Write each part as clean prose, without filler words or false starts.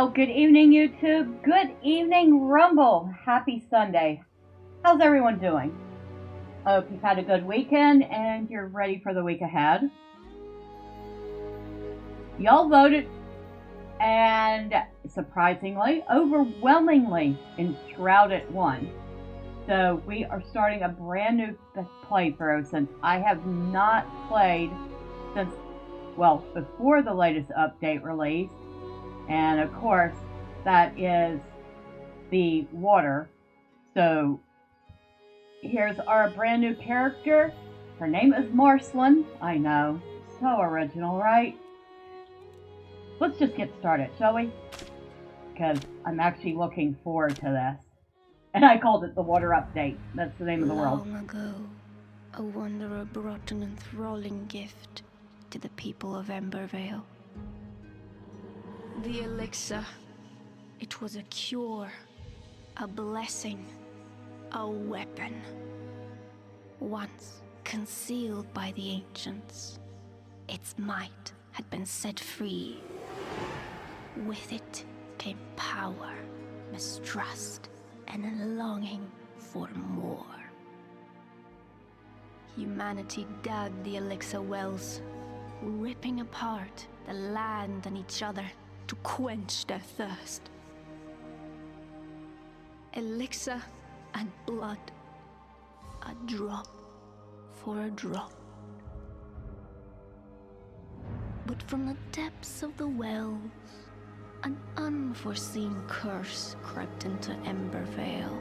Well, good evening, YouTube. Good evening, Rumble. Happy Sunday. How's everyone doing? I hope you've had a good weekend and you're ready for the week ahead. Y'all voted, and surprisingly, overwhelmingly, Enshrouded won. So we are starting a brand new playthrough since I have not played since, well, before the latest update release. And of course, that is the water. So here's our brand new character. Her name is Marceline. I know, so original, right? Let's just get started, shall we? Because I'm actually looking forward to this. And I called it the water update. That's the name of the world. Long ago, a wanderer brought an enthralling gift to the people of Embervale. The elixir. It was a cure, a blessing, a weapon. Once concealed by the ancients, its might had been set free. With it came power, mistrust, and a longing for more. Humanity dug the elixir wells, ripping apart the land and each other to quench their thirst. Elixir and blood, a drop for a drop. But from the depths of the wells, an unforeseen curse crept into Embervale.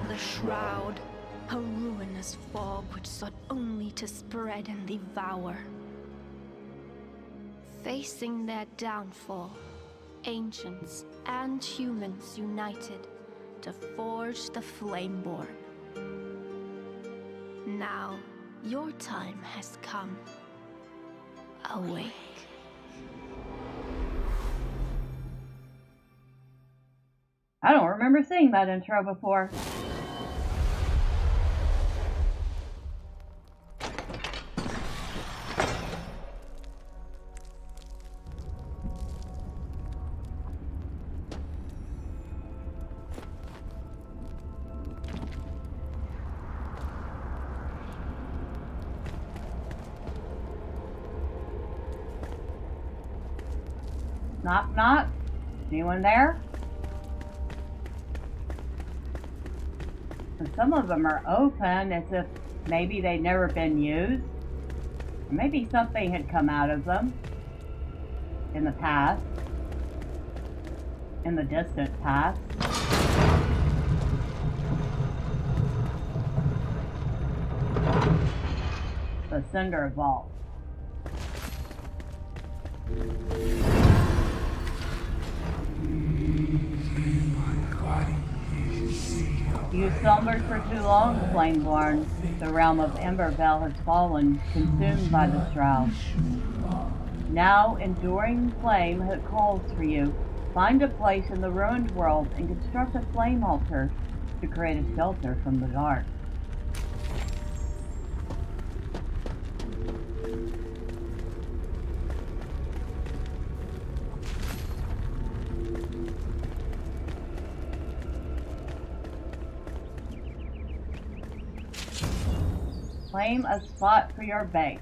The Shroud, a ruinous fog which sought only to spread and devour. Facing their downfall, ancients and humans united to forge the Flameborn. Now, your time has come. Awake. I don't remember seeing that intro before. Knock, knock. Anyone there? And some of them are open as if maybe they'd never been used. Or maybe something had come out of them in the past. In the distant past. The Cinder Vault. You slumbered for too long, Flameborn. The realm of Embervale has fallen, consumed by the Shroud. Now, enduring flame calls for you. Find a place in the ruined world and construct a flame altar to create a shelter from the dark. Claim a spot for your base.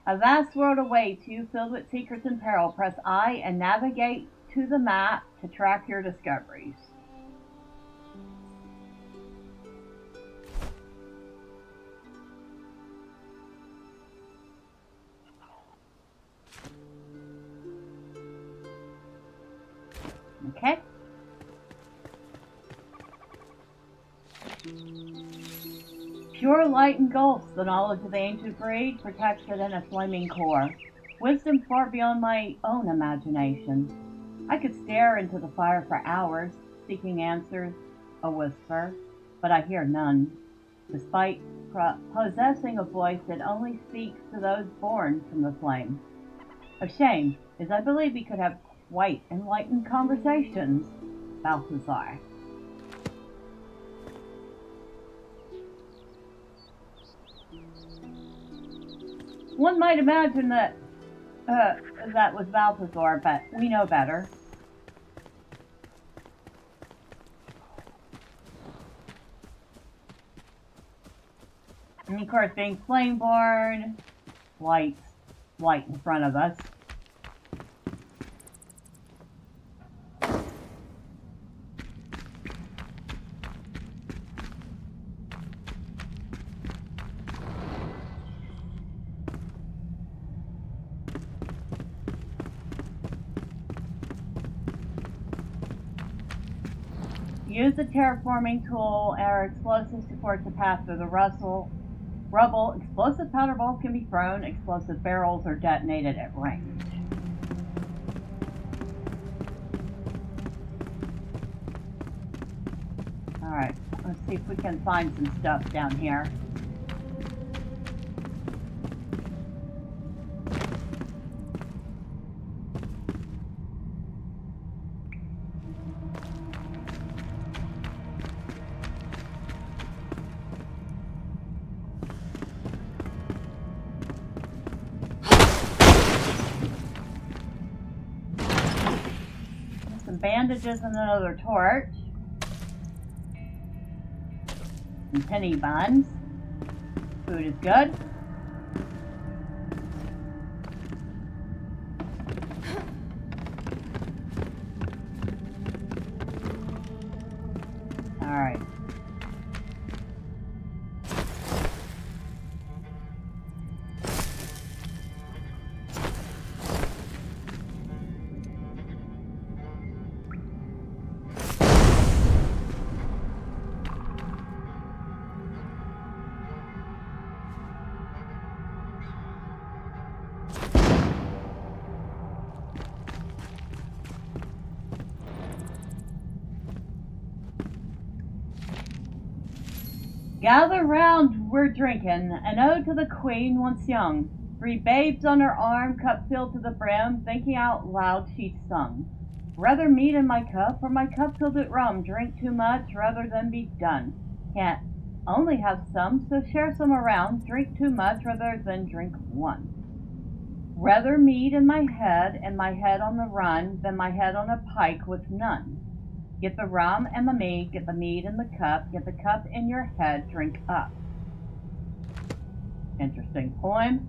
A vast world awaits you, filled with secrets and peril. Press I and navigate to the map to track your discoveries. Okay. Pure light engulfs the knowledge of the ancient breed, protected in a flaming core. Wisdom far beyond my own imagination. I could stare into the fire for hours, seeking answers, a whisper, but I hear none, despite possessing a voice that only speaks to those born from the flame. A shame, as I believe we could have quite enlightened conversations, Balthazar. One might imagine that that was Balthazar, but we know better. And of course, being Flameborn, light in front of us. Use the terraforming tool or explosives to force a path through the rubble. Explosive powder balls can be thrown. Explosive barrels are detonated at range. Alright, let's see if we can find some stuff down here. Bandages and another torch. Some penny buns. Food is good. Alright. Gather round, we're drinking, an ode to the queen once young. 3 babes on her arm, cup filled to the brim, thinking out loud she sung. Rather mead in my cup, or my cup filled with rum, drink too much rather than be done. Can't only have some, so share some around, drink too much rather than drink one. Rather mead in my head, and my head on the run, than my head on a pike with none. Get the rum and the mead, get the mead in the cup, get the cup in your head, drink up. Interesting poem.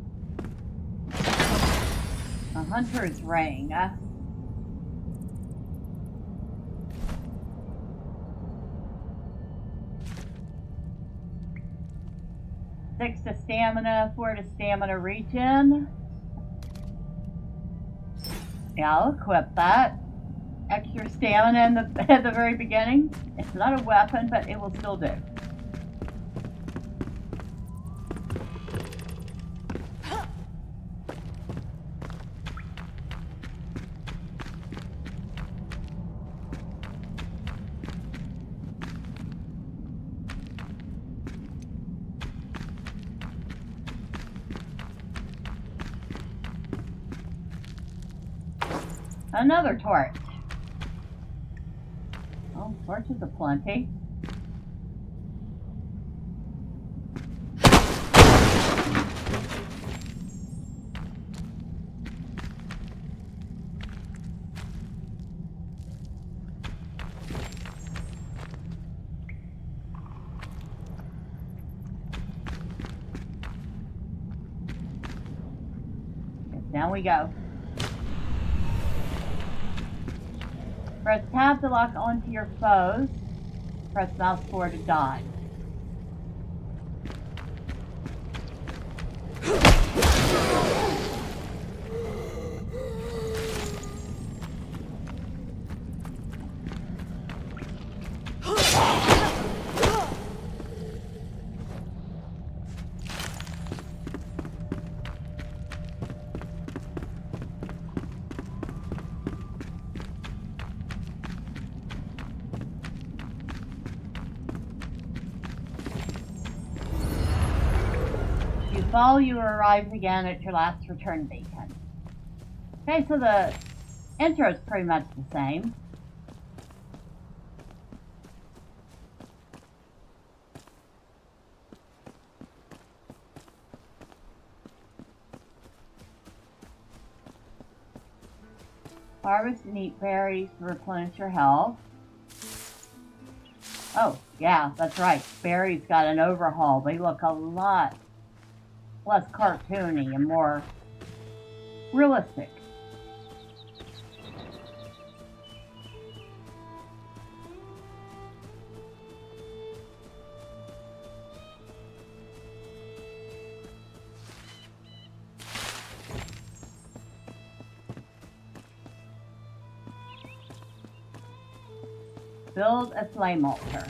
A hunter's ring. 6 to stamina, 4 to stamina regen. Yeah, I'll equip that. Extra stamina at the very beginning. It's not a weapon, but it will still do. Another torch. Oh, torches aplenty. Down we go. Press tab to lock onto your foes. Press mouse forward to dodge. Fall, you arrive again at your last return beacon. Okay, so the intro is pretty much the same. Harvest and eat berries to replenish your health. Oh, yeah, that's right. Berries got an overhaul. They look a lot less cartoony and more realistic. Build a flame altar.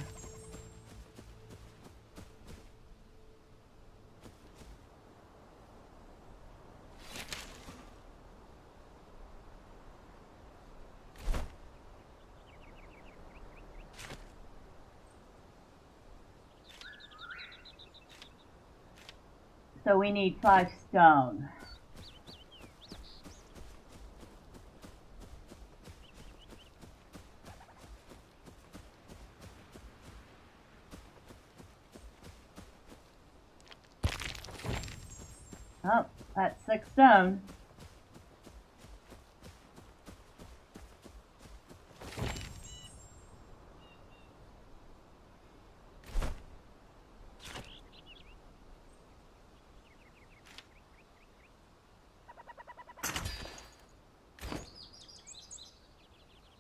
So we need 5 stone. Oh, that's 6 stone.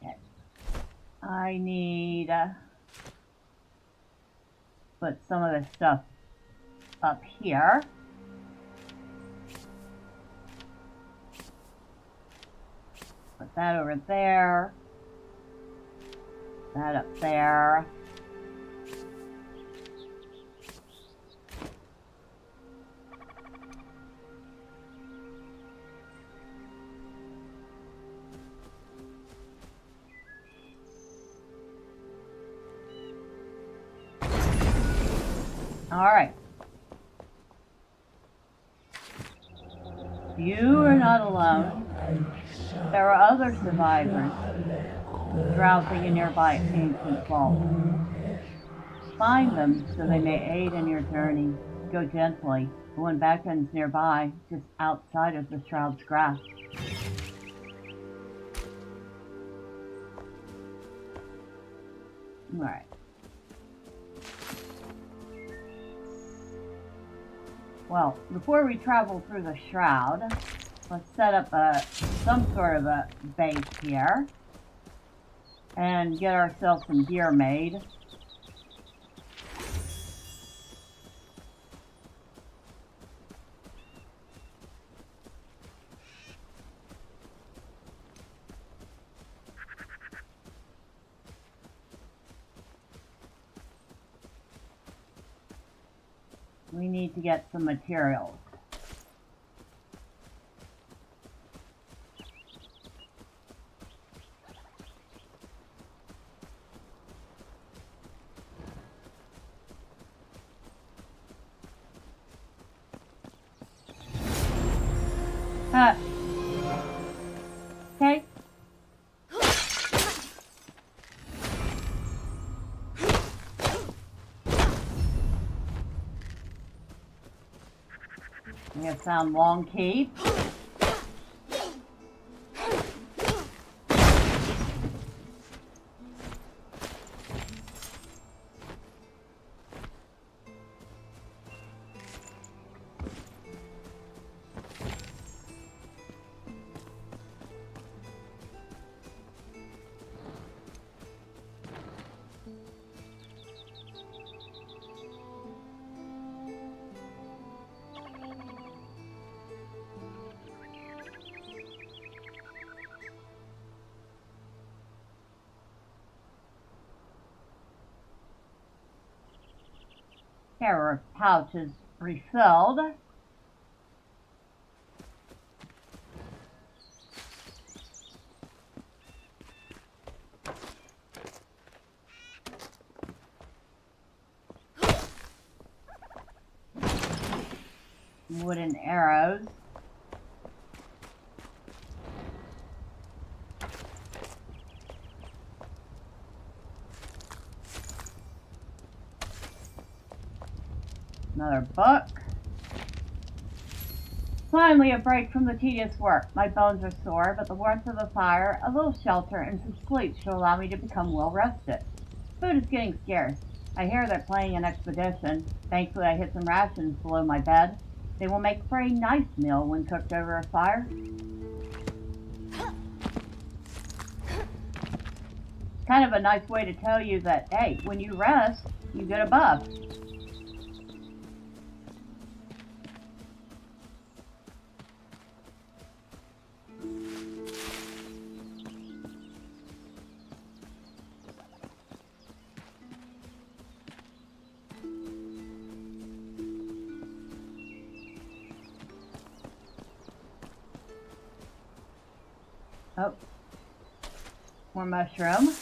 Okay. I need put some of this stuff up here. Put that over there. That up there. All right. You are not alone. There are other survivors drowsing in nearby ancient vaults. Find them so they may aid in your journey. Go gently. The one beckons nearby, just outside of the shroud's grasp. Alright. Well, before we travel through the shroud, let's set up some sort of a base here and get ourselves some gear made. We need to get some materials. Okay. We have found long cave. Our pouch is refilled. Wooden arrows. Another book. Finally, a break from the tedious work. My bones are sore, but the warmth of the fire, a little shelter, and some sleep should allow me to become well rested. Food is getting scarce. I hear they're planning an expedition. Thankfully, I hid some rations below my bed. They will make for a nice meal when cooked over a fire. Kind of a nice way to tell you that, hey, when you rest, you get a buff. Oh, more mushroom.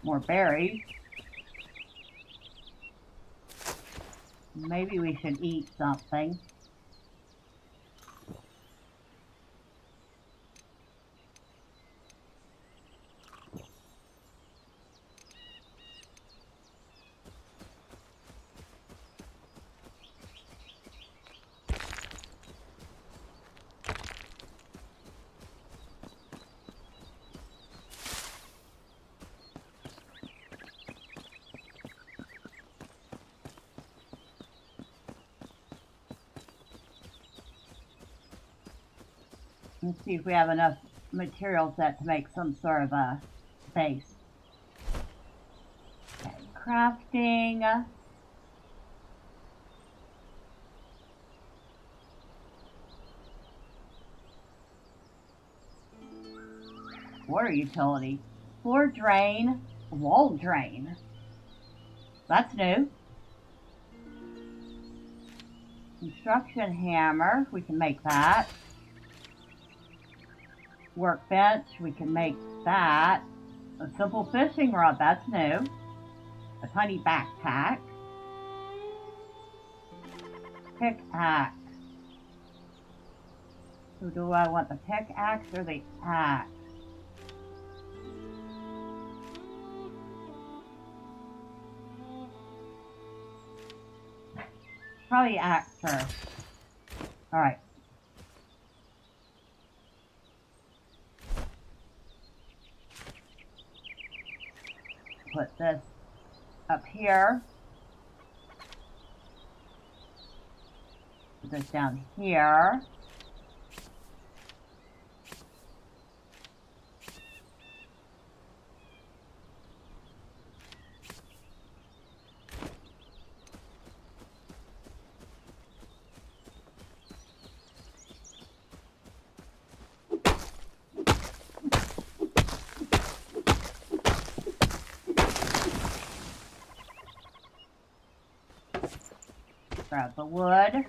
More berries. Maybe we should eat something. Let's see if we have enough material set to make some sort of a base. Okay, crafting. Water utility. Floor drain, wall drain. That's new. Construction hammer, we can make that. Workbench, we can make that. A simple fishing rod, that's new. A tiny backpack. Pickaxe. So do I want the pickaxe or the axe? Probably axe first. Alright. Put this up here. Put this down here. Grab the wood.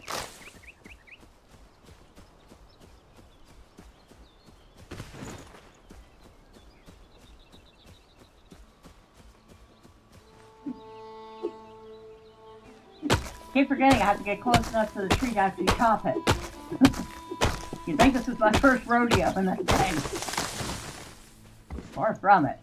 Keep forgetting I have to get close enough to the tree to actually chop it. You'd think this was my first rodeo in this game. Far from it.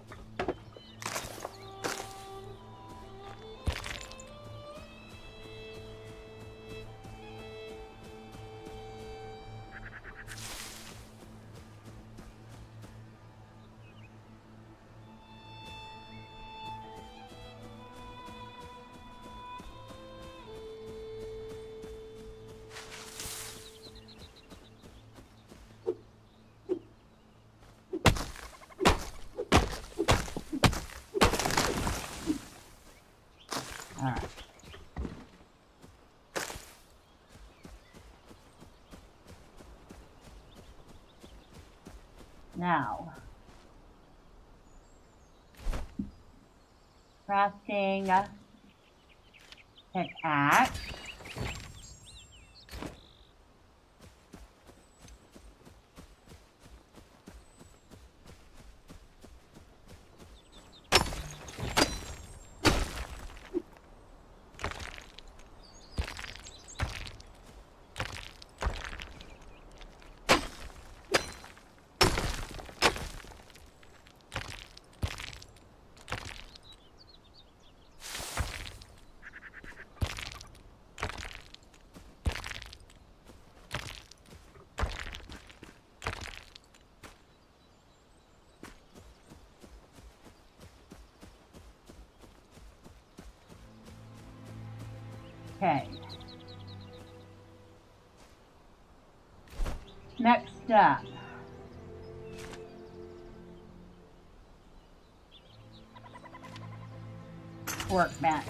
Alright. Now, crafting pickaxe. Okay. Next up. Workbench.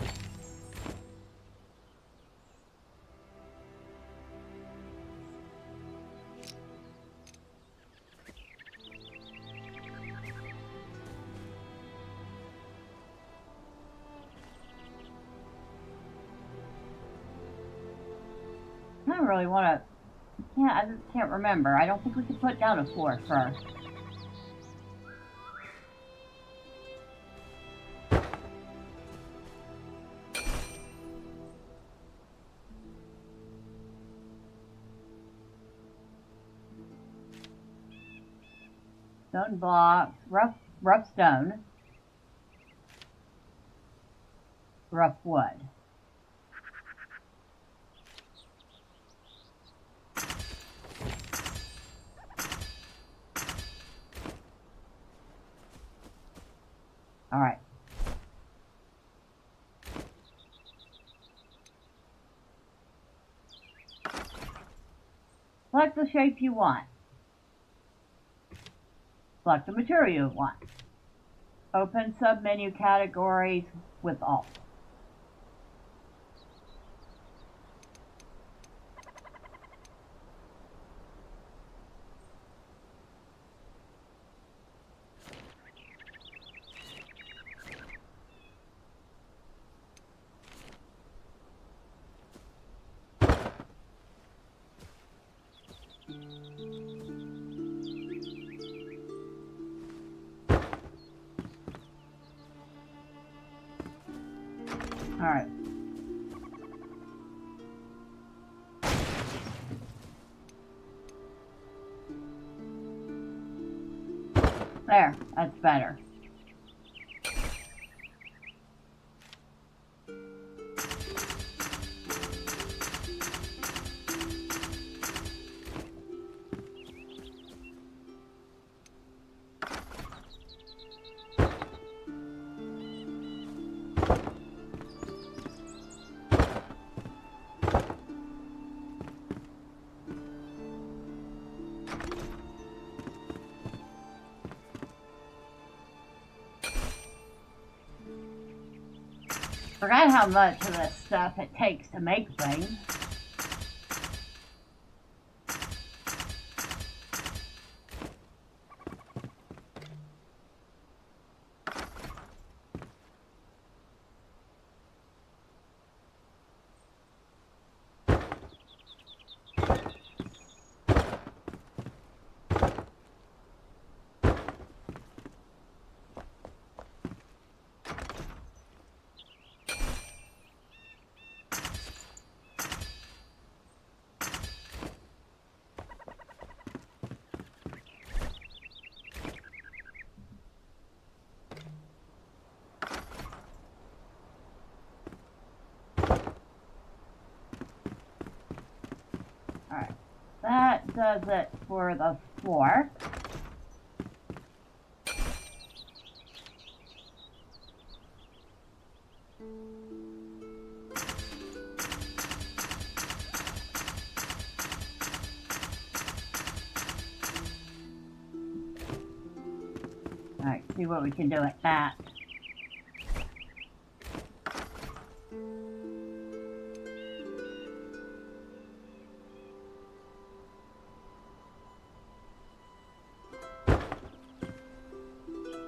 I don't really want to. Yeah, I just can't remember. I don't think we could put down a floor first. Stone blocks, rough stone, rough wood. All right. Select the shape you want. Select the material you want. Open sub-menu categories with Alt. All right. There, that's better. Forgot how much of this stuff it takes to make things. Alright, that does it for the floor. Alright, see what we can do with that.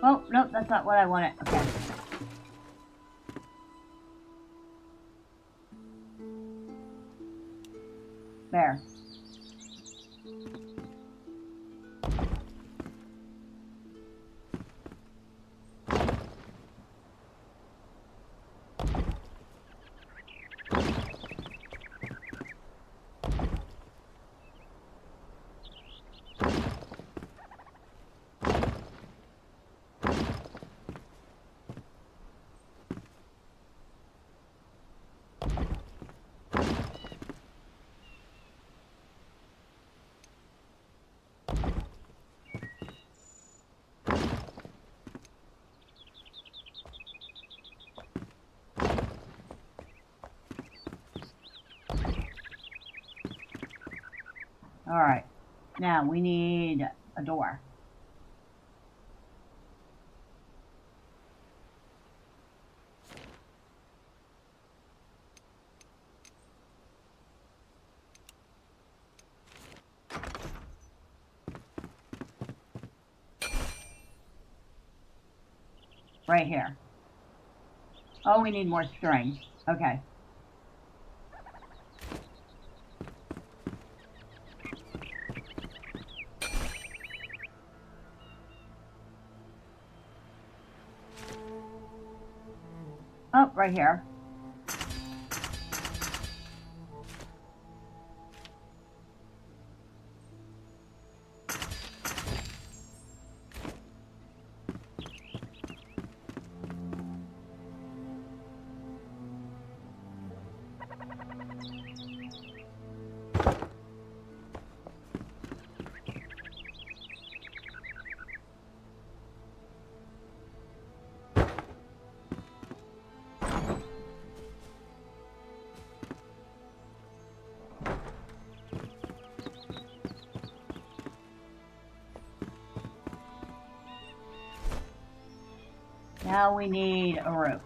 Oh, nope, that's not what I wanted. Okay. There. Alright. Now we need a door. Right here. Oh, we need more string. Okay. Oh, right here. Now we need a roof.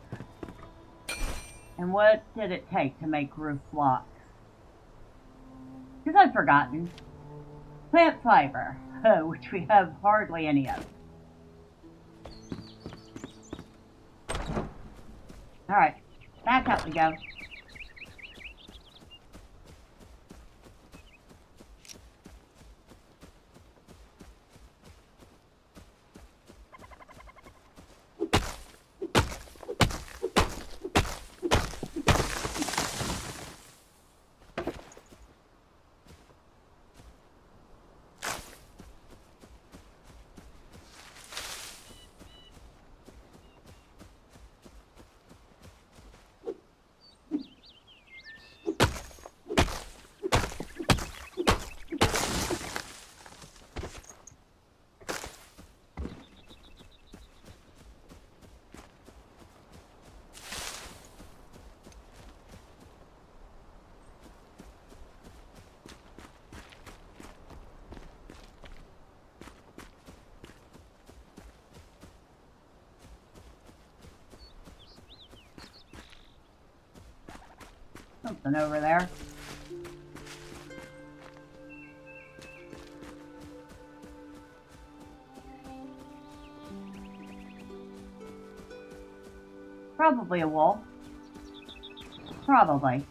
And what did it take to make roof blocks? Because I've forgotten. Plant fiber, which we have hardly any of. Alright, back up we go. Something over there. Probably a wolf. Probably.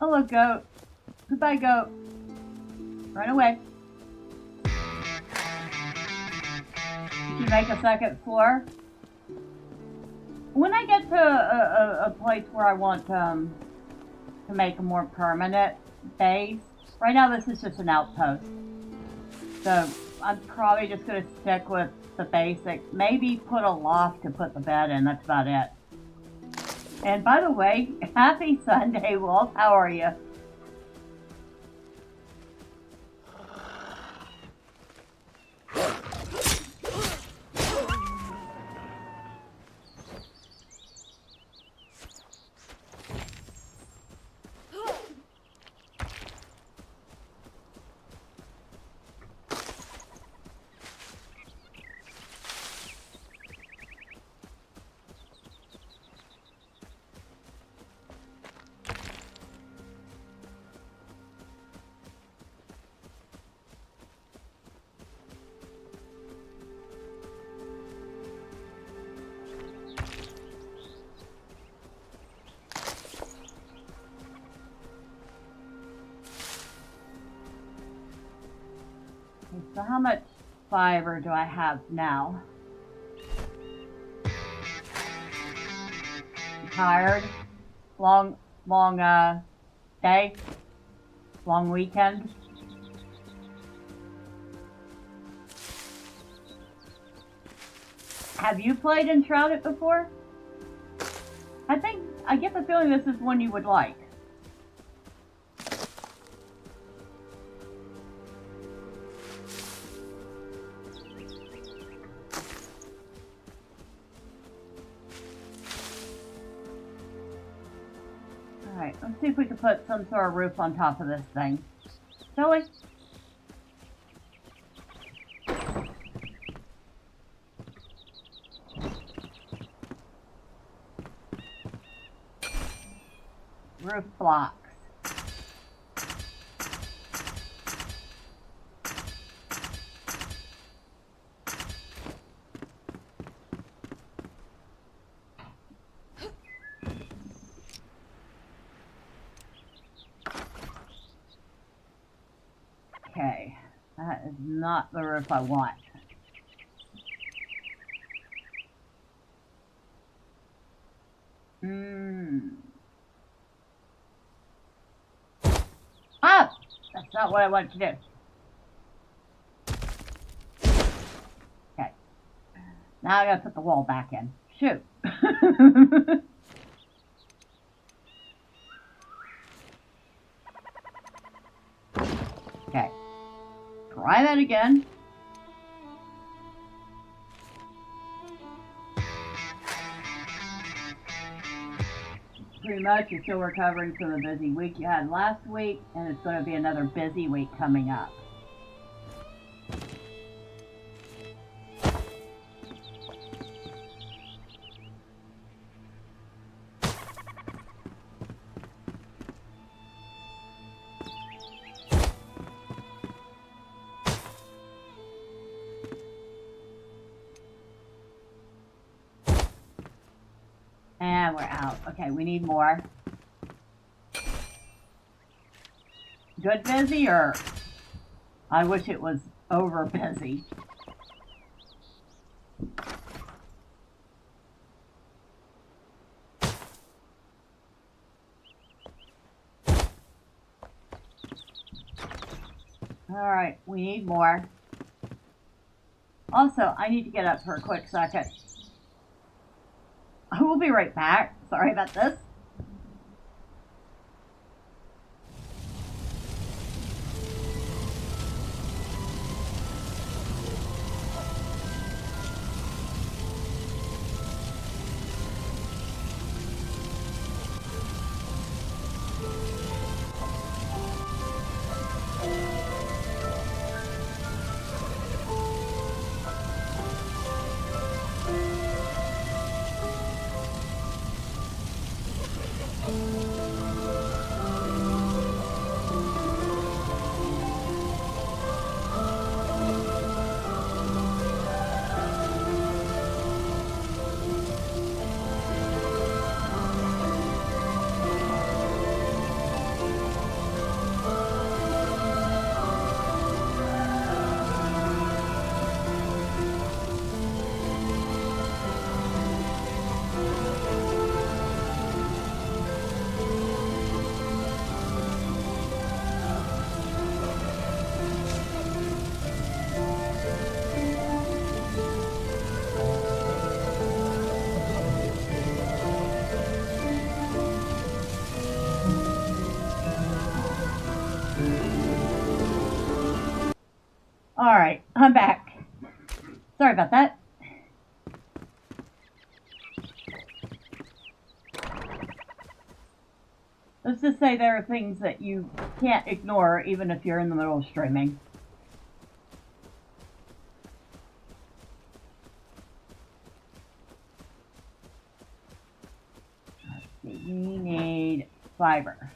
Hello, goat. Goodbye, goat. Run away. Did you make a second floor? When I get to a place where I want to make a more permanent base, right now this is just an outpost. So I'm probably just going to stick with the basic. Maybe put a loft to put the bed in. That's about it. And by the way, happy Sunday, Wolf. How are you? So how much fiber do I have now? I'm tired. Long day. Long weekend. Have you played Enshrouded before? I get the feeling this is one you would like. Let's see if we can put some sort of roof on top of this thing. Shall we? Roof blocks. Okay, that is not the roof I want. Ah! That's not what I want to do. Okay. Now I gotta put the wall back in. Shoot. Okay. Try that again. Pretty much, you're still recovering from the busy week you had last week, and it's going to be another busy week coming up. And we're out. Okay, we need more. Good busy, or I wish it was over busy. Alright, we need more. Also, I need to get up for a quick second. I will be right back. Sorry about this. Alright, I'm back. Sorry about that. Let's just say there are things that you can't ignore even if you're in the middle of streaming. Let's see, we need fiber.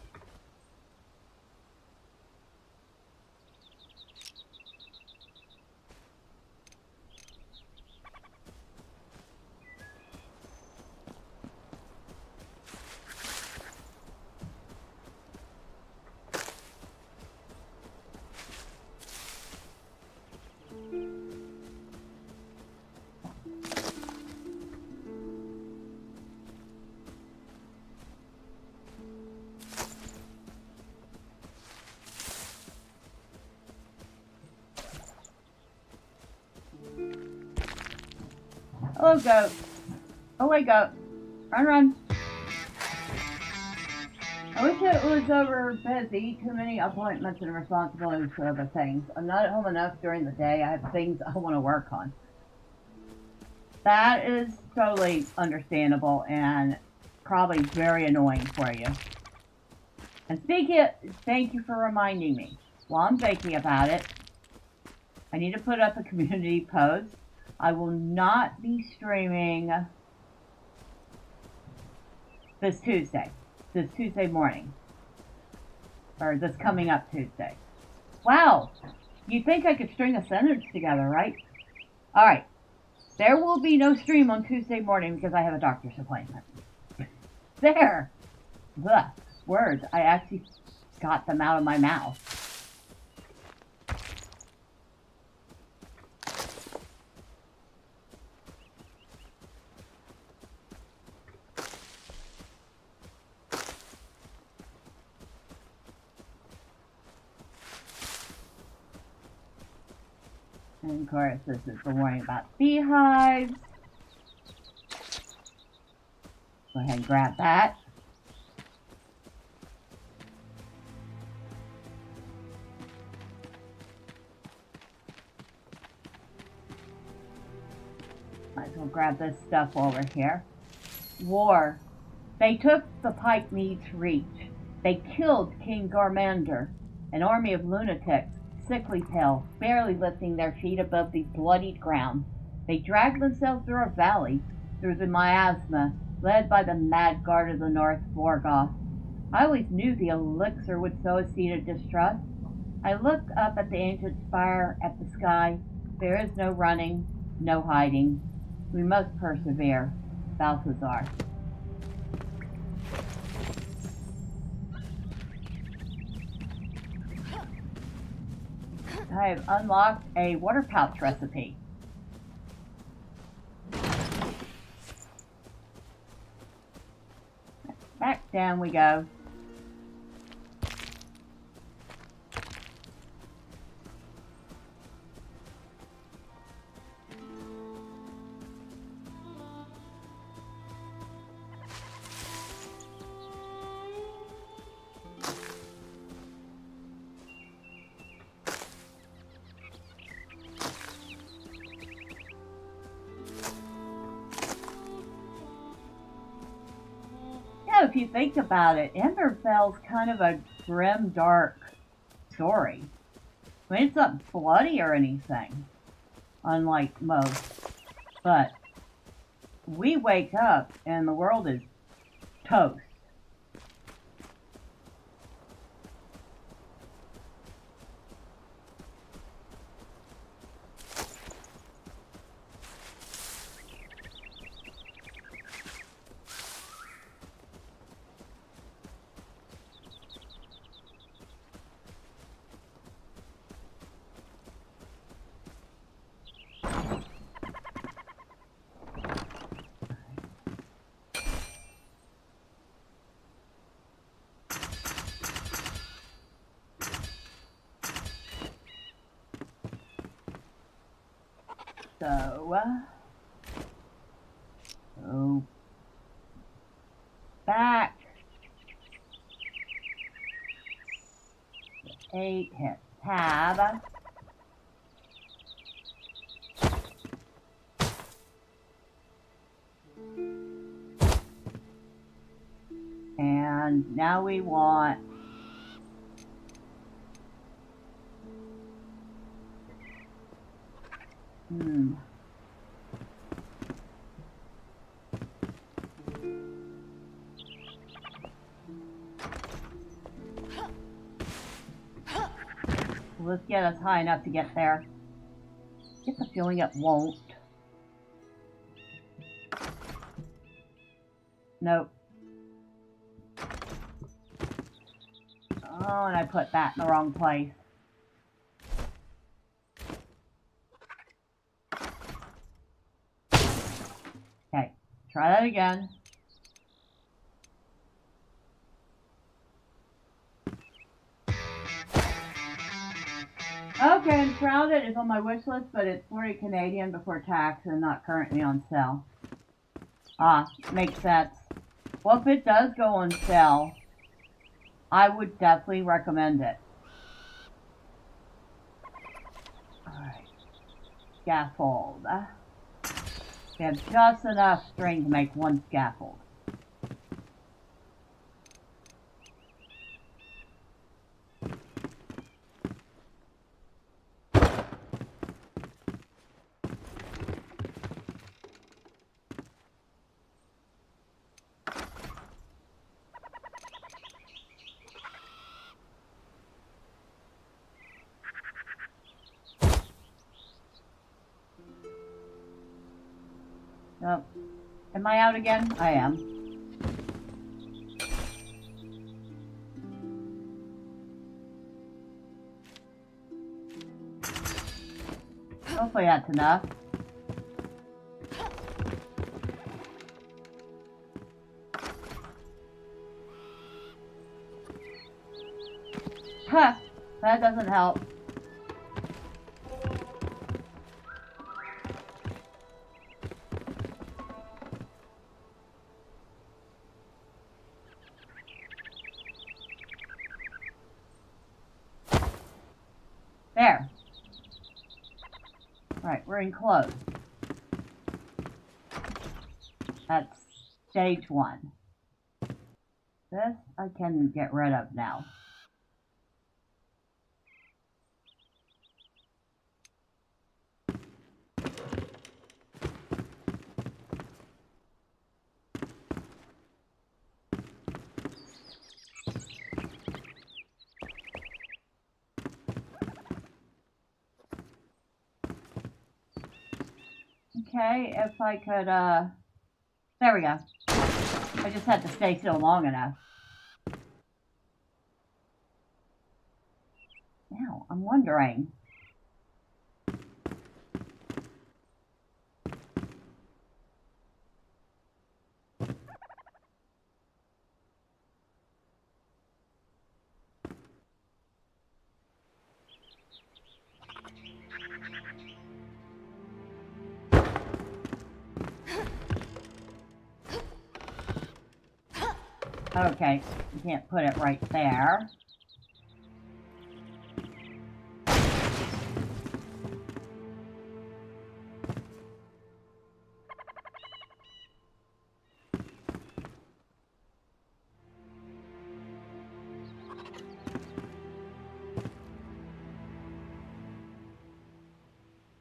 Hello, goat. Away, goat. Run, run. I wish it was over busy. Too many appointments and responsibilities for other things. I'm not at home enough during the day. I have things I want to work on. That is totally understandable and probably very annoying for you. And thank you for reminding me. While I'm thinking about it, I need to put up a community post. I will not be streaming this Tuesday morning. Or this coming up Tuesday. Wow! You'd think I could string a sentence together, right? Alright. There will be no stream on Tuesday morning because I have a doctor's appointment. There! Ugh, words. I actually got them out of my mouth. And of course, this is the warning about beehives. Go ahead and grab that. Might as well grab this stuff over here. War. They took the Pike Mead's Reach. They killed King Garmander, an army of lunatics, sickly pale, barely lifting their feet above the bloodied ground. They dragged themselves through a valley, through the miasma, led by the mad guard of the North, Vorgoth. I always knew the elixir would sow a seed of distrust. I looked up at the ancient spire, at the sky. There is no running, no hiding. We must persevere. Balthazar. I have unlocked a water pouch recipe. Back down we go. If you think about it, Embervale's kind of a grim, dark story. I mean, it's not bloody or anything, unlike most. But we wake up and the world is toast. So, go back. 8, hit tab. And now we want let's get us high enough to get there. Get the feeling it won't. Nope. Oh, and I put that in the wrong place. Okay, try that again. Okay, Enshrouded is on my wish list, but it's 40 Canadian before tax and not currently on sale. Ah, makes sense. Well, if it does go on sale, I would definitely recommend it. Alright. Scaffold. We have just enough string to make one scaffold. So, am I out again? I am. Hopefully that's enough. Huh, that doesn't help. There. Alright, we're enclosed. That's stage 1. This I can get rid of now. Okay, if I could, there we go. I just had to stay still long enough. Now, I'm wondering. Okay, you can't put it right there.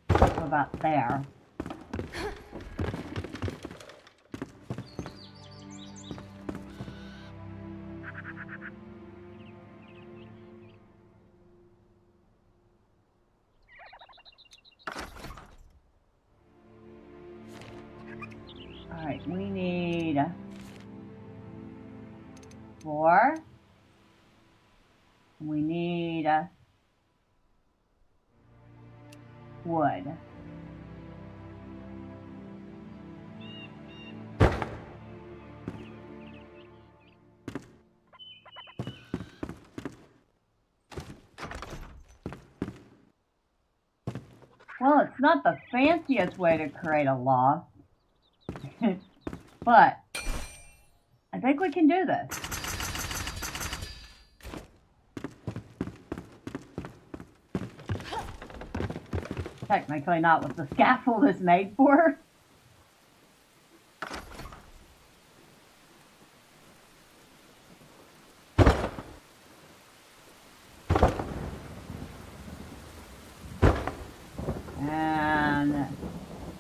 What about there? Alright, we need 4. We need wood. Well, it's not the fanciest way to create a loft, but I think we can do this. Technically not what the scaffold is made for. And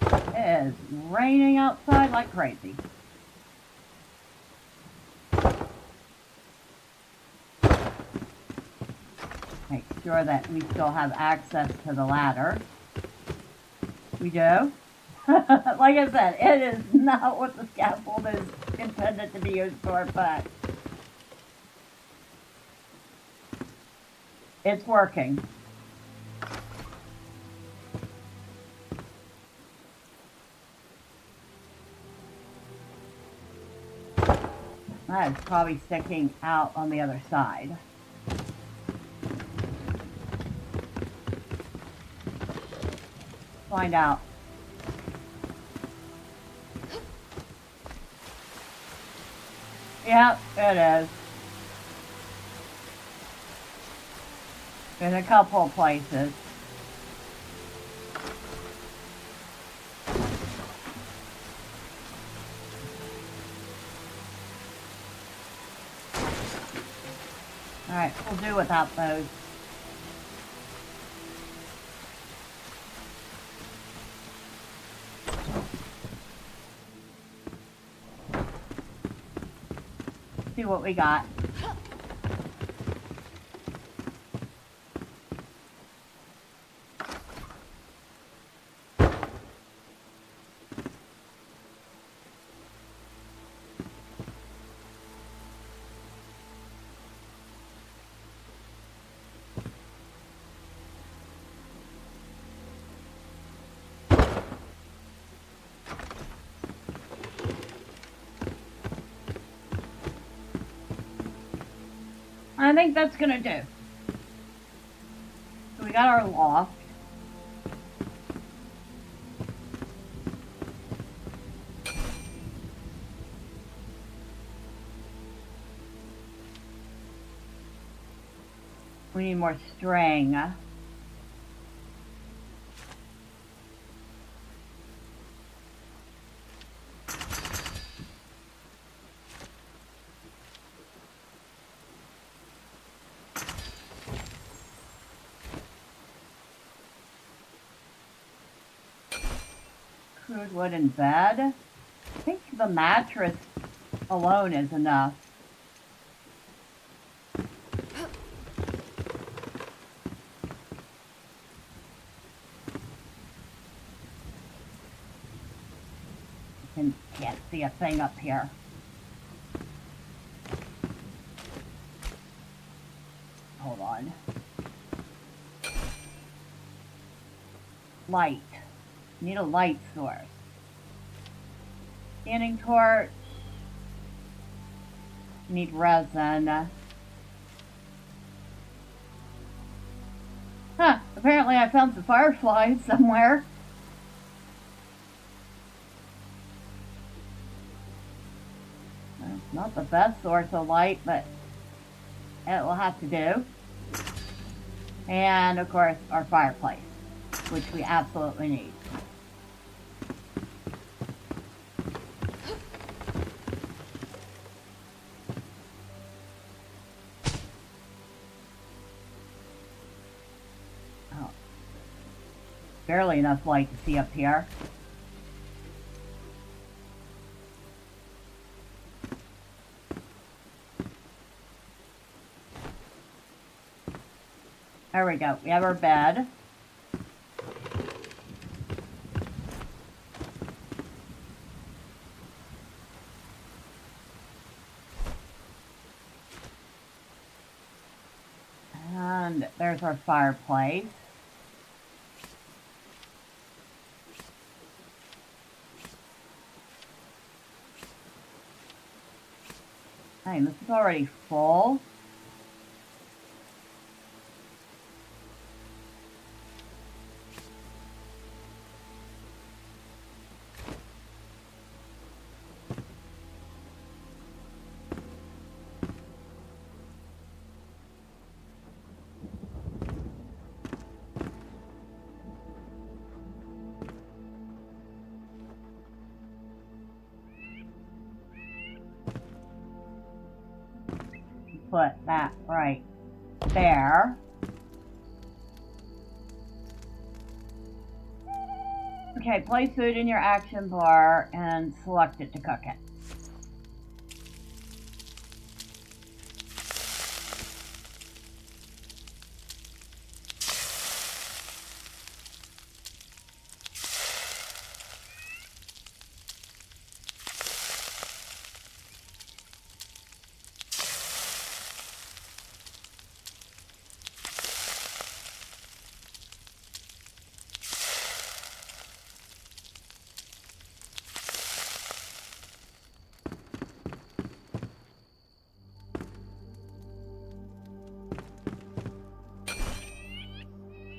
it is raining outside like crazy. Make sure that we still have access to the ladder. We do. Like I said, it is not what the scaffold is intended to be used for, but it's working. That is probably sticking out on the other side. Find out. Yep, it is. In a couple of places. Alright, we'll do without those. See what we got. I think that's gonna do. So we got our loft. We need more string. Crude wooden bed. I think the mattress alone is enough. Can't see a thing up here. Hold on. Light. Need a light source. Standing torch. Need resin. Huh, apparently I found some fireflies somewhere. Not the best source of light, but it will have to do. And of course, our fireplace, which we absolutely need. Oh, barely enough light to see up here. There we go. We have our bed. And there's our fireplace. Hey, this is already full. Put that right there. Okay, place food in your action bar and select it to cook it.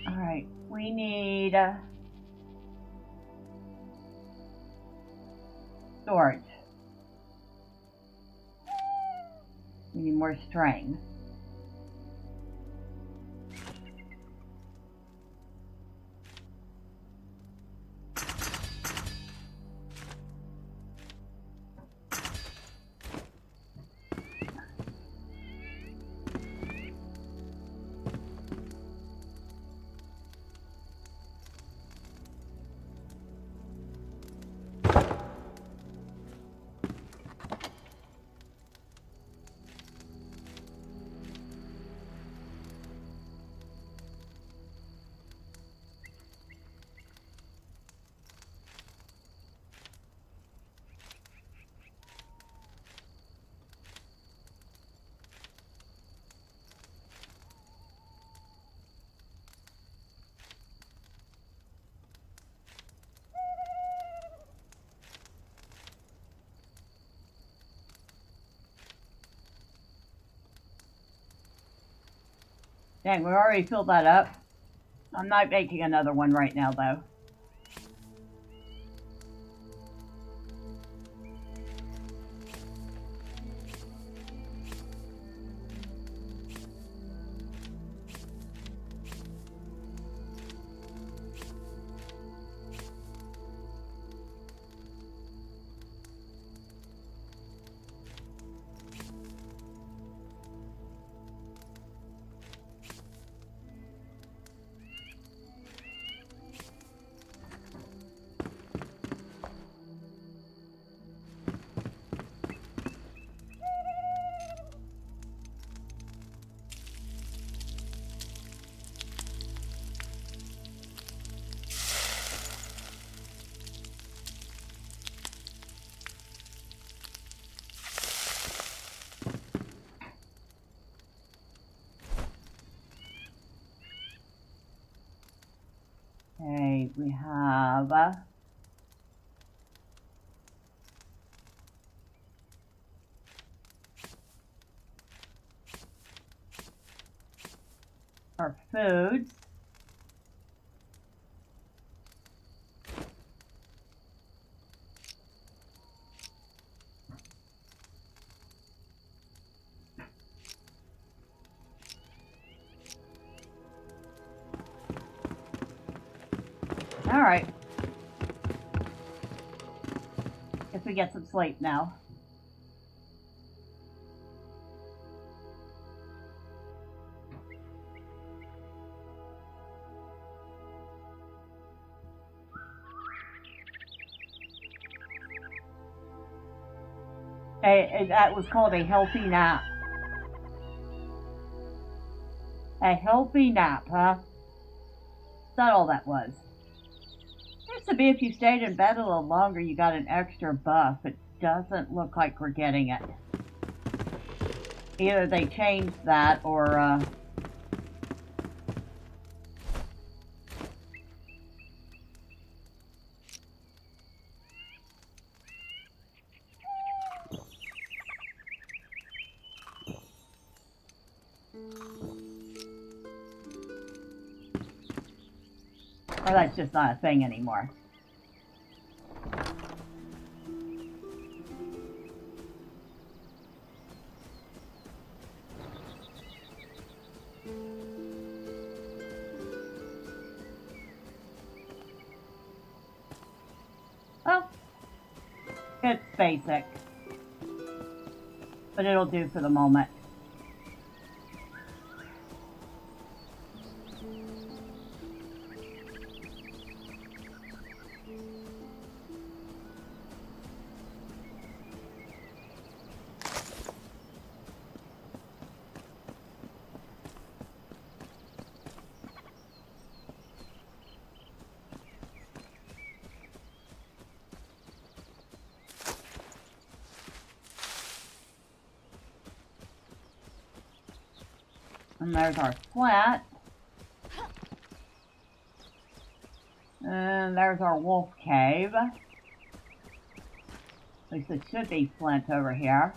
Alright, we need storage. We need more string. Dang, we already filled that up. I'm not making another one right now, though. Okay, we have our foods. All right. Guess we get some sleep now. Hey, that was called a healthy nap. A healthy nap, huh? Is that all that was? Used to be if you stayed in bed a little longer, you got an extra buff. It doesn't look like we're getting it. Either they changed that or, or that's just not a thing anymore. Well, it's basic, but it'll do for the moment. And there's our flat. And there's our wolf cave. At least it should be flint over here.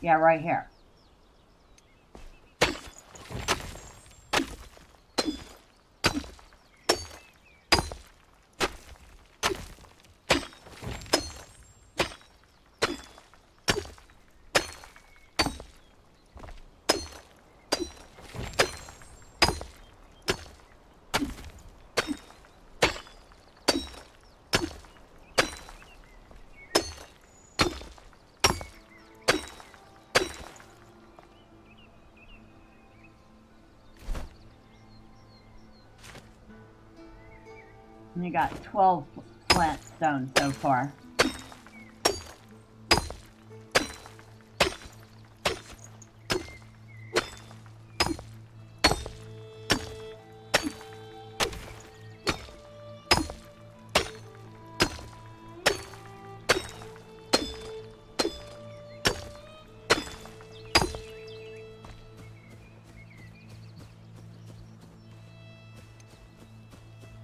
Yeah, right here. And you got 12 flint stones so far.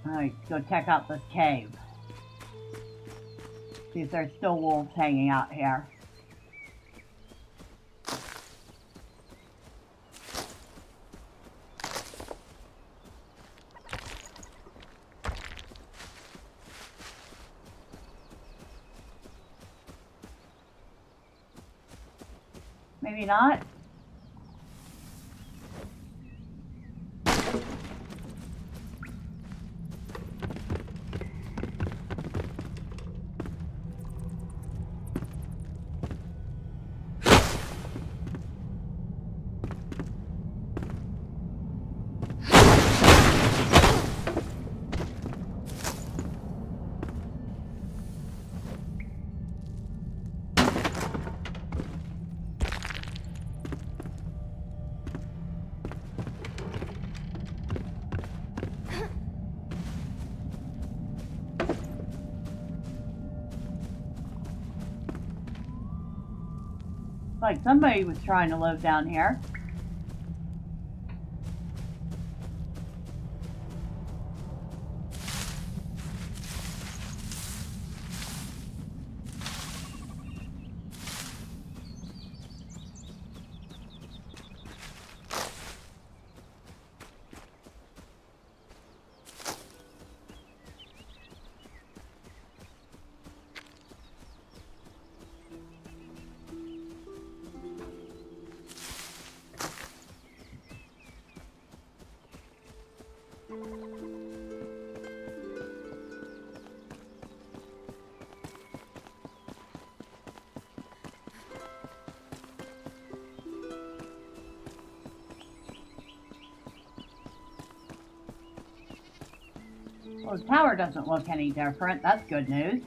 Alright, go check out this cave. See if there's still wolves hanging out here. Maybe not. Like somebody was trying to live down here. Well, the tower doesn't look any different. That's good news.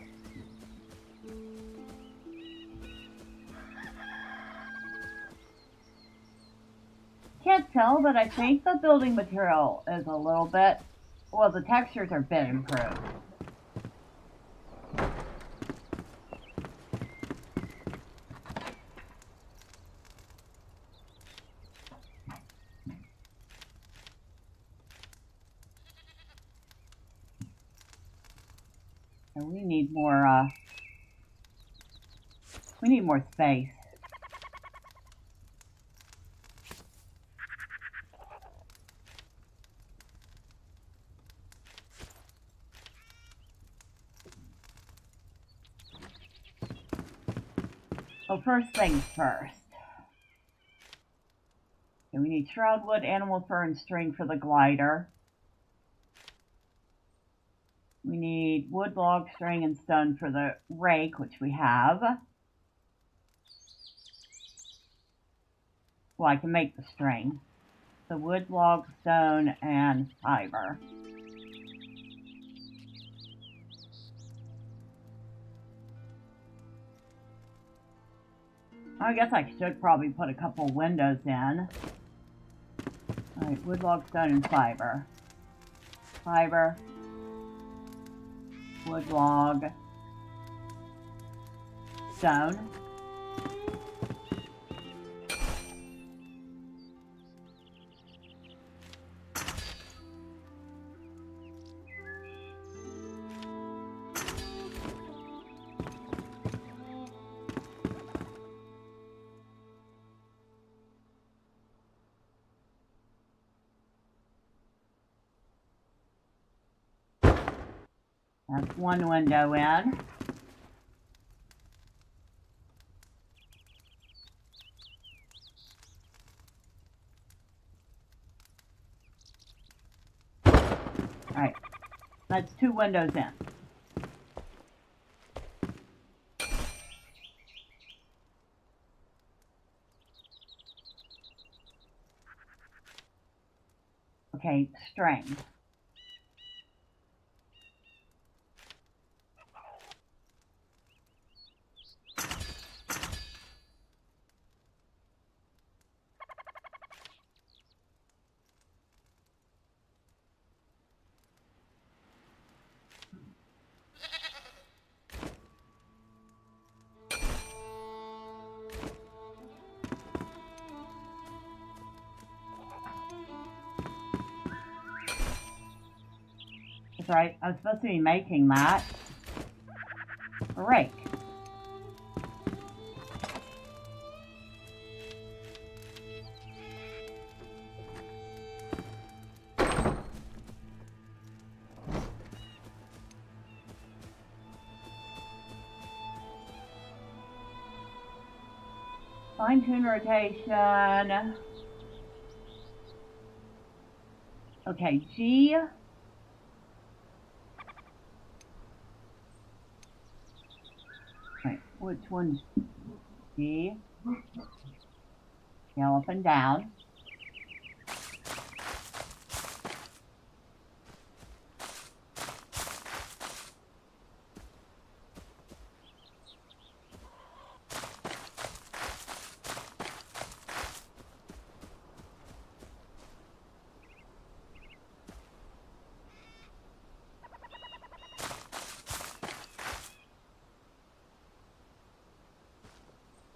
Can't tell, but I think the building material is a little bit, well, the textures are a bit improved. And we need more space. Well, first things first. Okay, we need shroud wood, animal fur, and string for the glider. We need wood, log, string, and stone for the rake, which we have. Well, I can make the string. So wood, log, stone, and fiber. I guess I should probably put a couple windows in. Alright, wood, log, stone, and fiber. Fiber. Wood, log. Stone. That's one window in. Alright, that's two windows in. Okay, string. That's right, I was supposed to be making that. A rake. Fine-tune rotation. Okay, G. Wait, which one's G? Scale up and down.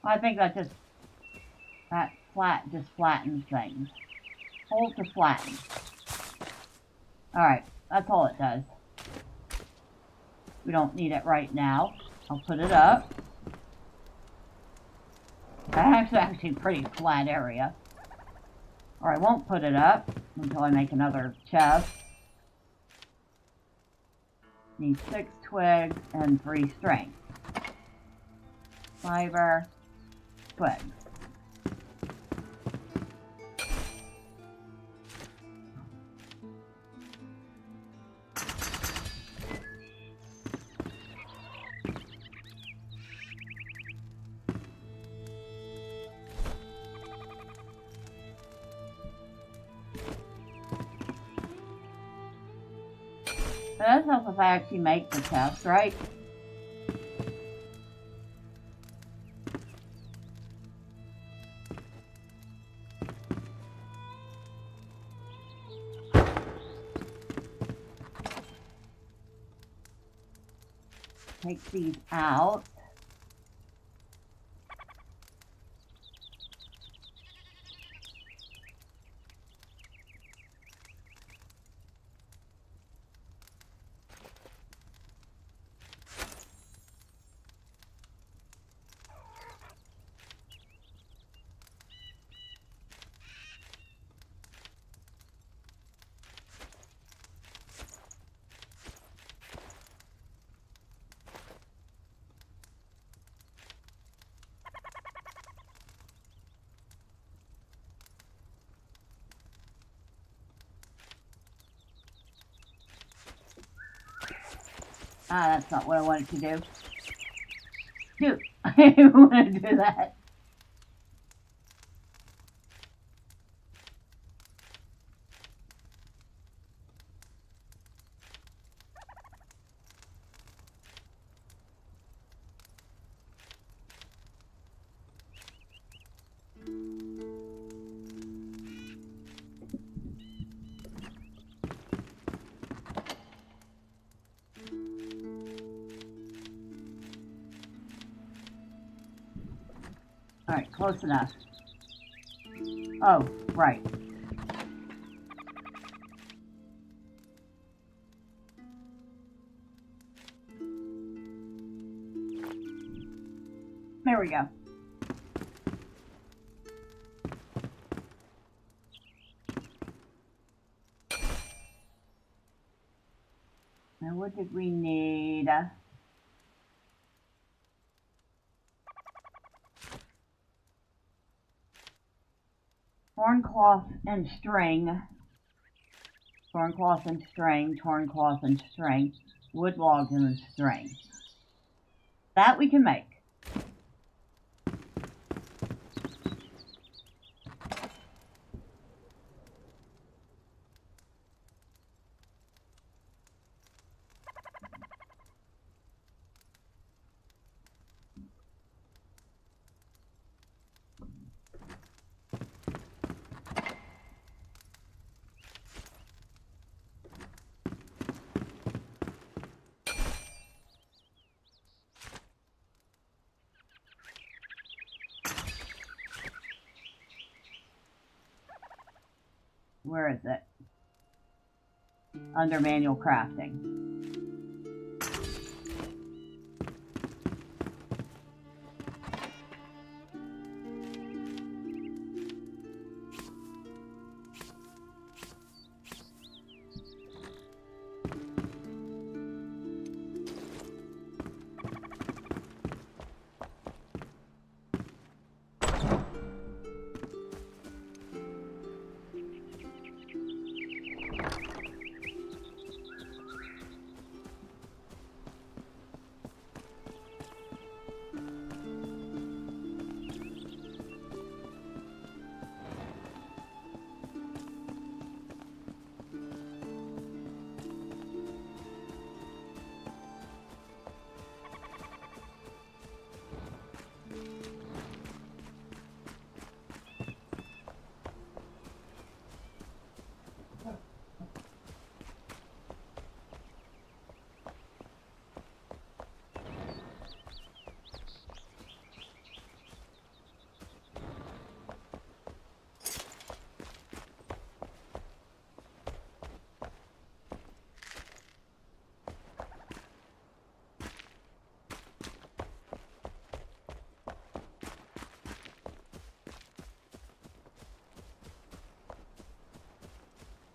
I think that just flattens things. Hold to flatten. Alright, that's all it does. We don't need it right now. I'll put it up. That's actually a pretty flat area. Or I won't put it up until I make another chest. Need 6 twigs and 3 string. Fiber, twigs. So that helps if I actually make the chest, right? Take these out. Ah, that's not what I wanted to do. Shoot, I didn't want to do that. Alright, close enough. Oh, right. There we go. Now what did we need? Torn cloth and string. Torn cloth and string. Torn cloth and string. Wood logs and string. That we can make. Where is it? Under manual crafting.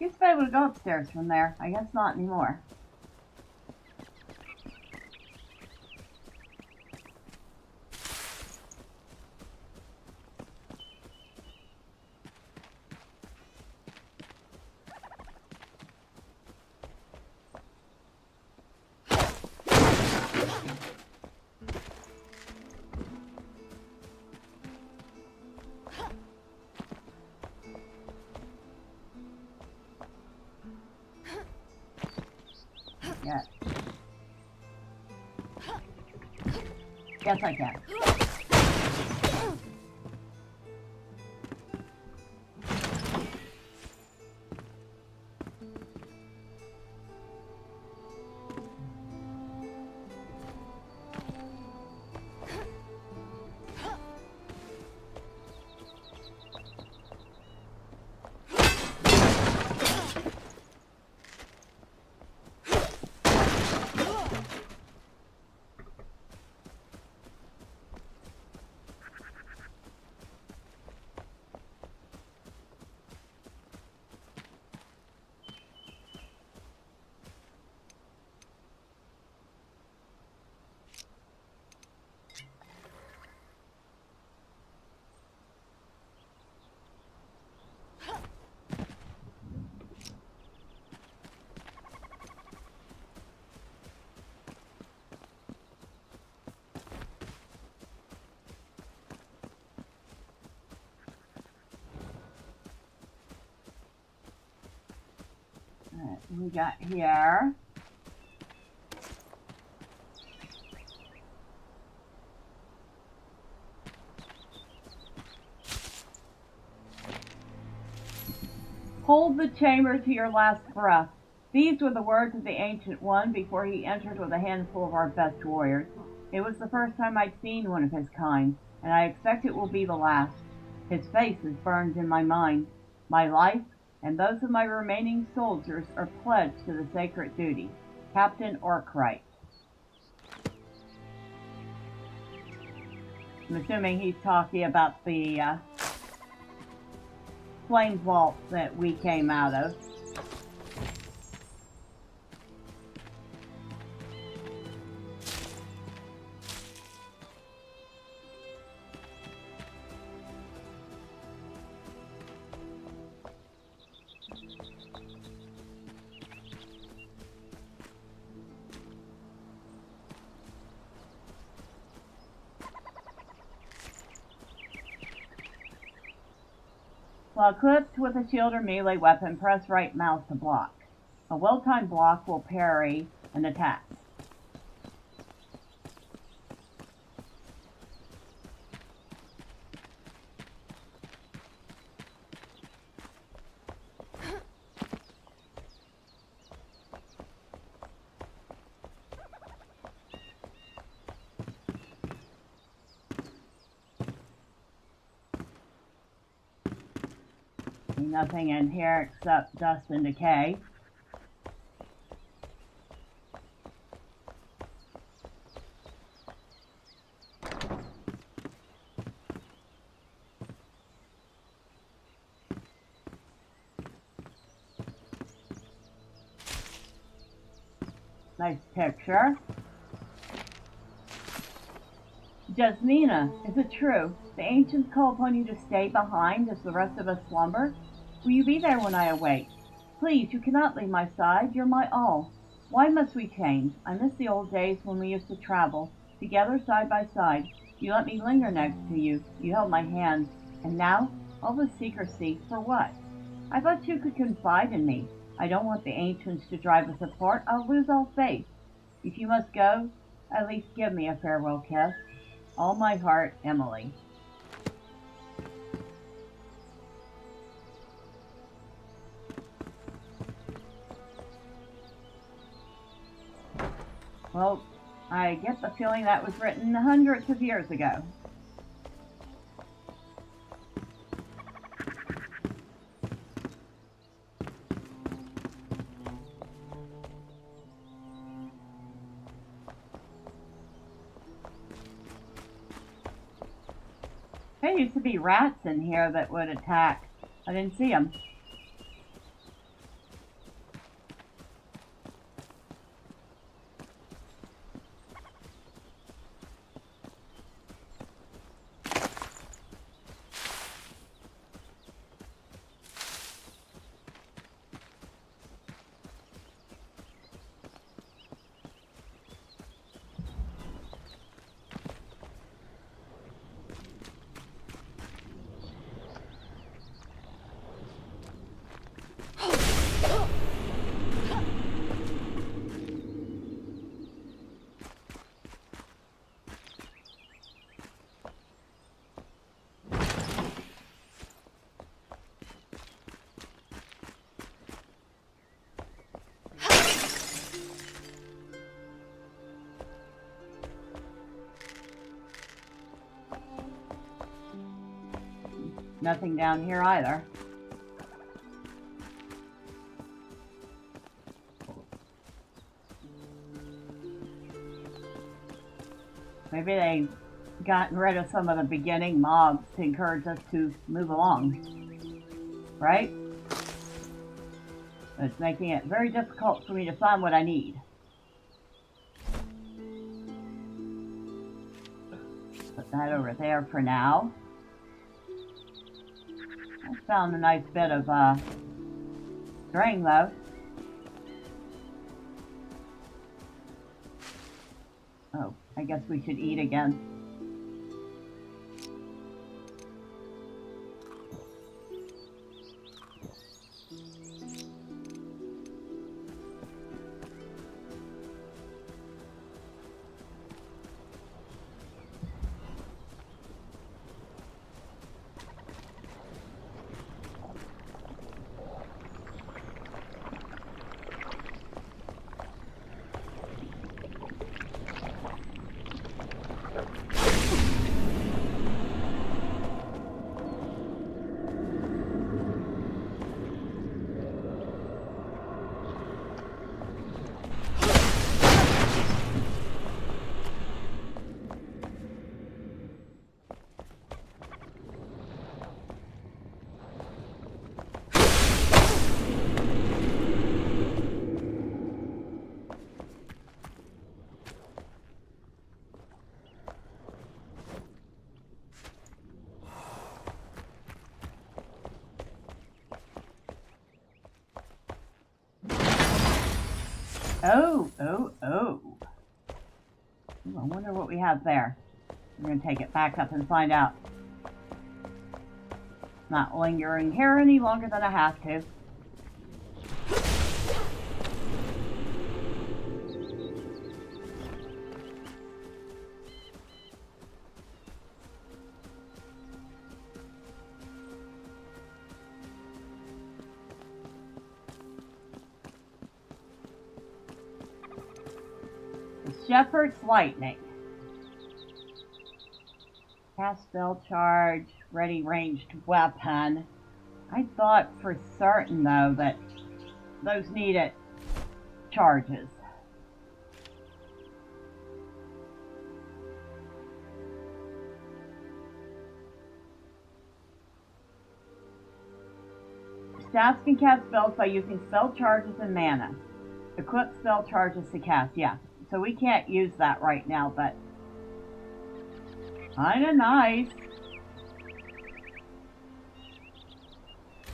Used to be able to go upstairs from there. I guess not anymore. Yeah. Yes, I can. Alright, we got here. Hold the chamber to your last breath. These were the words of the Ancient One before he entered with a handful of our best warriors. It was the first time I'd seen one of his kind, and I expect it will be the last. His face is burned in my mind. My life and those of my remaining soldiers are pledged to the sacred duty. Captain Orcrite. I'm assuming he's talking about the flame vault that we came out of. While equipped with a shield or melee weapon, press right mouse to block. A well-timed block will parry an attack. Nothing in here except dust and decay. Nice picture. Jasmina, is it true? The ancients call upon you to stay behind as the rest of us slumber? Will you be there when I awake? Please, you cannot leave my side. You're my all. Why must we change? I miss the old days when we used to travel, together side by side. You let me linger next to you. You held my hand. And now, all this secrecy, for what? I thought you could confide in me. I don't want the ancients to drive us apart. I'll lose all faith. If you must go, at least give me a farewell kiss. All my heart, Emily. Well, I get the feeling that was written hundreds of years ago. There used to be rats in here that would attack. I didn't see them. nothing down here either. Maybe they gotten rid of some of the beginning mobs to encourage us to move along. Right? It's making it very difficult for me to find what I need. Put that over there for now. I found a nice bit of string though. Oh, I guess we should eat again. Oh. Ooh, I wonder what we have there. We're going to take it back up and find out. Not lingering here any longer than I have to. Shepherd's Lightning. Cast spell charge, ready ranged weapon. I thought for certain though that those needed charges. Staffs can cast spells by using spell charges and mana. Equip spell charges to cast, yeah. So we can't use that right now, but kinda nice.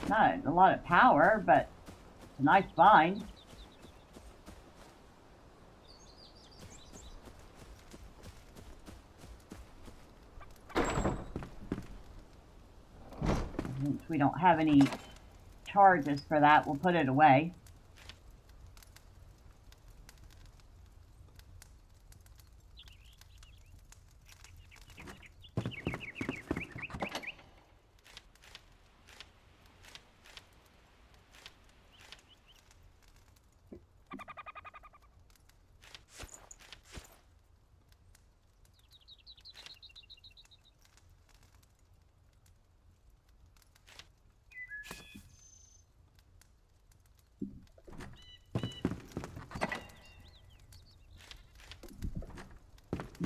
Not a lot of power, but it's a nice find. Since we don't have any charges for that, we'll put it away.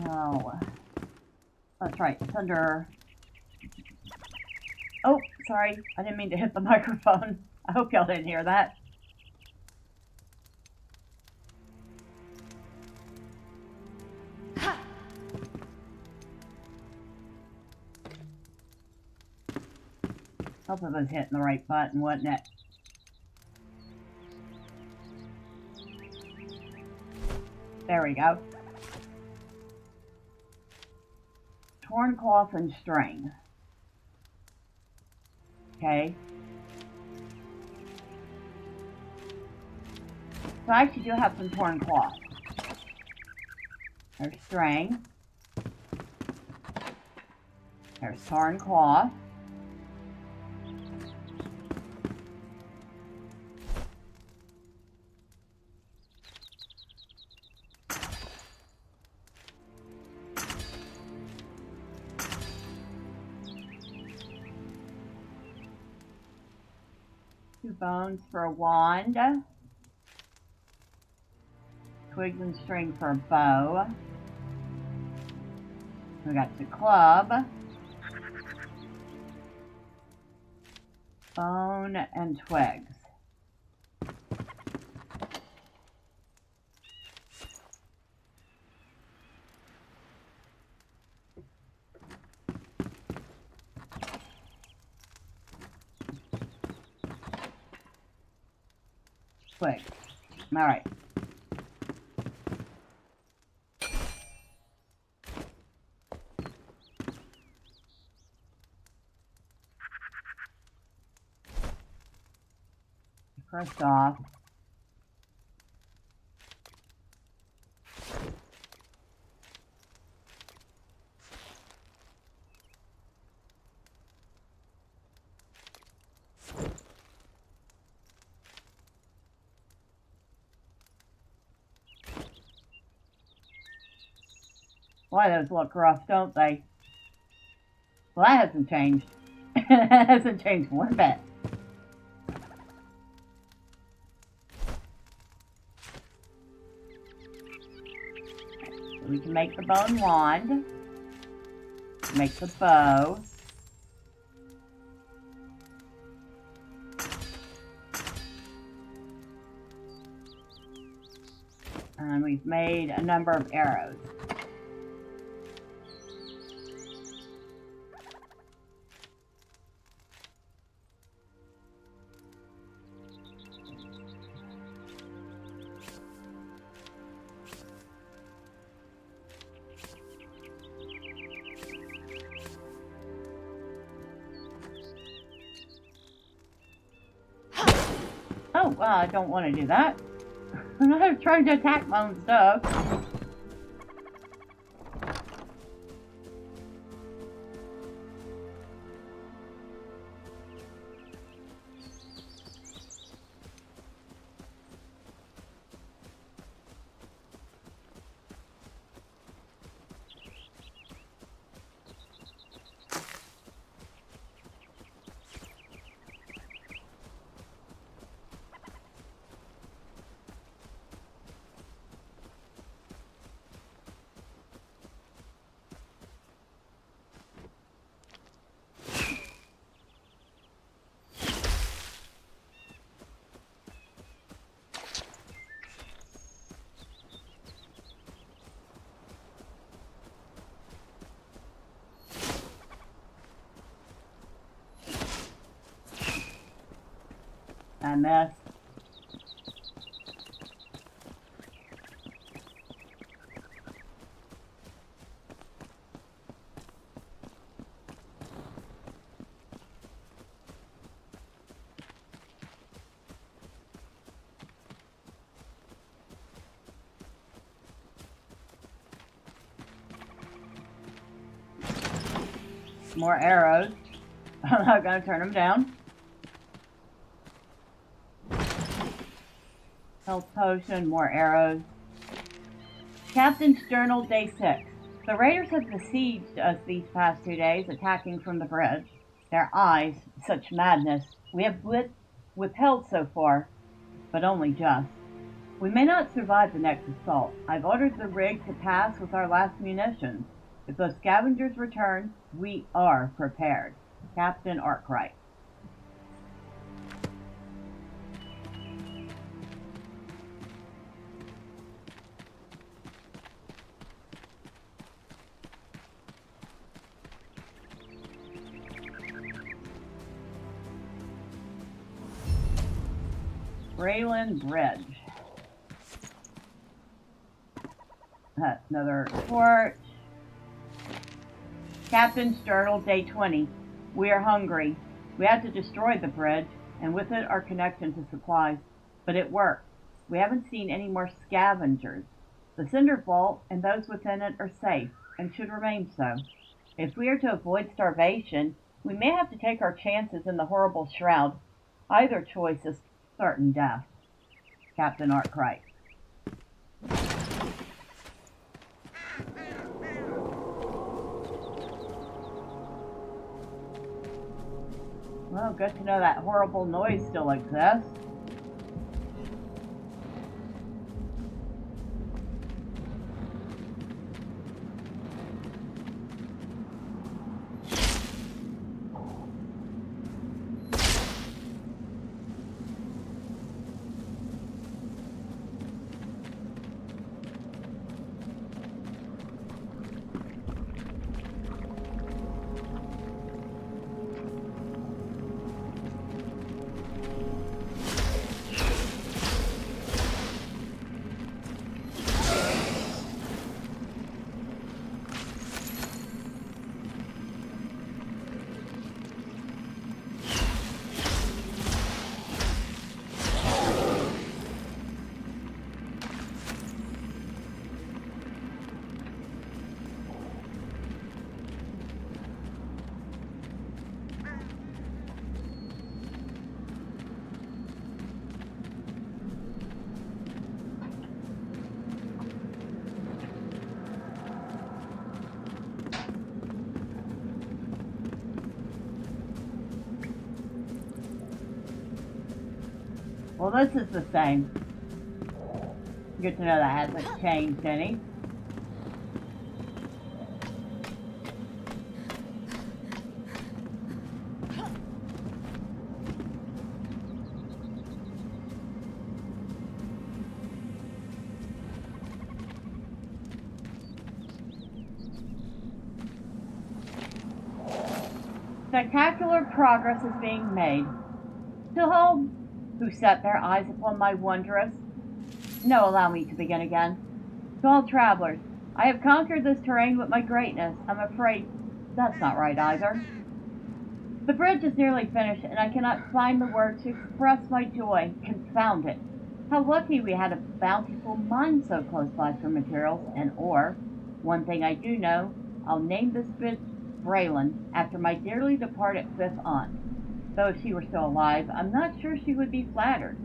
No. That's right, it's under... Oh, sorry. I didn't mean to hit the microphone. I hope y'all didn't hear that. Hope it was hitting the right button, wasn't it? There we go. Torn cloth and string. Okay. So I actually do have some torn cloth. There's string. There's torn cloth. bones for a wand. Twigs and string for a bow. We got the club. Bone and twigs. Twigs. All right. First off, boy, those look rough, don't they? Well, that hasn't changed. That hasn't changed one bit. We can make the bone wand, make the bow, and we've made a number of arrows. Oh, well, I don't want to do that. I'm not trying to attack my own stuff. I missed. More arrows. I'm not going to turn them down. Health potion, more arrows. Captain's Journal, Day 6. The raiders have besieged us these past 2 days, attacking from the bridge. Their eyes, such madness. We have withheld so far, but only just. We may not survive the next assault. I've ordered the rig to pass with our last munitions. If those scavengers return, we are prepared. Captain Arkwright. Raylan Bridge. Another report. Captain's Journal, Day 20. We are hungry. We had to destroy the bridge, and with it our connection to supplies. But it worked. We haven't seen any more scavengers. The Cinder Vault and those within it are safe, and should remain so. If we are to avoid starvation, we may have to take our chances in the horrible shroud. Either choice is certain death. Captain Arkwright. Well, good to know that horrible noise still exists. Well, this is the same. Good to know that hasn't changed any. Spectacular progress is being made. To all who set their eyes upon my wondrous... No, allow me to begin again. To all travelers, I have conquered this terrain with my greatness. I'm afraid that's not right either. The bridge is nearly finished, and I cannot find the words to express my joy. Confound it. How lucky we had a bountiful mine so close by for materials and ore. One thing I do know, I'll name this bit Braylon after my dearly departed fifth aunt. Though if she were still alive, I'm not sure she would be flattered.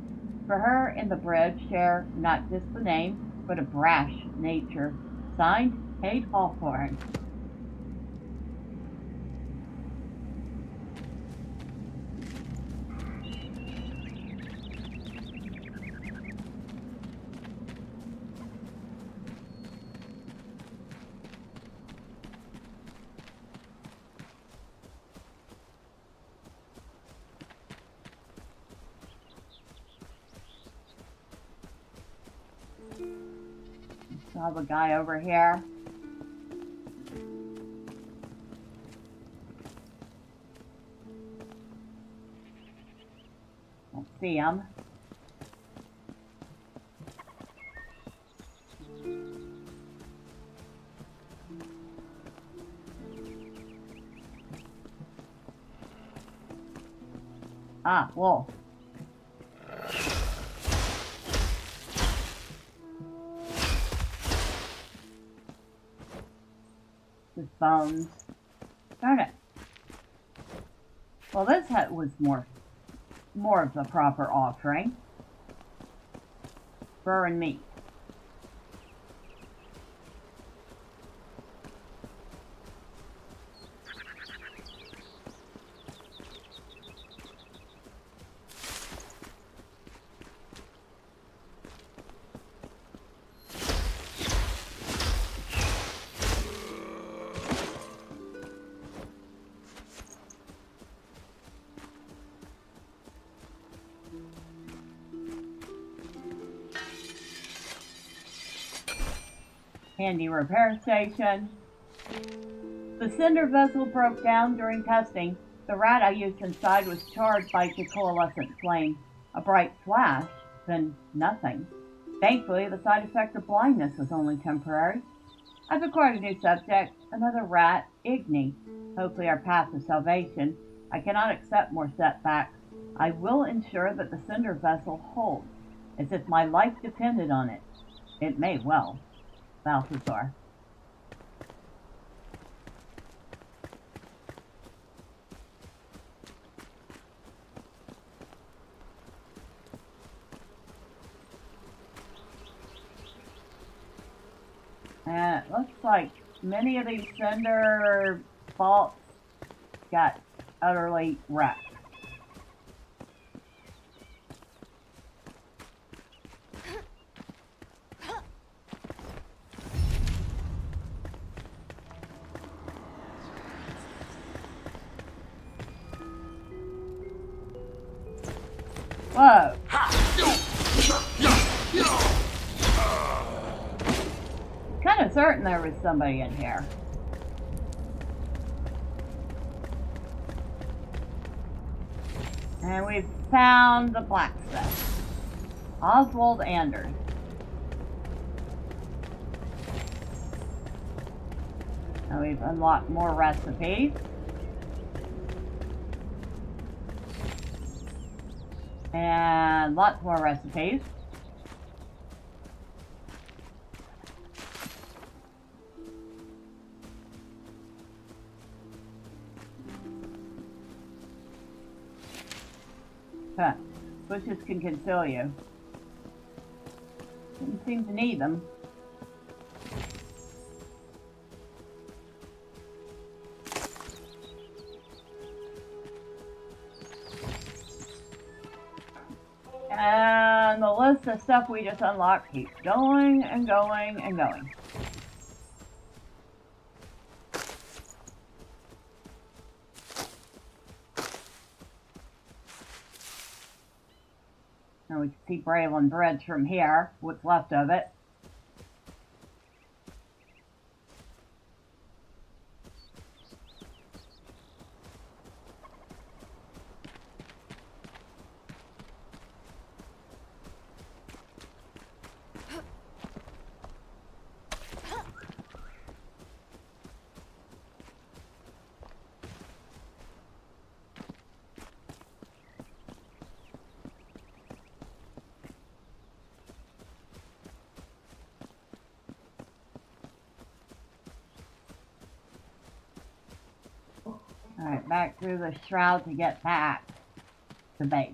For her and the bridge share not just the name, but a brash nature. Signed, Kate Hawthorne. I have a guy over here. Don't see him. Ah, wolf. His bones. Darn it. Well, this hut was more of the proper offering. Fur and meat. Handy repair station. The cinder vessel broke down during testing. The rat I used inside was charred by the coalescent flame. A bright flash, then nothing. Thankfully, the side effect of blindness was only temporary. I've acquired a new subject, another rat, Igni. Hopefully our path to salvation. I cannot accept more setbacks. I will ensure that the cinder vessel holds, as if my life depended on it. It may well. Balthazar. And it looks like many of these cinder vaults got utterly wrecked. Whoa. Kind of certain there was somebody in here. And we've found the blacksmith. Oswald Anders. Now we've unlocked more recipes. And lots more recipes. Huh. Bushes can conceal you. Didn't seem to need them. And the list of stuff we just unlocked keeps going and going and going. And we can see Braylon Bridge from here, what's left of it. Alright, back through the shroud to get back to base.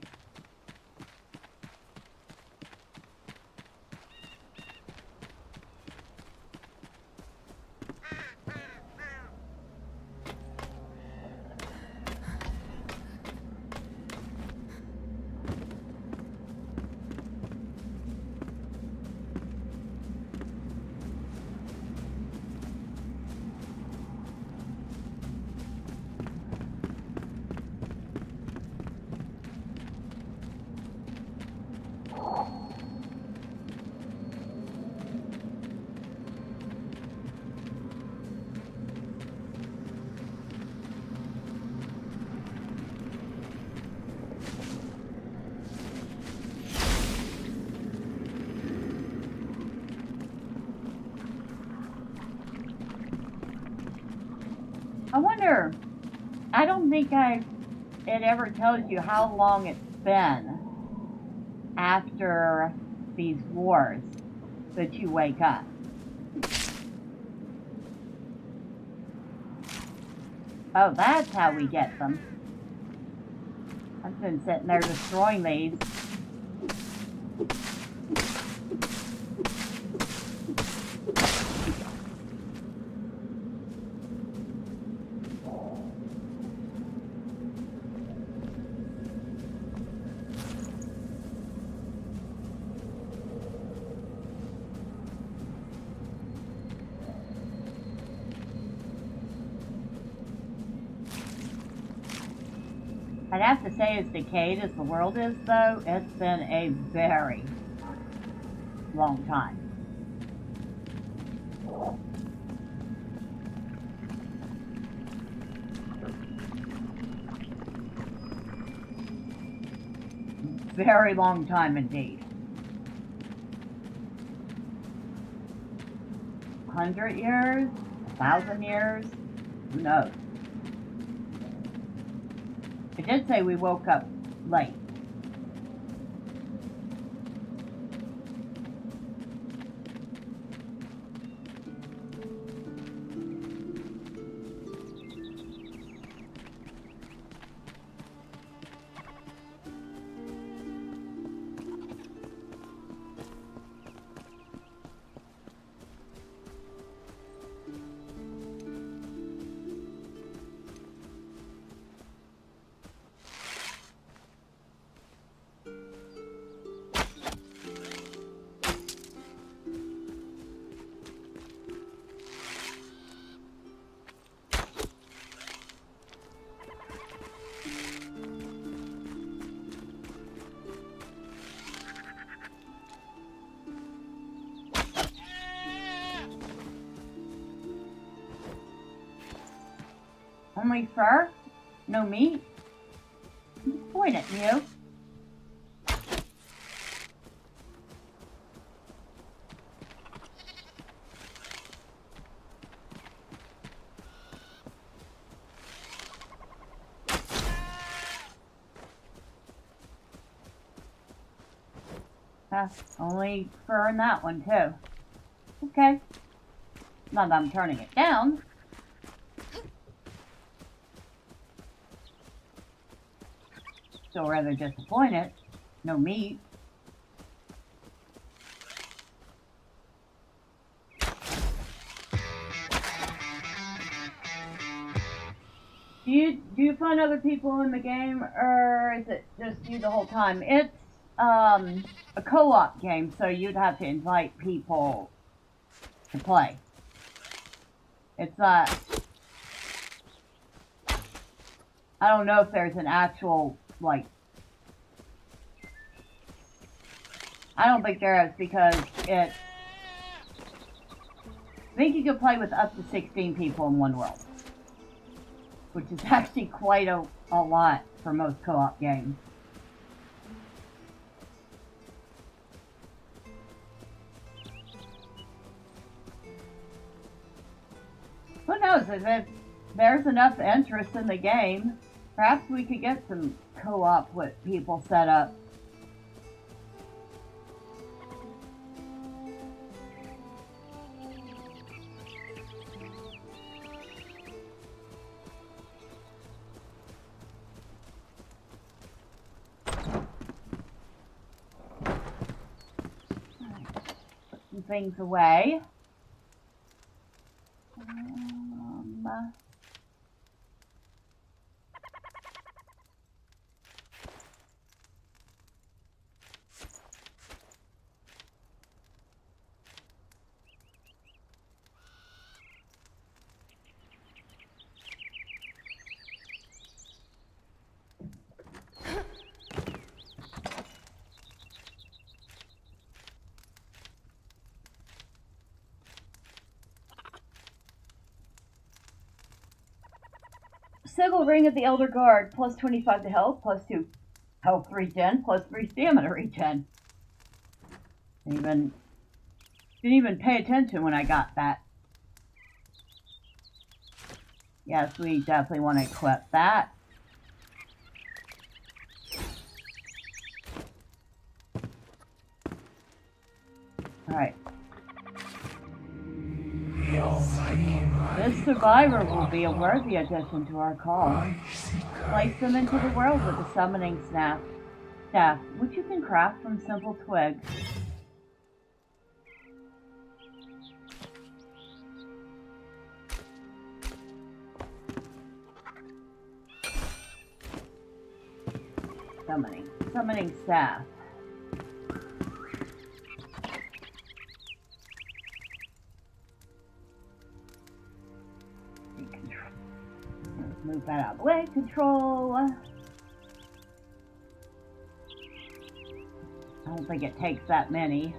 I wonder, I don't think it ever tells you how long it's been after these wars that you wake up. Oh, that's how we get them. I've been sitting there destroying these. I'd have to say, as decayed as the world is, though, it's been a very long time. Very long time indeed. 100 years? 1,000 years? Who knows? It did say we woke up late. Only fur? No meat? Point at you. Only fur in that one, too. Okay. Not that I'm turning it down. Still rather disappointed. No meat. Do you find other people in the game, or is it just you the whole time? It's a co-op game, so you'd have to invite people to play. It's I don't know if there's an actual, like, I don't think there is, because I think you can play with up to 16 people in one world, which is actually quite a lot for most co-op games. Who knows, if there's enough interest in the game, perhaps we could get some co-op with people set up. Put some things away. Sigil Ring of the Elder Guard, plus 25 to health, plus 2 health regen, plus 3 stamina regen. Didn't even pay attention when I got that. Yes, we definitely want to equip that. Alright. This survivor will be a worthy addition to our cause. Place them into the world with a summoning staff, which you can craft from simple twigs. Summoning staff. Move that out of the way. Control. I don't think it takes that many.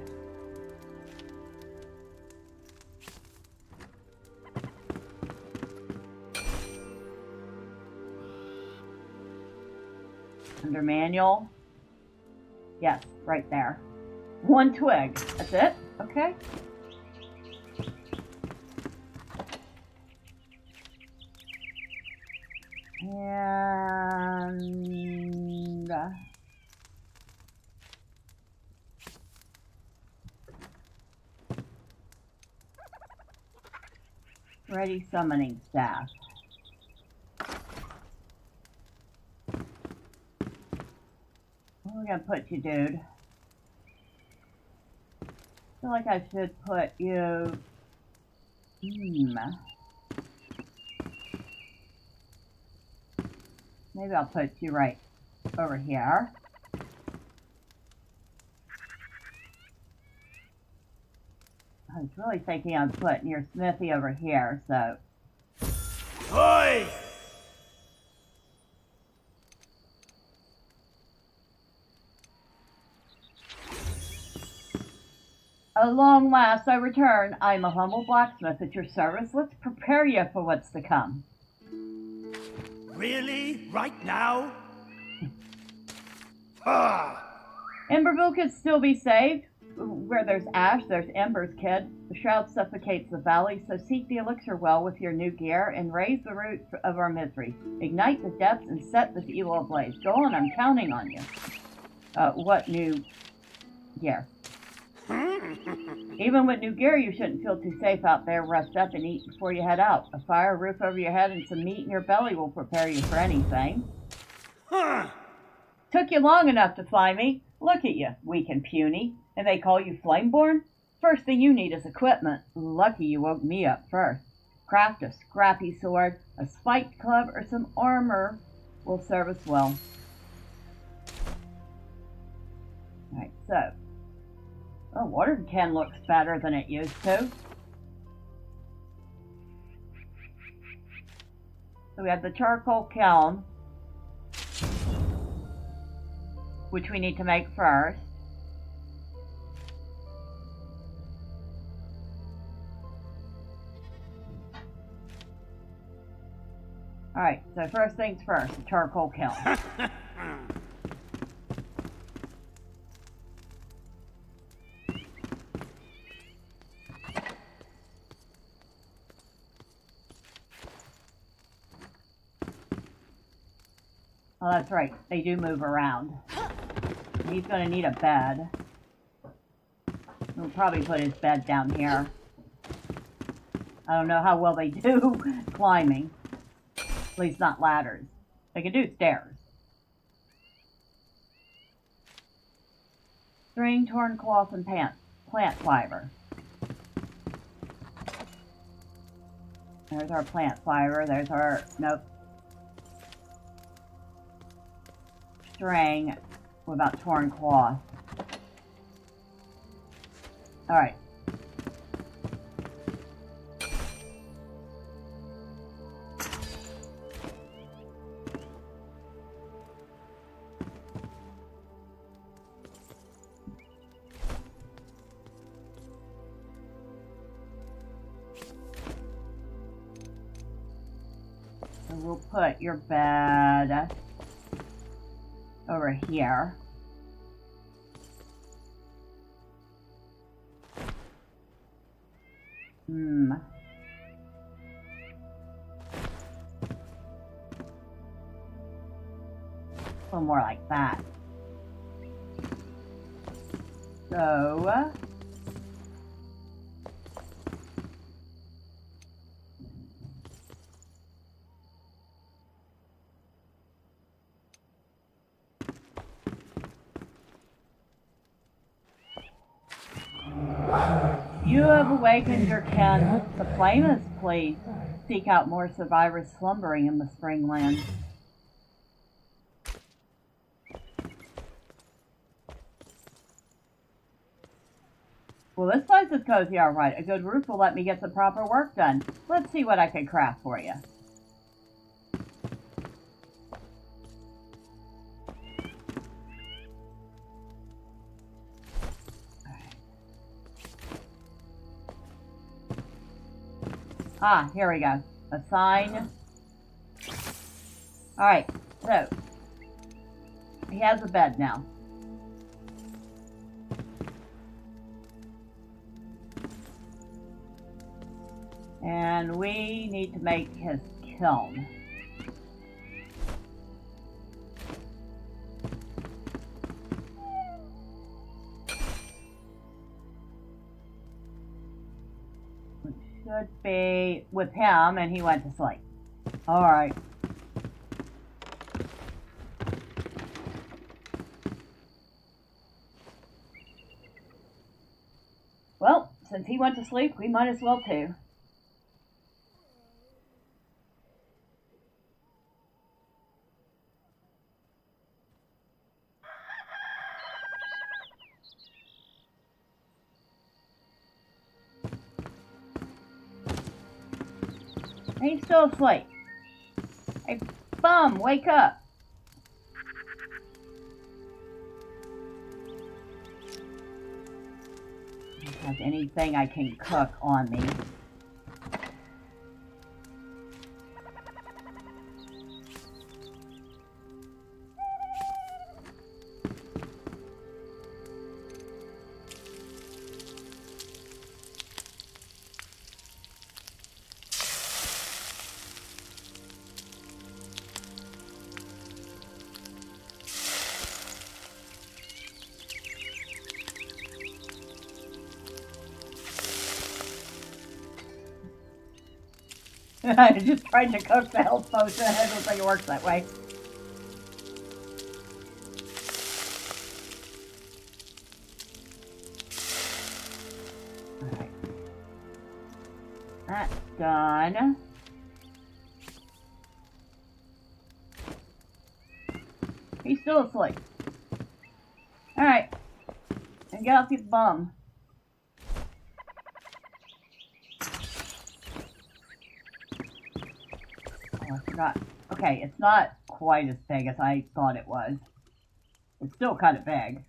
Under manual. Yes, right there. 1 twig. That's it? Okay. And ready summoning staff. Where are we gonna put you, dude? I feel like I should put you. Maybe I'll put you right over here. I was really thinking of putting your smithy over here, so. Oi! At long last I return. I am a humble blacksmith at your service. Let's prepare you for what's to come. Really? Right now? Ah! Embervale could still be saved. Where there's ash, there's embers, kid. The shroud suffocates the valley, so seek the elixir well with your new gear and raise the root of our misery. Ignite the depths and set this evil ablaze. Go on, I'm counting on you. What new gear? Even with new gear, you shouldn't feel too safe out there. Rest up and eat before you head out. A fire, a roof over your head, and some meat in your belly will prepare you for anything. Took you long enough to find me. Look at you, weak and puny. And they call you Flameborn? First thing you need is equipment. Lucky you woke me up first. Craft a scrappy sword, a spiked club, or some armor will serve us well. Alright, so. Oh, water can looks better than it used to. So we have the charcoal kiln, which we need to make first. Alright, so first things first, the charcoal kiln. Oh, that's right, they do move around. He's going to need a bed. We'll probably put his bed down here. I don't know how well they do climbing. At least not ladders. They can do stairs. String, torn cloth, and plant fiber. There's our plant fiber. There's our... Nope. String. What about torn cloth? Alright. So we'll put your bed over here. A little more like that. So you have awakened your kin. The flame is pleased. Seek out more survivors slumbering in the spring land. Well, this place is cozy, all right. A good roof will let me get some proper work done. Let's see what I can craft for you. Ah, here we go. A sign. Alright, so he has a bed now. And we need to make his kiln. Should be with him, and he went to sleep. Alright. Well, since he went to sleep, we might as well too. He's still asleep. Hey, bum, wake up. I don't have anything I can cook on me. I just tried to cook the health potion. I don't think it works that way. Alright. That's done. He's still asleep. Alright. And get off your bum. Oh, I forgot. Okay, it's not quite as big as I thought it was. It's still kind of big.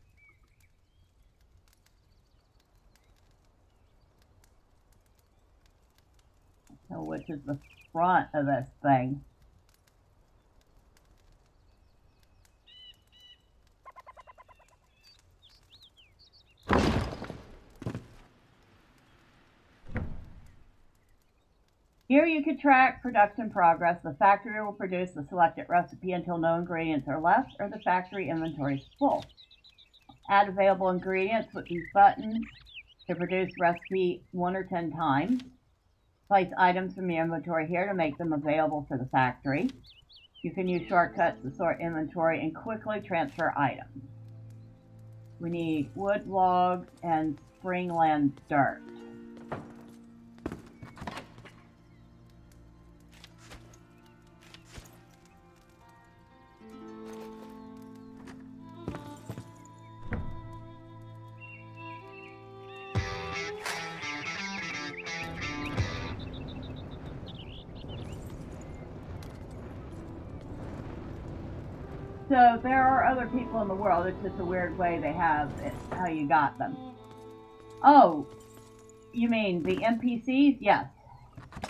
So which is the front of this thing? Here you can track production progress. The factory will produce the selected recipe until no ingredients are left or the factory inventory is full. Add available ingredients with these buttons to produce recipe 1 or 10 times. Place items from your inventory here to make them available for the factory. You can use shortcuts to sort inventory and quickly transfer items. We need wood, logs, and springland dirt. So there are other people in the world. It's just a weird way they have it, how you got them. Oh, you mean the NPCs? Yes.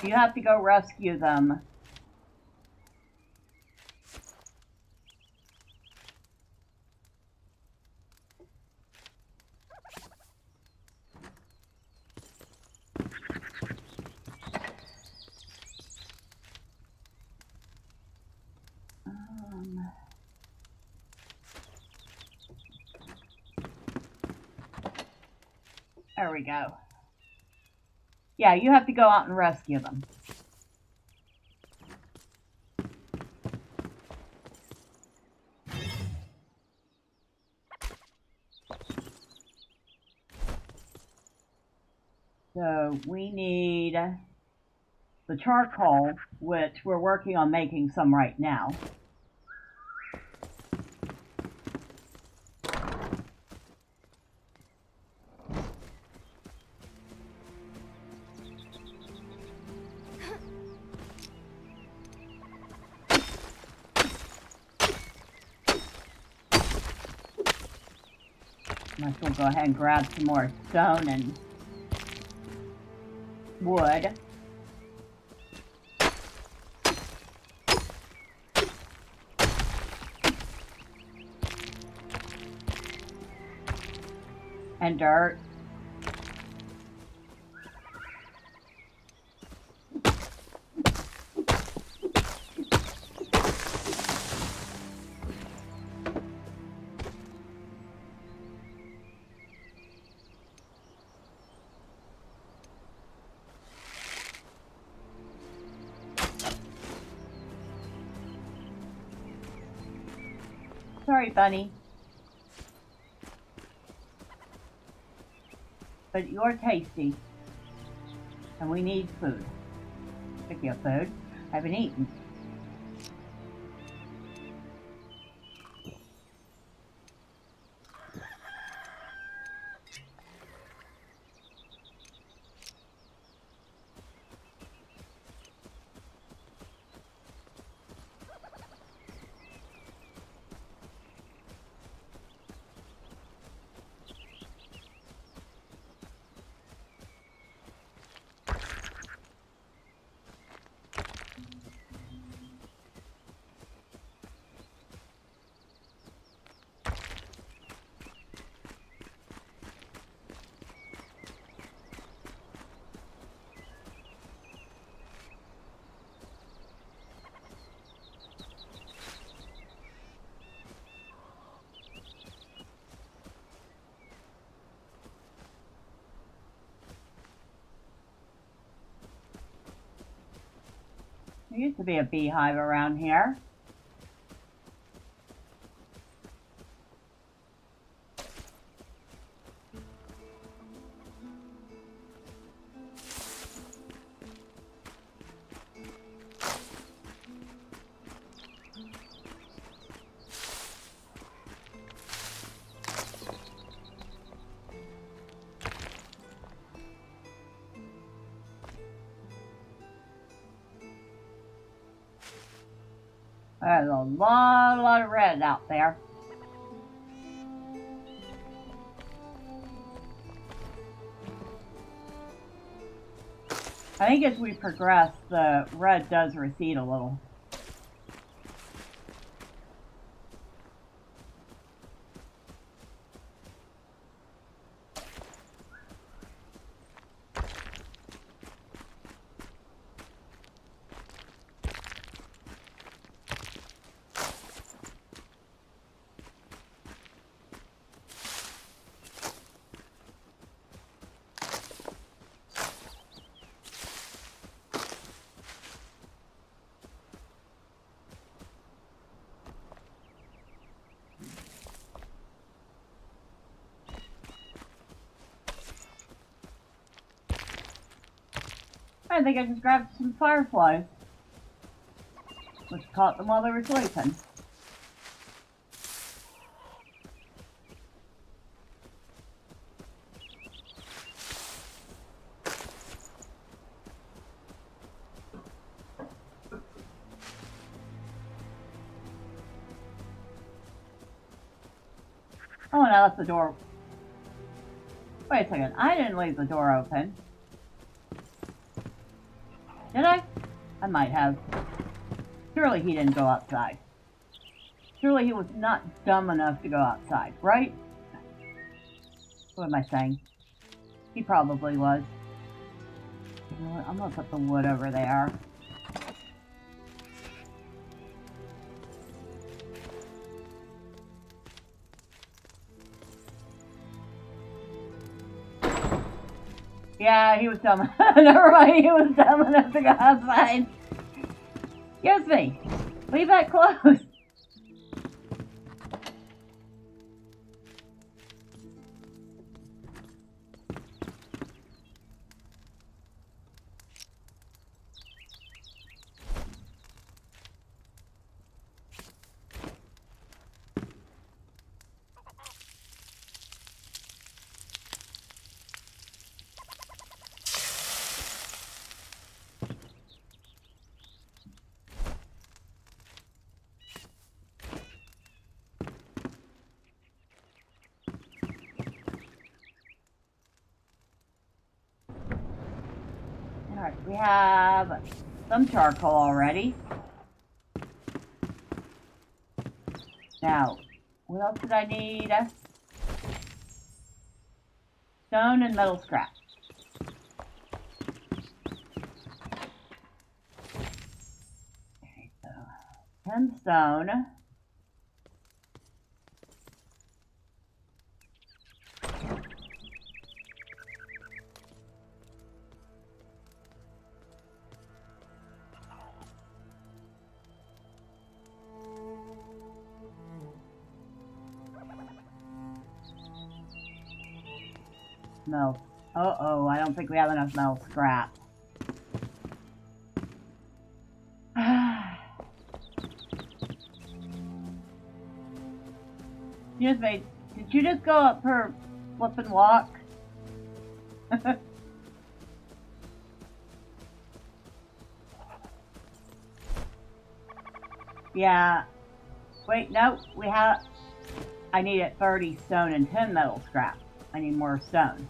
You have to go rescue them. There we go. Yeah, you have to go out and rescue them. So we need the charcoal, which we're working on making some right now. Might as well go ahead and grab some more stone and wood. And dirt. Sorry, bunny. But you're tasty. And we need food. Speaking of food, I haven't eaten. There used to be a beehive around here. There's a lot of red out there. I think as we progress, the red does recede a little. I think I just grabbed some fireflies, which caught them while they were sleeping. Oh, and I left the door. Wait a second, I didn't leave the door open. Did I? I might have. Surely he didn't go outside. Surely he was not dumb enough to go outside, right? What am I saying? He probably was. You know what? I'm gonna put the wood over there. Yeah, he was dumb. Never mind, he was dumb enough to go outside. Excuse me. Leave that closed. Alright, we have some charcoal already. Now, what else did I need? Stone and metal scrap. Okay, so 10 stone. Metal. Uh-oh, I don't think we have enough metal scrap. Excuse me, did you just go up her flippin' walk? Yeah. Wait, no, we have... I needed 30 stone and 10 metal scrap. I need more stone.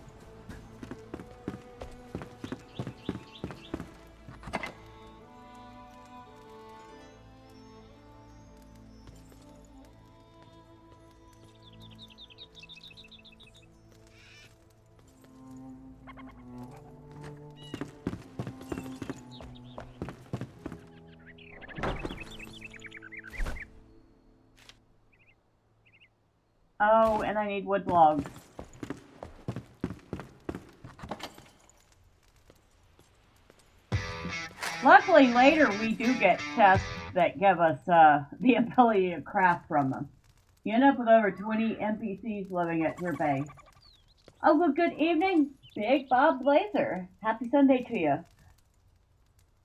Oh, and I need wood logs. Luckily, later we do get chests that give us the ability to craft from them. You end up with over 20 NPCs living at your base. Oh, well, good evening, Big Bob Blazer. Happy Sunday to you.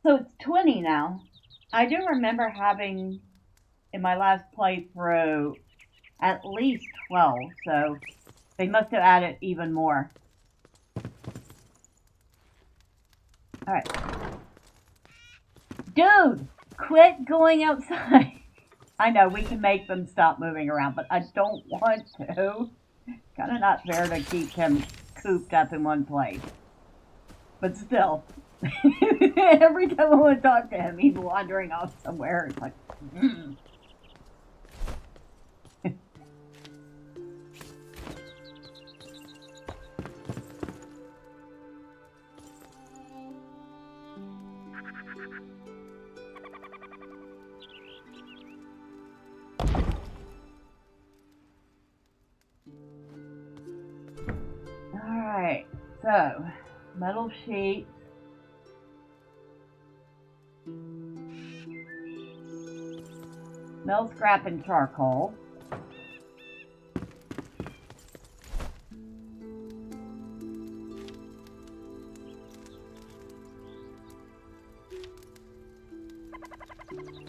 So it's 20 now. I do remember having, in my last playthrough, at least 12, so they must have added even more. Alright. Dude! Quit going outside! I know, we can make them stop moving around, but I don't want to. Kinda not fair to keep him cooped up in one place. But still. Every time I want to talk to him, he's wandering off somewhere. It's like, Alright, so, metal sheets. Metal scrap and charcoal.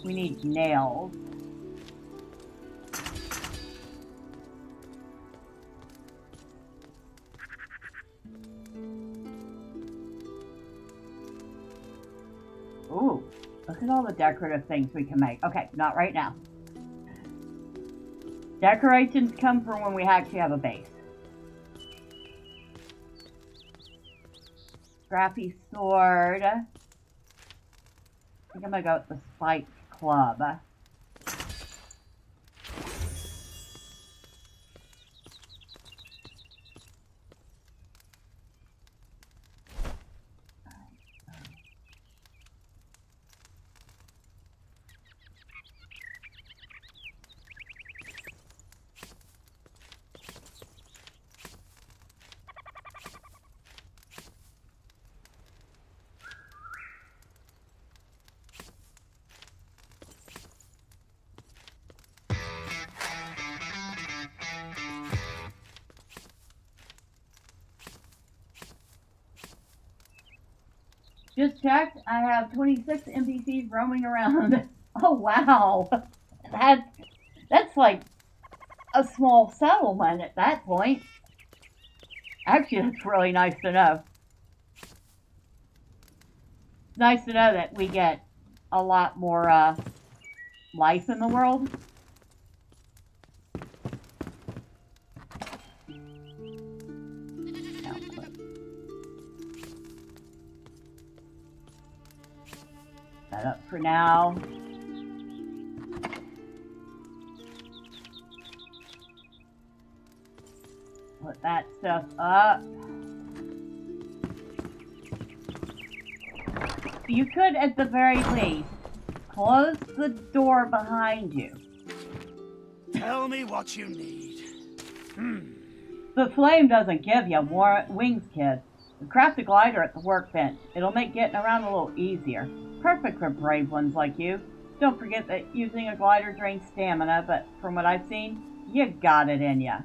We need nails. Ooh, look at all the decorative things we can make. Okay, not right now. Decorations come from when we actually have a base. Scrappy sword. I think I'm gonna go with the spiked club. Just checked, I have 26 NPCs roaming around. Oh wow! That's like a small settlement at that point. Actually, that's really nice to know. It's nice to know that we get a lot more life in the world. That up for now. Put that stuff up. You could, at the very least, close the door behind you. Tell me what you need. The flame doesn't give you wings, kid. Craft a glider at the workbench. It'll make getting around a little easier. Perfect for brave ones like you. Don't forget that using a glider drains stamina, but from what I've seen, you got it in ya.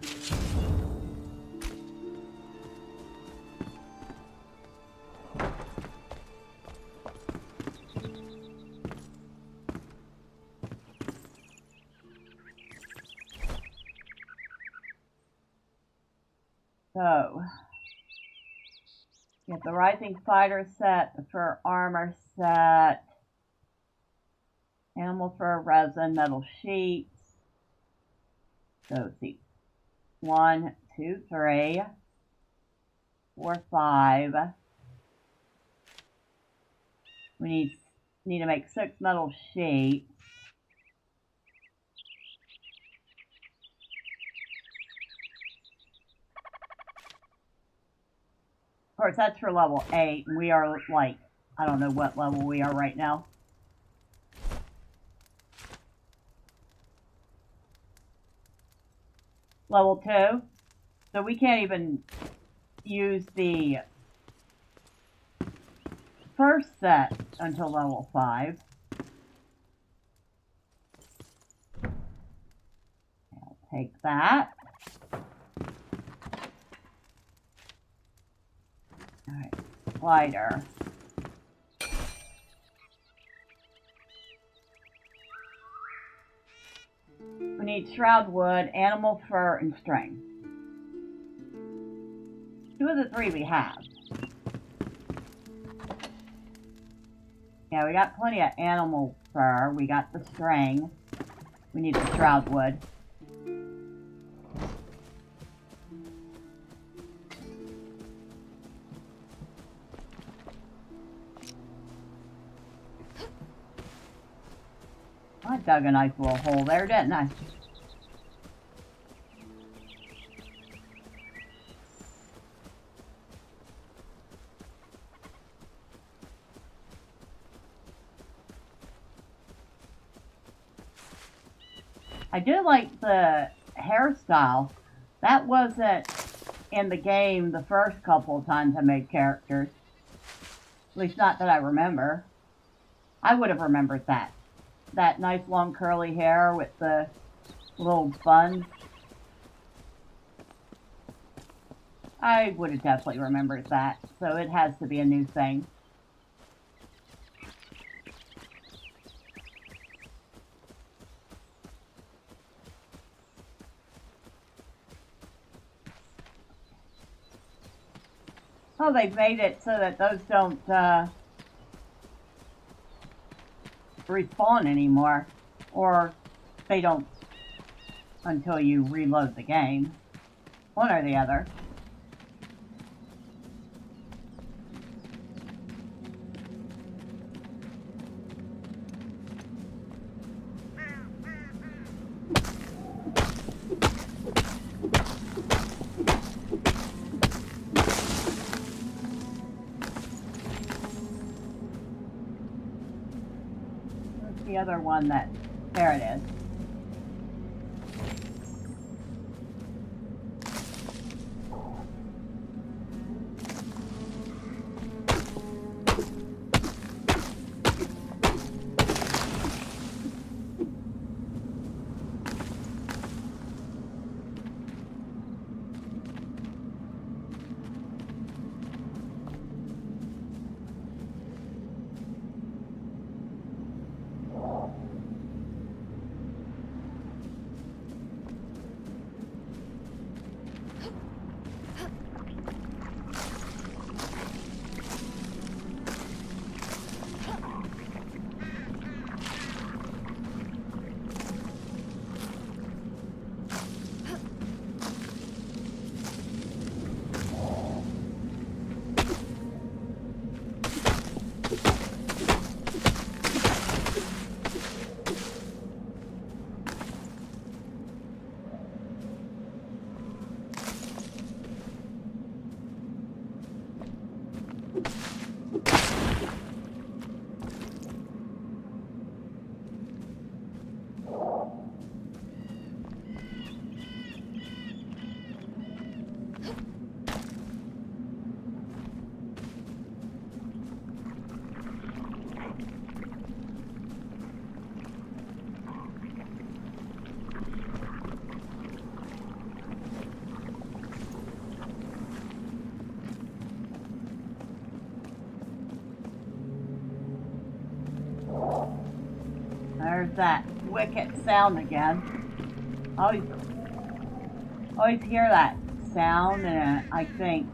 So, get the Rising Fighter set, the Fur Armor set, Animal Fur Resin, Metal Sheets. So, let's see. 1, 2, 3, 4, 5. We need to make 6 metal sheets. Of course, that's for level 8, and we are, like, I don't know what level we are right now. Level 2. So we can't even use the first set until level 5. I'll take that. Alright, glider. We need shroud wood, animal fur, and string. 2 of the 3 we have. Yeah, we got plenty of animal fur. We got the string. We need the shroud wood. I dug a nice little hole there, didn't I? I do like the hairstyle. That wasn't in the game the first couple of times I made characters. At least not that I remember. I would have remembered that. That nice long curly hair with the little buns. I would have definitely remembered that. So it has to be a new thing. Oh, they've made it so that those don't respawn anymore. Or they don't until you reload the game. One or the other. The other one that, there it is. There's that wicked sound again. Always hear that sound, and I think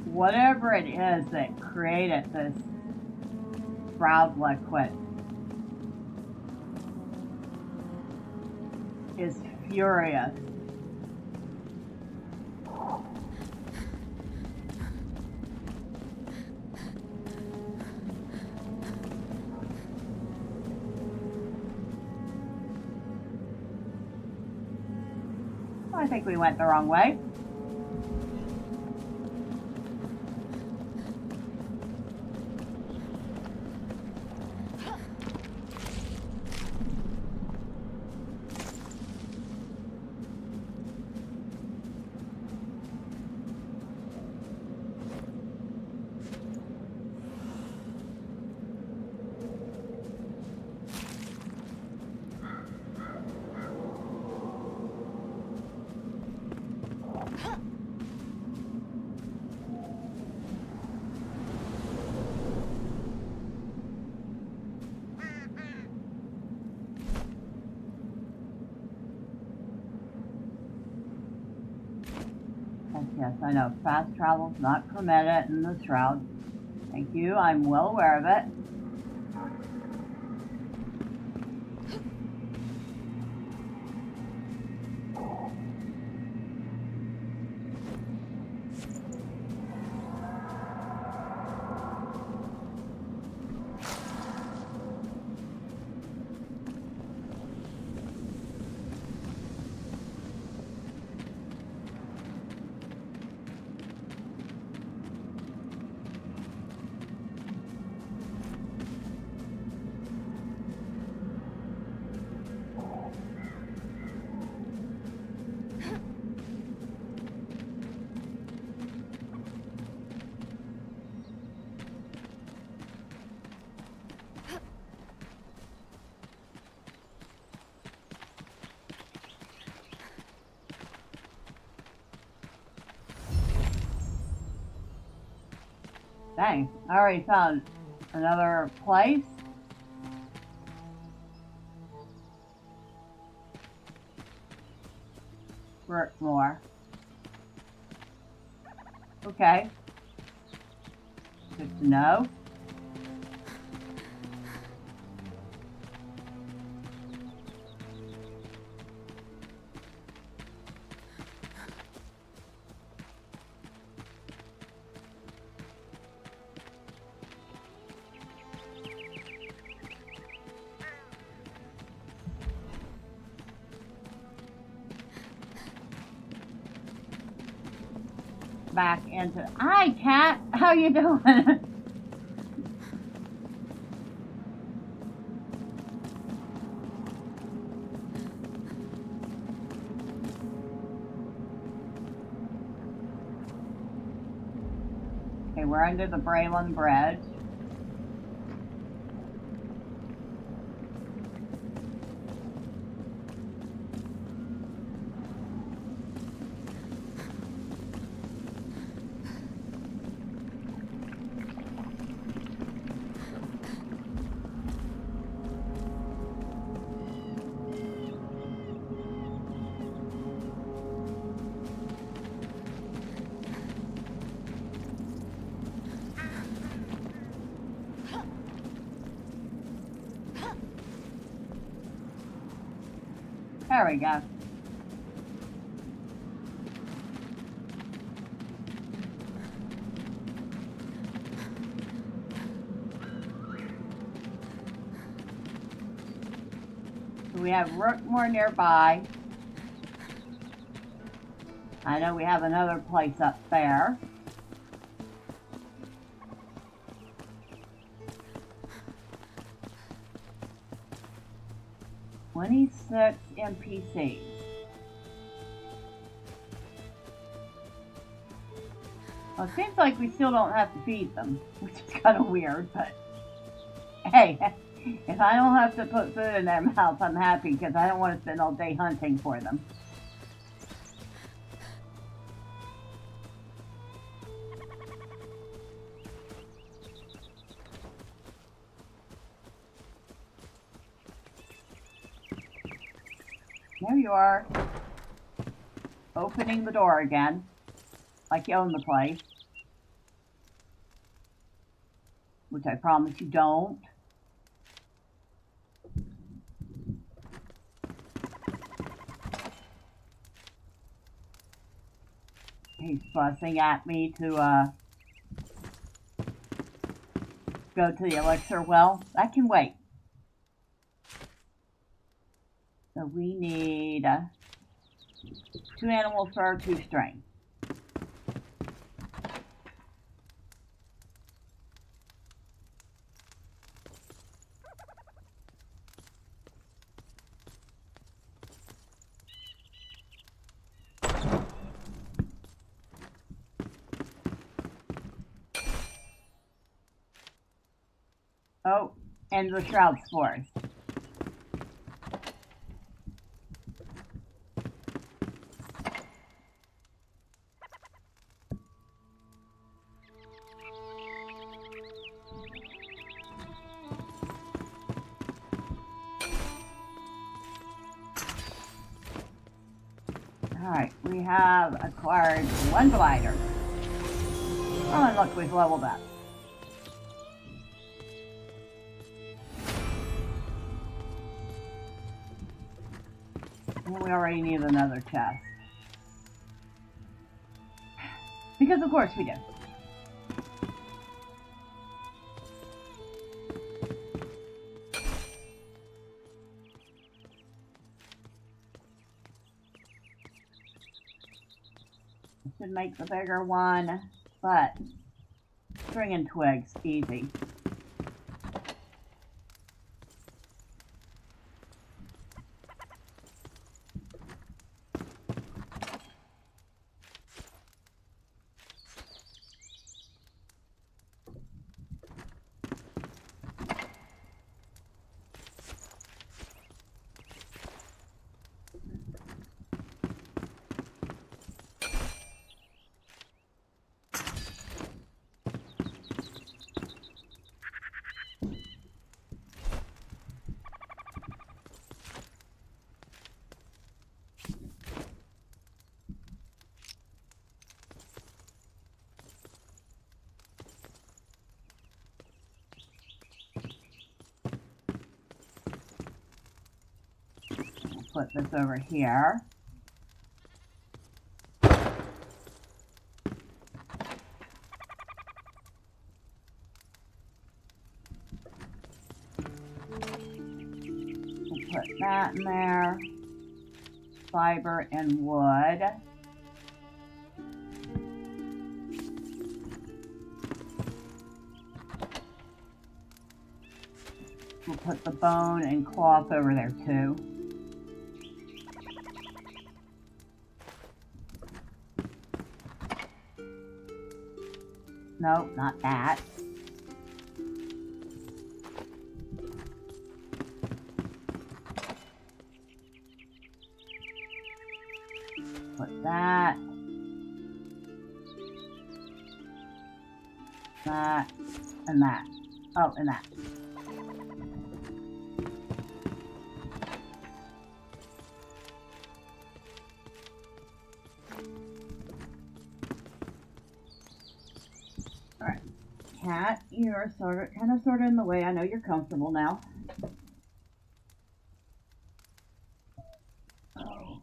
whatever it is that created this shroud liquid is furious. I think we went the wrong way. Yes, I know. Fast travel's not permitted in the Shroud. Thank you. I'm well aware of it. Dang, I already found another place. More. Okay. Good to know. Back into. Hi, cat. How you doing? Okay, we're under the Braylon Bridge. There we go. So we have Rookmore nearby. I know we have another place up there. "26 NPCs. Well, it seems like we still don't have to feed them, which is kind of weird, but hey, if I don't have to put food in their mouth, I'm happy because I don't want to spend all day hunting for them. There you are. Opening the door again. Like you own the place. Which I promise you don't. He's fussing at me to go to the elixir well. That can wait. So we need 2 animal fur, 2 string. Oh, and the shroud spores. Alright, we have acquired one glider. Oh, and look, we've leveled up. And we already need another chest. Because of course we do. Should make the bigger one, but string and twigs, easy. Put this over here. We'll put that in there. Fiber and wood. We'll put the bone and cloth over there too. No, not that. Put that. That. And that. Oh, and that. Cat, you're kind of in the way. I know you're comfortable now. Oh.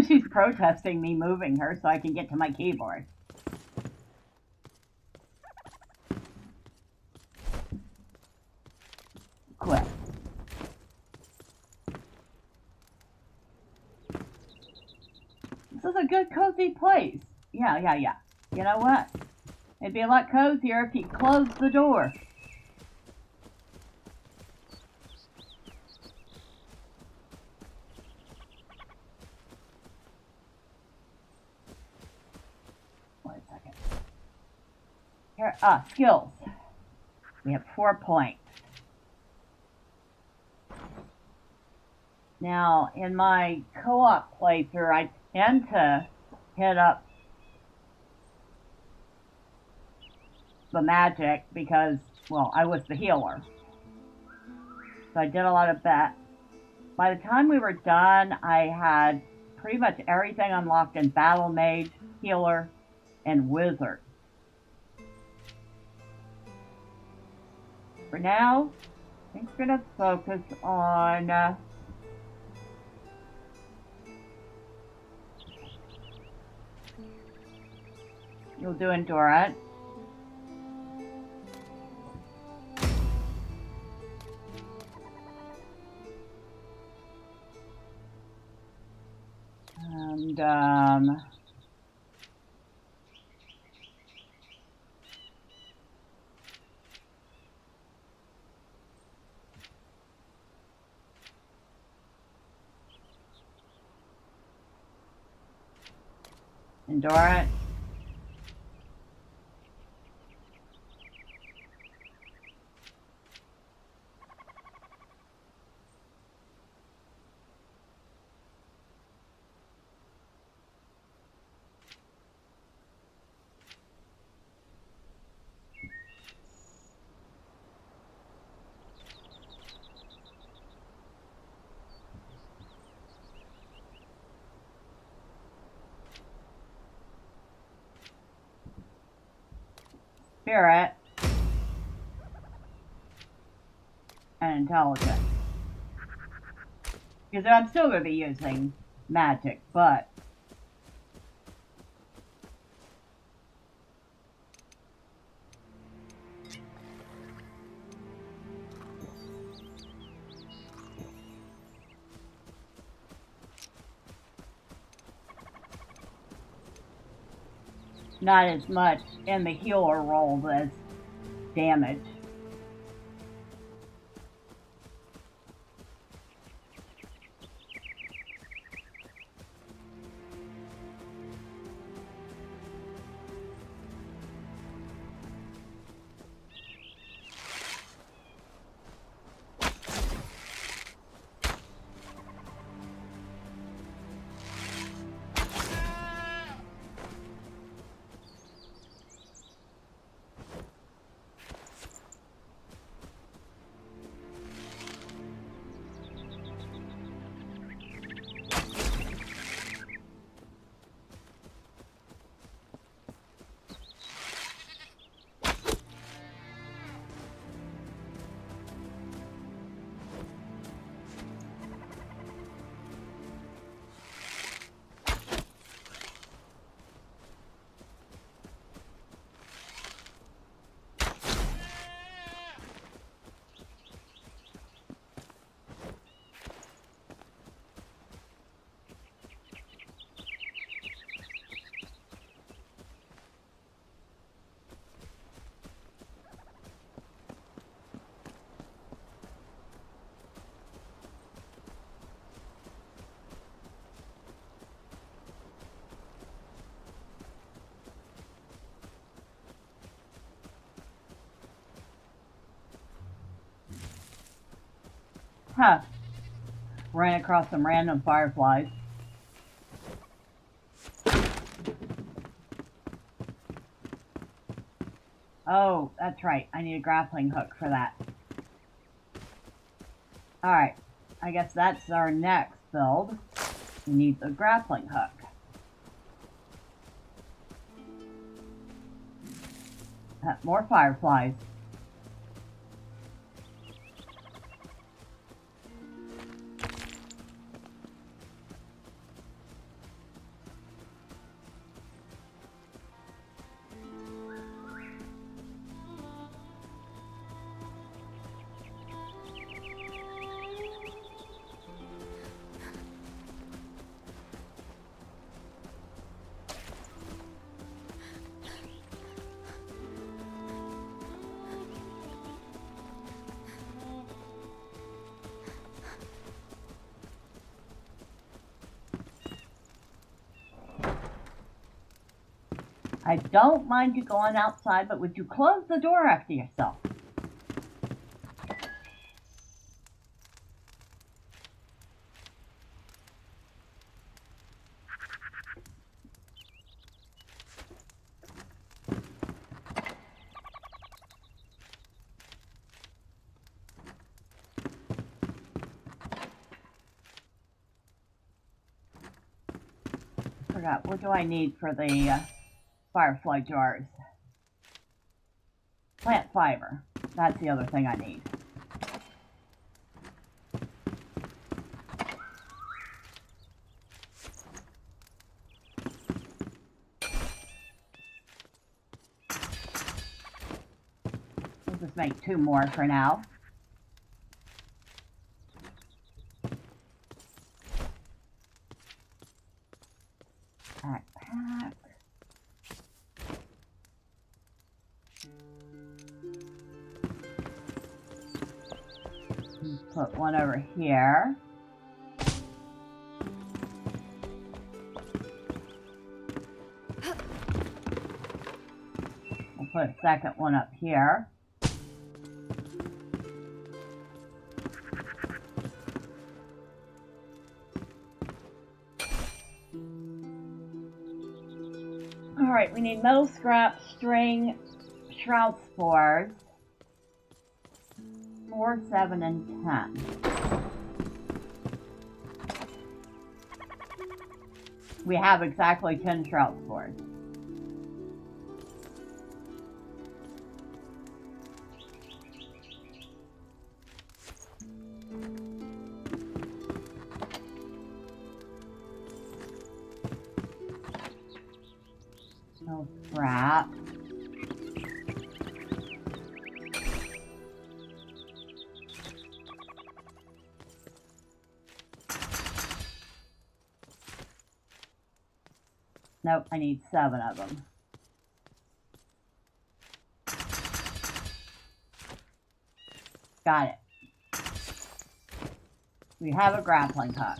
She's protesting me moving her so I can get to my keyboard. Quit. This is a good, cozy place. Yeah. You know what? It'd be a lot cozier if you closed the door. Wait a second. Here, skills. We have 4 points. Now, in my co-op playthrough, I tend to hit up the magic because, well, I was the healer. So I did a lot of that. By the time we were done, I had pretty much everything unlocked in Battle Mage, Healer, and Wizard. For now, I think we're going to focus on you'll do Endurance. And Endurance. spirit, and intelligence. Because I'm still going to be using magic, but not as much in the healer role as damage. Huh. Ran across some random fireflies. Oh, that's right. I need a grappling hook for that. Alright. I guess that's our next build. We need the grappling hook. More fireflies. I don't mind you going outside, but would you close the door after yourself? Forgot, what do I need for the firefly jars? Plant fiber. That's the other thing I need. We'll just make 2 more for now. Backpack. Put one over here. We'll put a second one up here. Alright, we need metal scrap, string, shroud spores. 4, 7, and 10. We have exactly 10 shroud spores. Oh, crap. Nope, I need 7 of them. Got it. We have a grappling hook.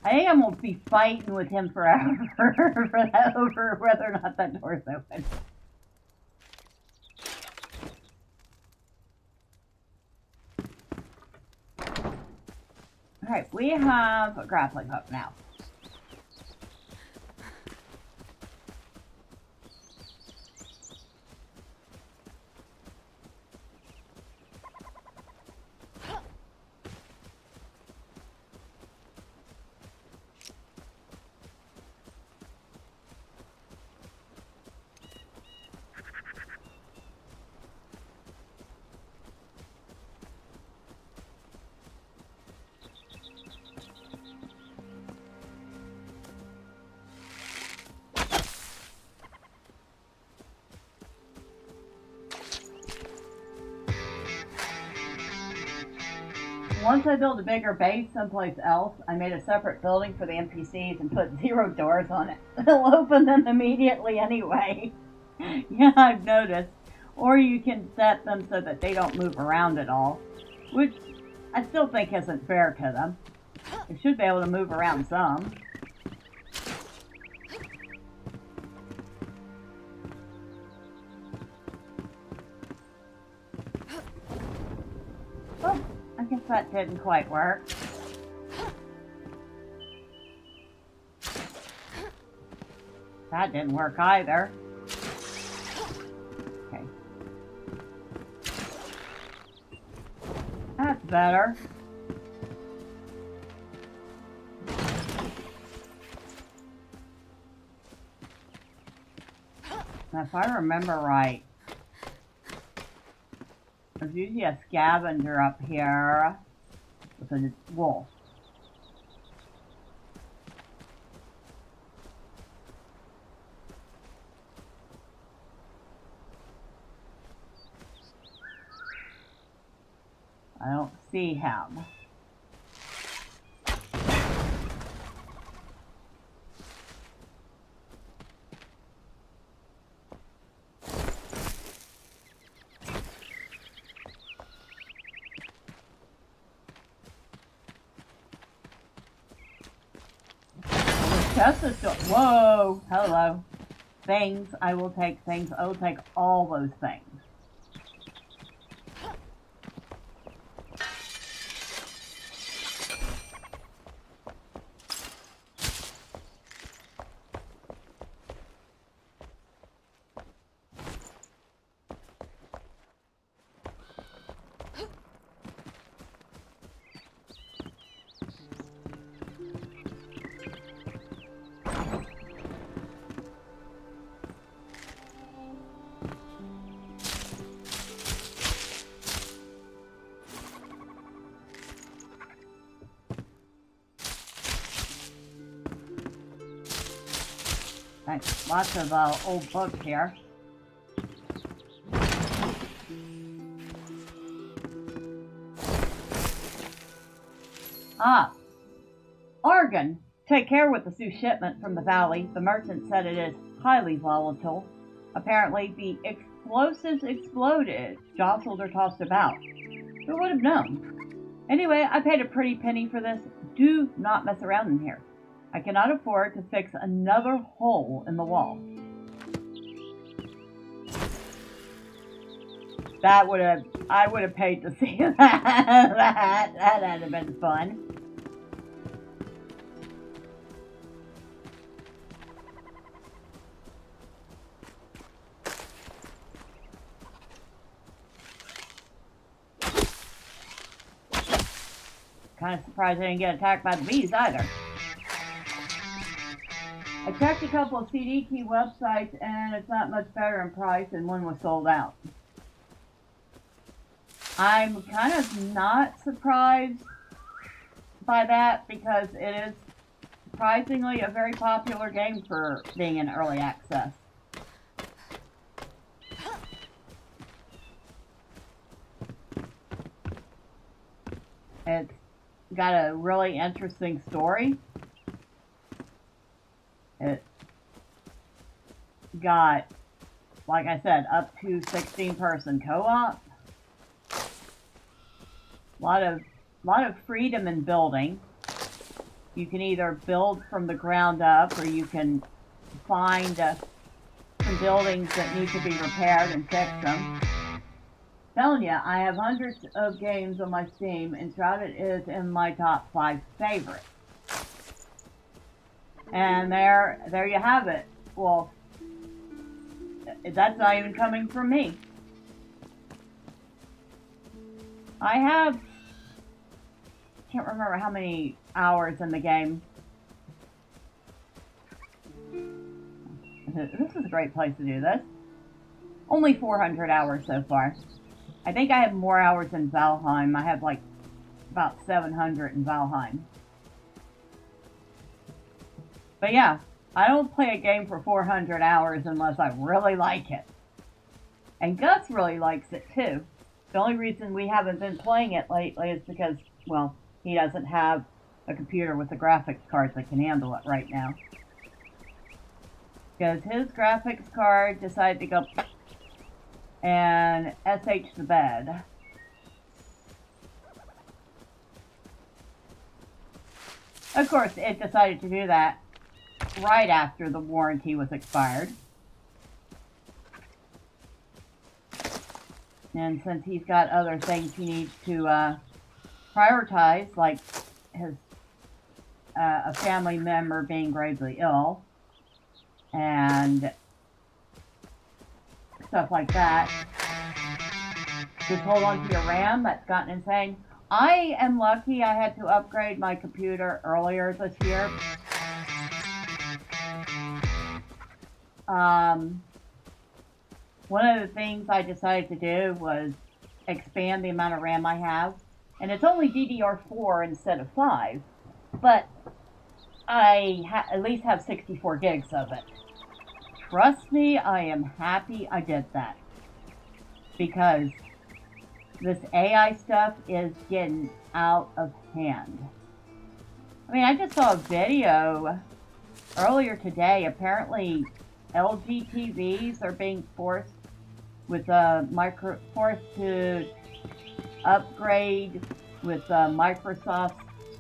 I think I'm going to be fighting with him forever over whether or not that door's open. Alright, we have a grappling hook now. Once I built a bigger base someplace else, I made a separate building for the NPCs and put 0 doors on it. They'll open them immediately anyway. Yeah, I've noticed. Or you can set them so that they don't move around at all, which I still think isn't fair to them. They should be able to move around some. Oh, I guess that didn't quite work. That didn't work either. Okay. That's better. Now, if I remember right, there's usually a scavenger up here with a wolf. I don't see him. Chest is still. Whoa! Hello. Things. I will take things. I will take all those things. Thanks. Lots of old books here. Ah, Argon. Take care with the Sioux shipment from the valley. The merchant said it is highly volatile. Apparently, the explosives exploded, jostled or tossed about. Who would have known? Anyway, I paid a pretty penny for this. Do not mess around in here. I cannot afford to fix another hole in the wall. I would have paid to see that. That'd have been fun. Kind of surprised I didn't get attacked by the bees either. I checked a couple of CD key websites and it's not much better in price and one was sold out. I'm kind of not surprised by that because it is surprisingly a very popular game for being in early access. It's got a really interesting story. It got, like I said, up to 16-person co-op. A lot of freedom in building. You can either build from the ground up, or you can find some buildings that need to be repaired and fix them. Telling you, I have hundreds of games on my Steam. Enshrouded is in my top 5 favorites. And there you have it. Well, that's not even coming from me. I can't remember how many hours in the game. This is a great place to do this. Only 400 hours so far. I think I have more hours in Valheim. I have like about 700 in Valheim. But yeah, I don't play a game for 400 hours unless I really like it. And Gus really likes it too. The only reason we haven't been playing it lately is because, well, he doesn't have a computer with a graphics card that can handle it right now. Because his graphics card decided to go and SH the bed. Of course, it decided to do that right after the warranty was expired. And since he's got other things he needs to prioritize, like his a family member being gravely ill, and stuff like that. Just hold on to your RAM. That's gotten insane. I am lucky I had to upgrade my computer earlier this year. One of the things I decided to do was expand the amount of RAM I have. And it's only DDR4 instead of 5. But I at least have 64 gigs of it. Trust me, I am happy I did that. Because this AI stuff is getting out of hand. I mean, I just saw a video earlier today. Apparently, LG TVs are being forced to upgrade with Microsoft's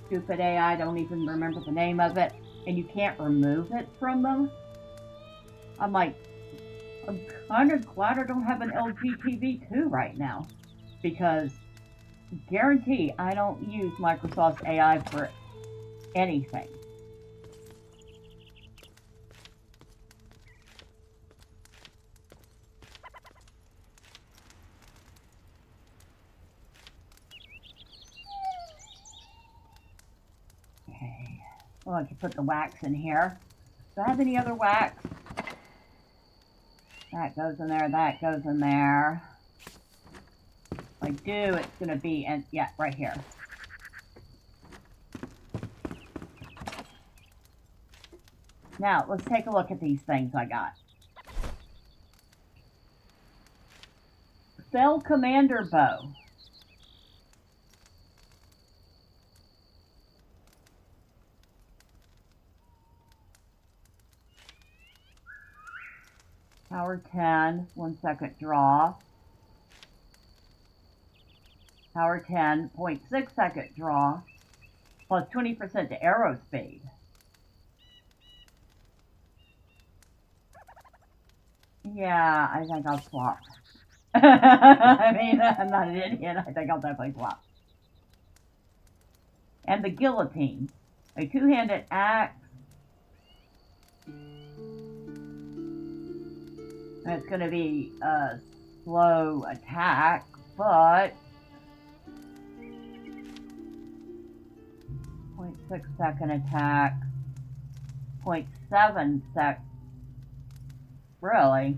stupid AI. I don't even remember the name of it. And you can't remove it from them. I'm like, I'm kind of glad I don't have an LG TV 2 right now. Because, guarantee, I don't use Microsoft's AI for anything. Okay, well, I can put the wax in here. Do I have any other wax? That goes in there, that goes in there. If I do, it's going to be, yeah, right here. Now, let's take a look at these things I got. Cell Commander Bow. Power 10, 1 second draw. Power 10, 0.6 second draw, plus 20% to arrow speed. Yeah, I think I'll swap. I mean, I'm not an idiot. I think I'll definitely swap. And the guillotine, a two-handed axe. And it's going to be a slow attack, but 0.6 second attack, 0.7 sec. Really?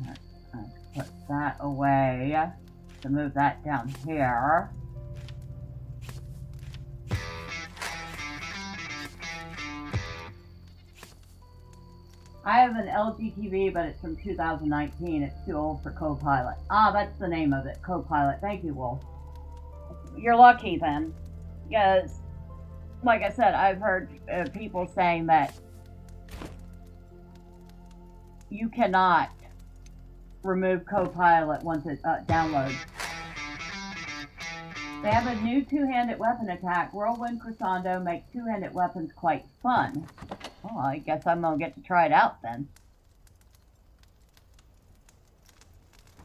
Let's put that away to move that down here. I have an LG TV, but it's from 2019. It's too old for Copilot. Ah, that's the name of it, Copilot. Thank you, Wolf. You're lucky then, because, like I said, I've heard people saying that you cannot remove Copilot once it downloads. They have a new two-handed weapon attack. Whirlwind Crescendo makes two-handed weapons quite fun. Oh, I guess I'm gonna get to try it out then.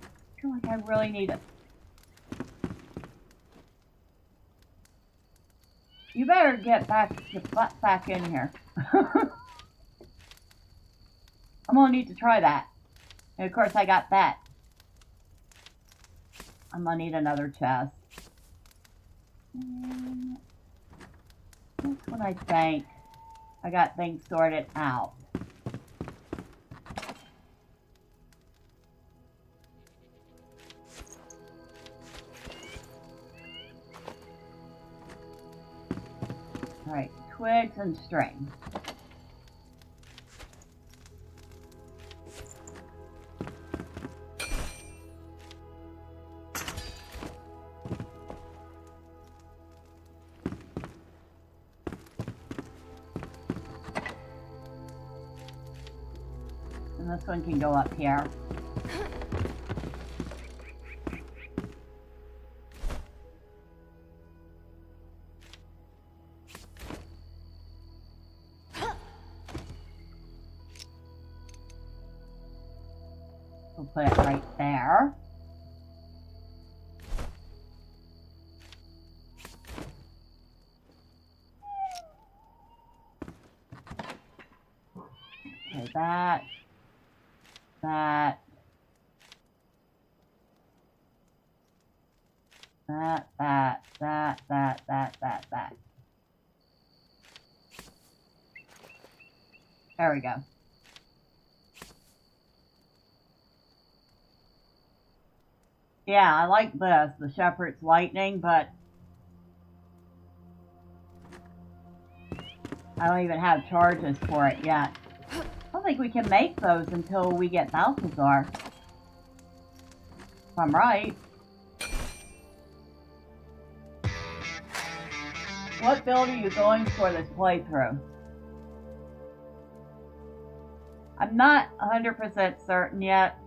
I feel like I really need it. You better get your butt back in here. I'm gonna need to try that. And of course I got that. I'm gonna need another chest. That's what I think. I got things sorted out. Alright, twigs and string. And this one can go up here. We'll put it right there. Okay, that. There we go. Yeah, I like this, the Shepherd's Lightning, but I don't even have charges for it yet. I don't think we can make those until we get Balthazar. If I'm right. What build are you going for this playthrough? I'm not 100% certain yet.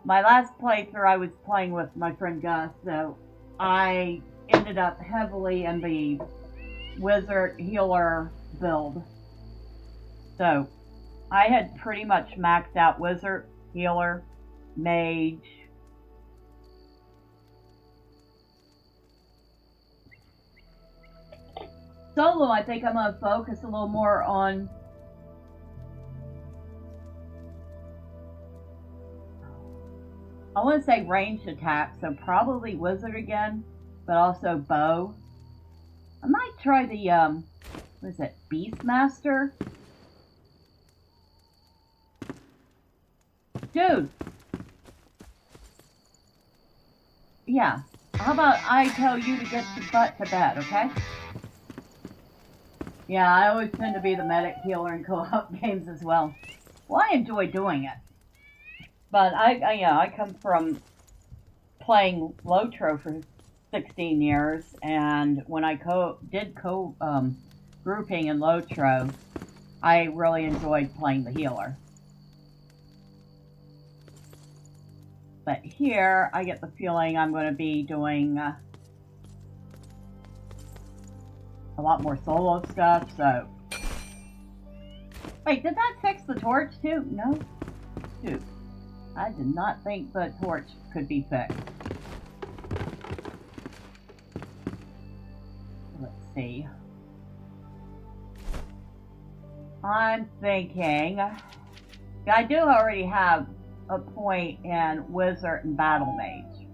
My last playthrough I was playing with my friend Gus, so I ended up heavily in the wizard healer build. So I had pretty much maxed out wizard, healer, mage. Solo, I think I'm going to focus a little more on I want to say ranged attack, so probably wizard again, but also bow. I might try the, what is it, Beastmaster? Dude! Yeah, how about I tell you to get your butt to bed, okay? Yeah, I always tend to be the medic healer in co-op games as well. Well, I enjoy doing it. But I come from playing Lotro for 16 years, and when I did grouping in Lotro, I really enjoyed playing the healer. But here, I get the feeling I'm going to be doing a lot more solo stuff, so... Wait, did that fix the torch too? No? Dude. I did not think the torch could be fixed. Let's see. I'm thinking... I do already have a point in Wizard and Battle Mage.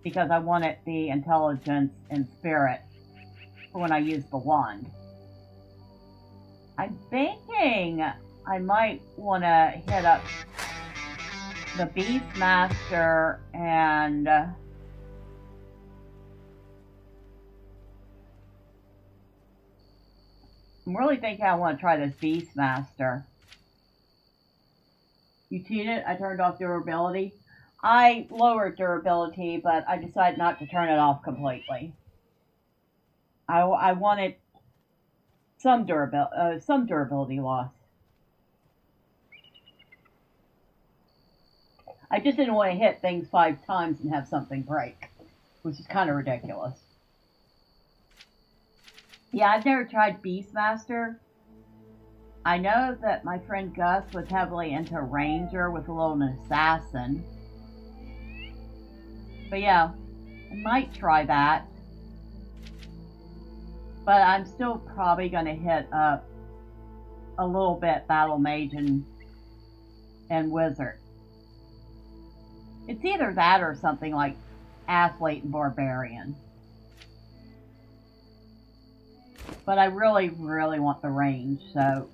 Because I wanted the intelligence and spirit for when I use the wand. I'm thinking I might want to hit up the Beastmaster and I'm really thinking I want to try this Beastmaster. You cheated? I turned off durability. I lowered durability, but I decided not to turn it off completely. I wanted some durability loss. I just didn't want to hit things 5 times and have something break, which is kind of ridiculous. Yeah, I've never tried Beastmaster. I know that my friend Gus was heavily into Ranger with a little assassin. But yeah, I might try that. But I'm still probably going to hit up a little bit Battle Mage and Wizard. It's either that or something like Athlete and Barbarian. But I really, really want the range, so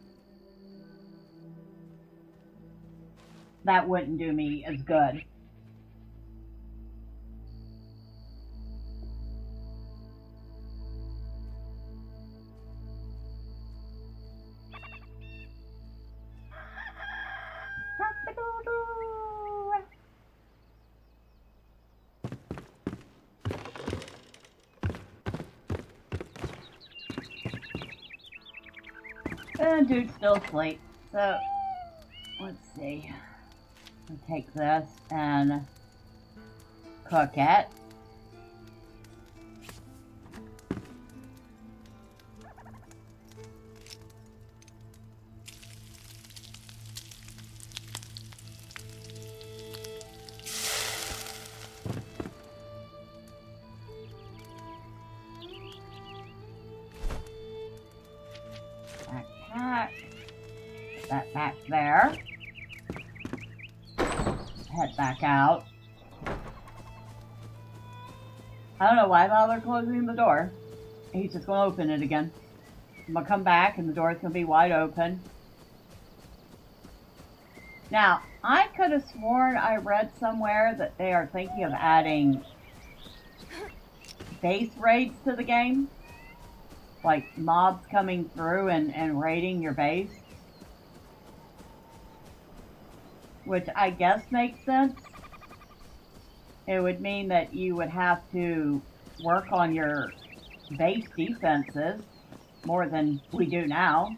that wouldn't do me as good. And dude's still asleep. So, let's see. I'll take this and cook it. Put that back there. Head back out. I don't know why I bother closing the door. He's just going to open it again. I'm going to come back and the door's going to be wide open. Now, I could have sworn I read somewhere that they are thinking of adding base raids to the game. Like mobs coming through and raiding your base. Which I guess makes sense. It would mean that you would have to work on your base defenses more than we do now.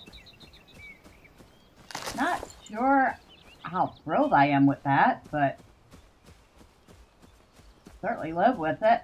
Not sure how thrilled I am with that, but certainly live with it.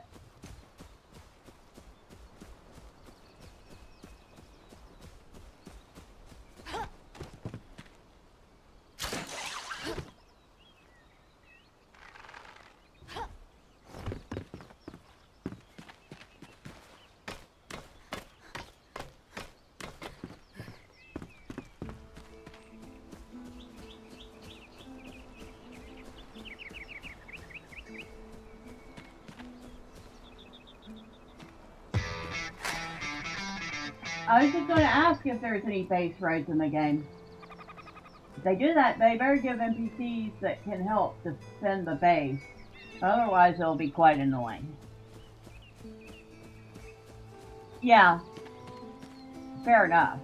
I was just going to ask if there's any base raids in the game. If they do that, they better give NPCs that can help defend the base. Otherwise, it'll be quite annoying. Yeah. Fair enough.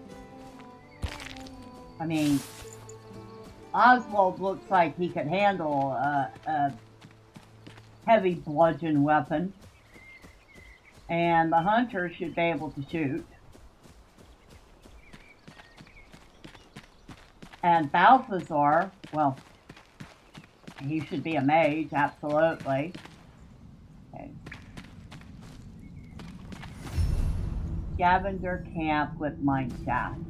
I mean, Oswald looks like he could handle a heavy bludgeon weapon. And the hunter should be able to shoot. And Balthazar, well, he should be a mage, absolutely. Okay. Scavenger camp with mineshaft.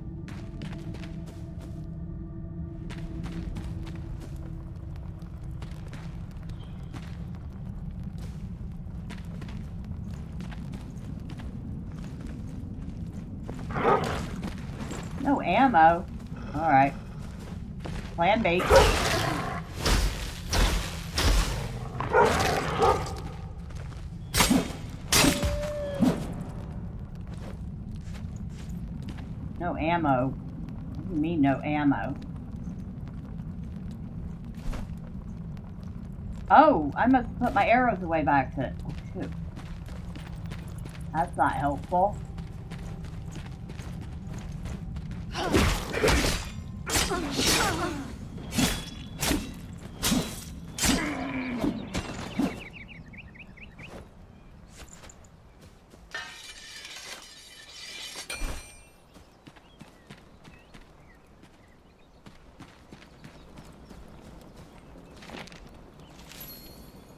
No ammo. Alright. Plan B. No ammo. What do you mean no ammo? Oh, I must have put my arrows away by accident. Shoot. That's not helpful.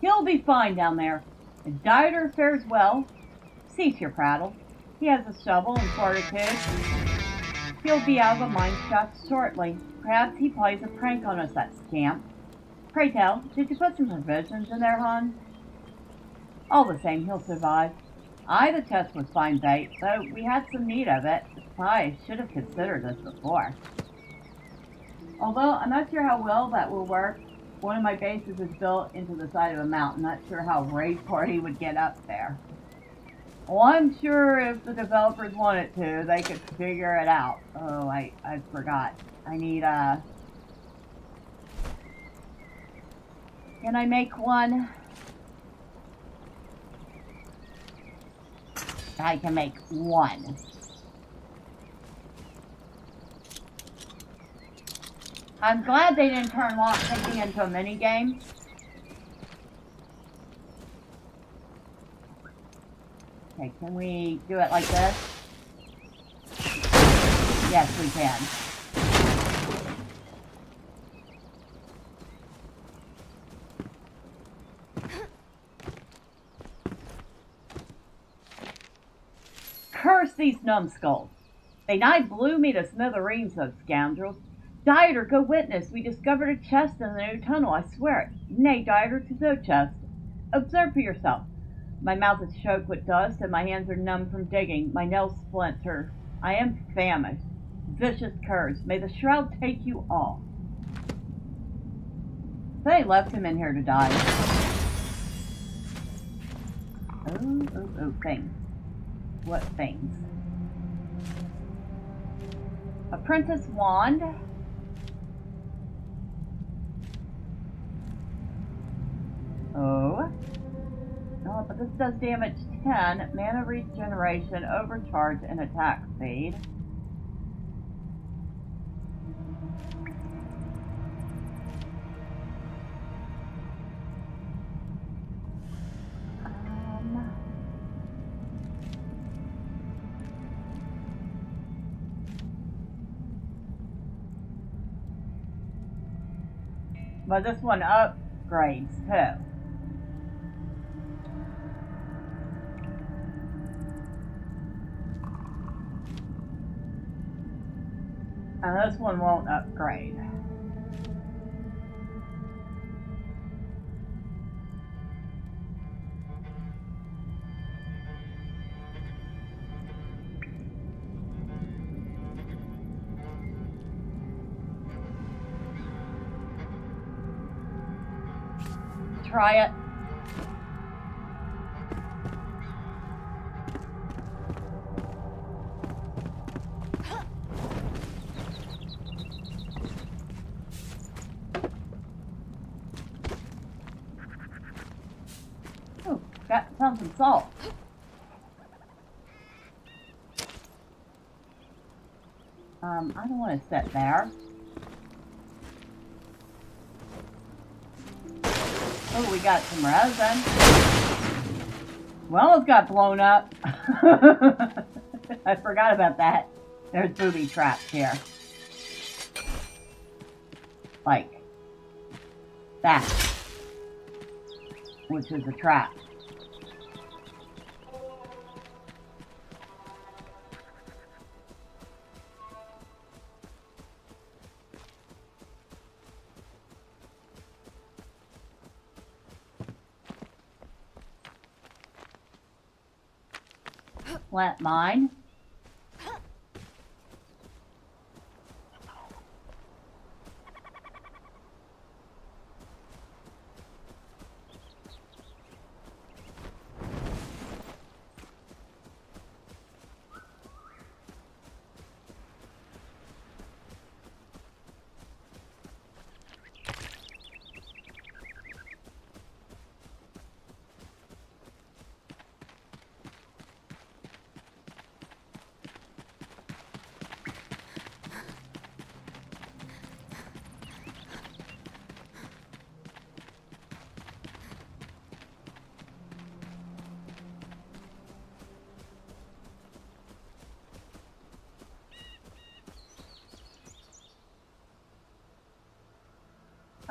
He'll be fine down there. If Dieter fares well, cease your prattle. He has a shovel and fortitude. He'll be out of the mine shaft shortly. Perhaps he plays a prank on us, that scamp. Pray tell, did you put some provisions in there, hon? All the same, he'll survive. Aye, the chest was fine bait, though we had some need of it. I should have considered this before. Although I'm not sure how well that will work. One of my bases is built into the side of a mountain. Not sure how Raid Party would get up there. Well, I'm sure if the developers wanted to, they could figure it out. Oh, I forgot. I need Can I make one? I can make one. I'm glad they didn't turn lockpicking into a minigame. Okay, can we do it like this? Yes, we can. Curse these numbskulls. They nigh blew me to smithereens, those scoundrels. Dieter, go witness. We discovered a chest in the new tunnel, I swear it. Nay, Dieter, 'tis no chest. Observe for yourself. My mouth is choked with dust, and my hands are numb from digging. My nails splinter. I am famished. Vicious curs, may the shroud take you all. They left him in here to die. Oh, things. What things? Apprentice wand. Oh, but this does damage 10, mana regeneration, overcharge, and attack speed. But this one upgrades too. And this one won't upgrade. Try it. Oh, found some salt. I don't want to sit there. Oh, we got some resin. Well, it got blown up. I forgot about that. There's booby traps here. Like that. Which is a trap. Plant mine.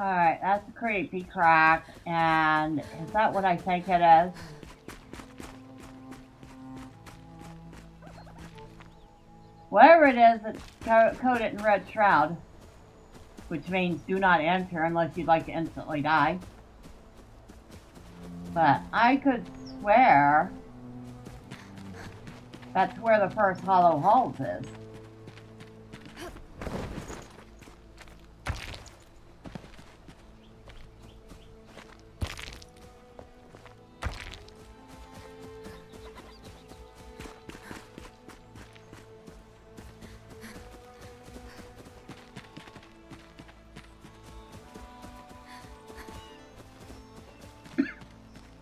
Alright, that's a creepy crack, and is that what I think it is? Whatever it is, it's coated in red shroud, which means do not enter unless you'd like to instantly die. But I could swear that's where the first hollow halls is.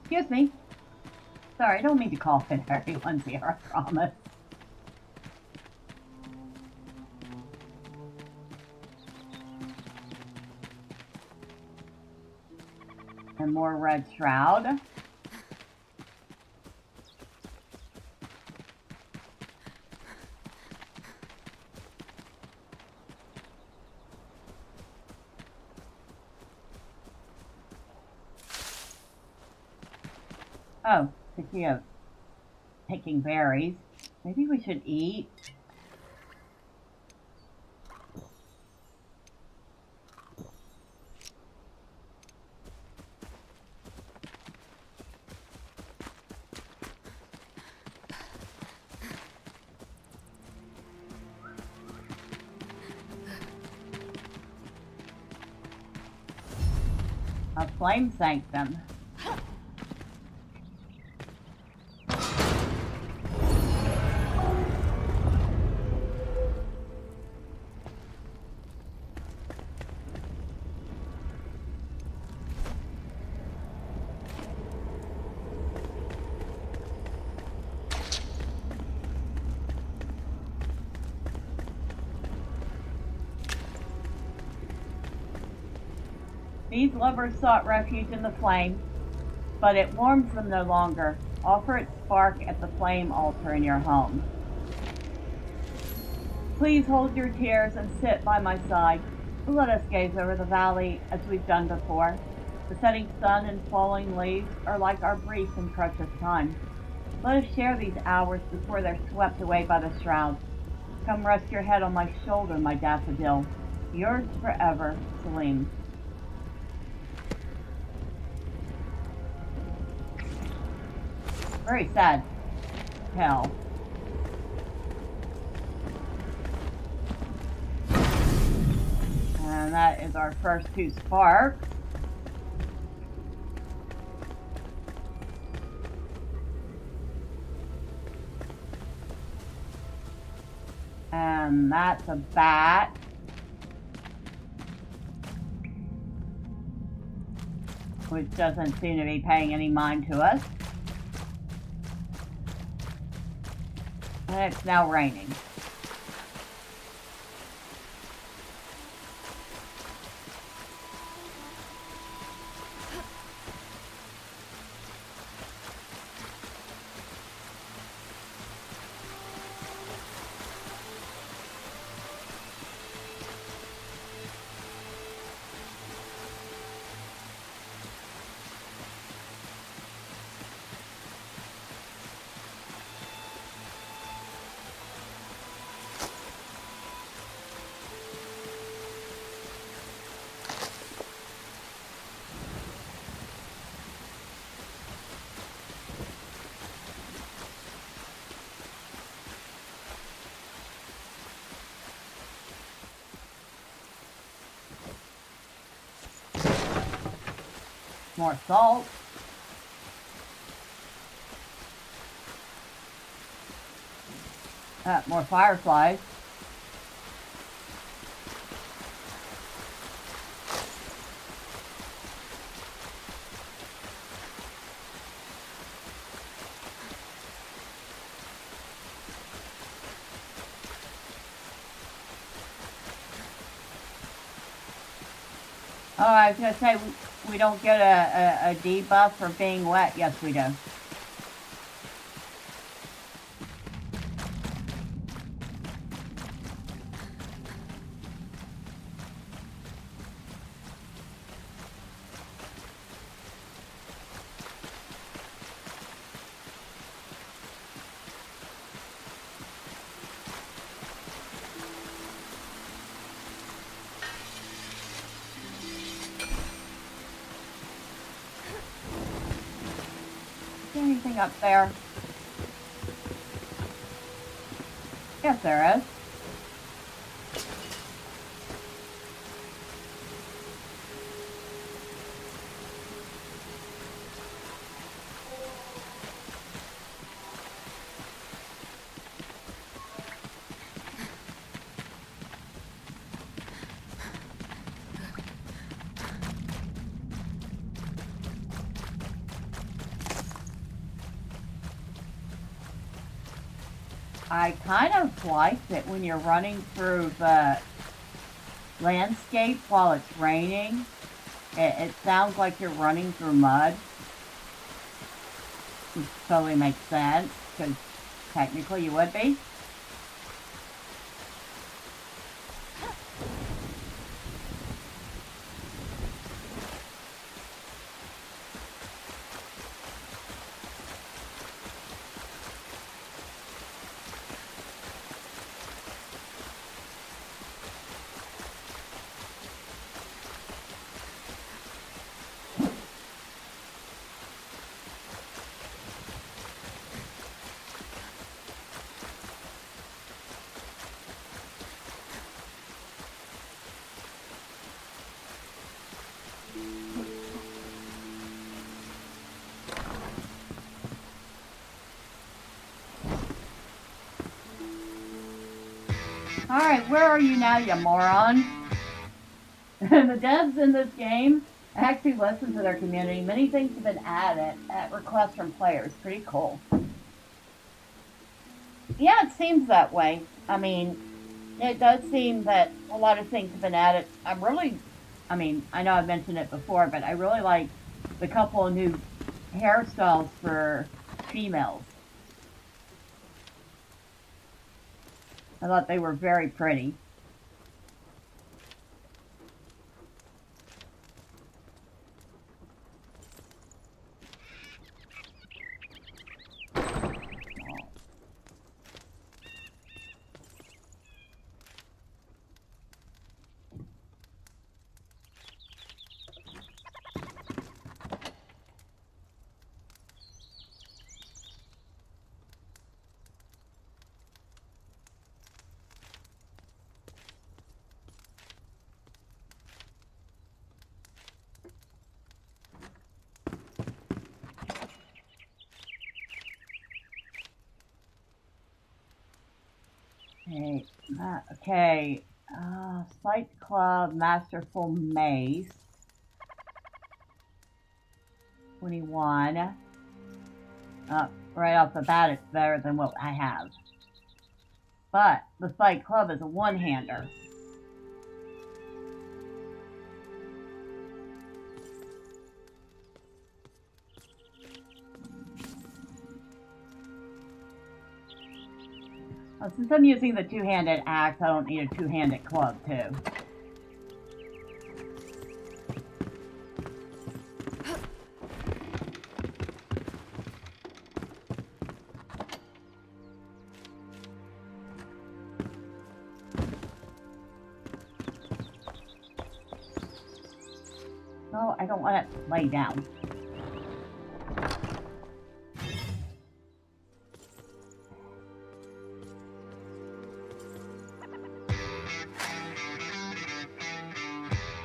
Excuse me. Sorry, I don't mean to call it everyone's here, I promise. And more red shroud. Oh, speaking of picking berries, maybe we should eat. A flame sanctum. These lovers sought refuge in the flame, but it warms them no longer. Offer its spark at the flame altar in your home. Please hold your tears and sit by my side. Let us gaze over the valley as we've done before. The setting sun and falling leaves are like our brief and precious time. Let us share these hours before they're swept away by the shroud. Come rest your head on my shoulder, my daffodil. Yours forever, Celine. Very sad tale. And that is our first 2 sparks. And that's a bat. Which doesn't seem to be paying any mind to us. And it's now raining. More salt. More fireflies. Oh, I was going to say, we don't get a debuff for being wet. Yes, we do. anything up there? Yes, there is. I kind of liked it when you're running through the landscape while it's raining. It sounds like you're running through mud. Which totally makes sense, because technically you would be. Alright, where are you now, you moron? The devs in this game actually listen to their community. Many things have been added at requests from players. Pretty cool. Yeah, it seems that way. I mean, it does seem that a lot of things have been added. I know I've mentioned it before, but I really like the couple of new hairstyles for females. I thought they were very pretty. Okay, Fight Club, Masterful Mace, 21. Right off the bat, it's better than what I have. But the Fight Club is a one-hander. Since I'm using the two-handed axe, I don't need a two-handed club, too. No, I don't want it to lay down.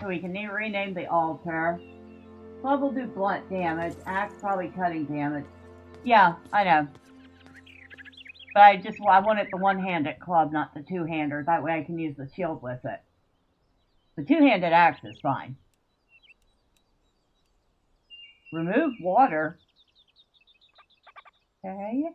So we can rename the altar. Club will do blunt damage. Axe probably cutting damage. Yeah, I know. But I wanted the one-handed club, not the two-hander. That way I can use the shield with it. The two-handed axe is fine. Remove water. Okay.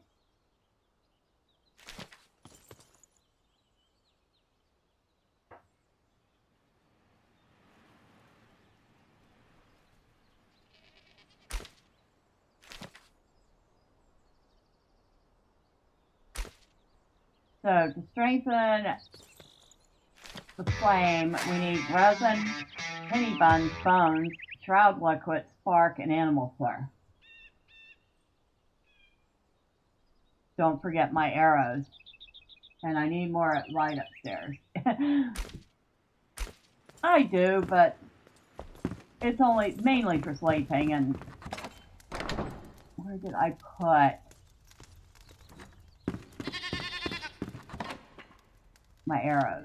So, to strengthen the flame, we need resin, penny buns, bones, shroud liquid, spark, and animal fur. Don't forget my arrows. And I need more light upstairs. I do, but it's only mainly for sleeping, and Where did I put my arrows?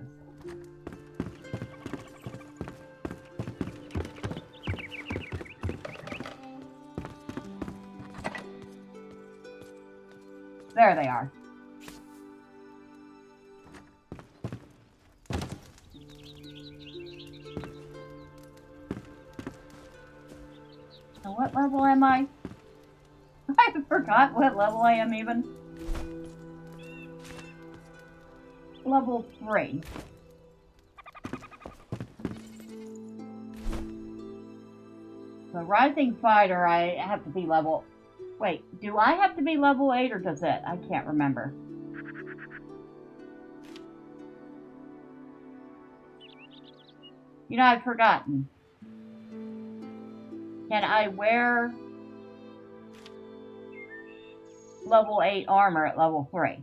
There they are. So what level am I? I forgot what level I am even. Level 3. The Rising Fighter, I have to be level... Wait, do I have to be level 8 or does it? I can't remember. You know, I've forgotten. Can I wear level 8 armor at level 3?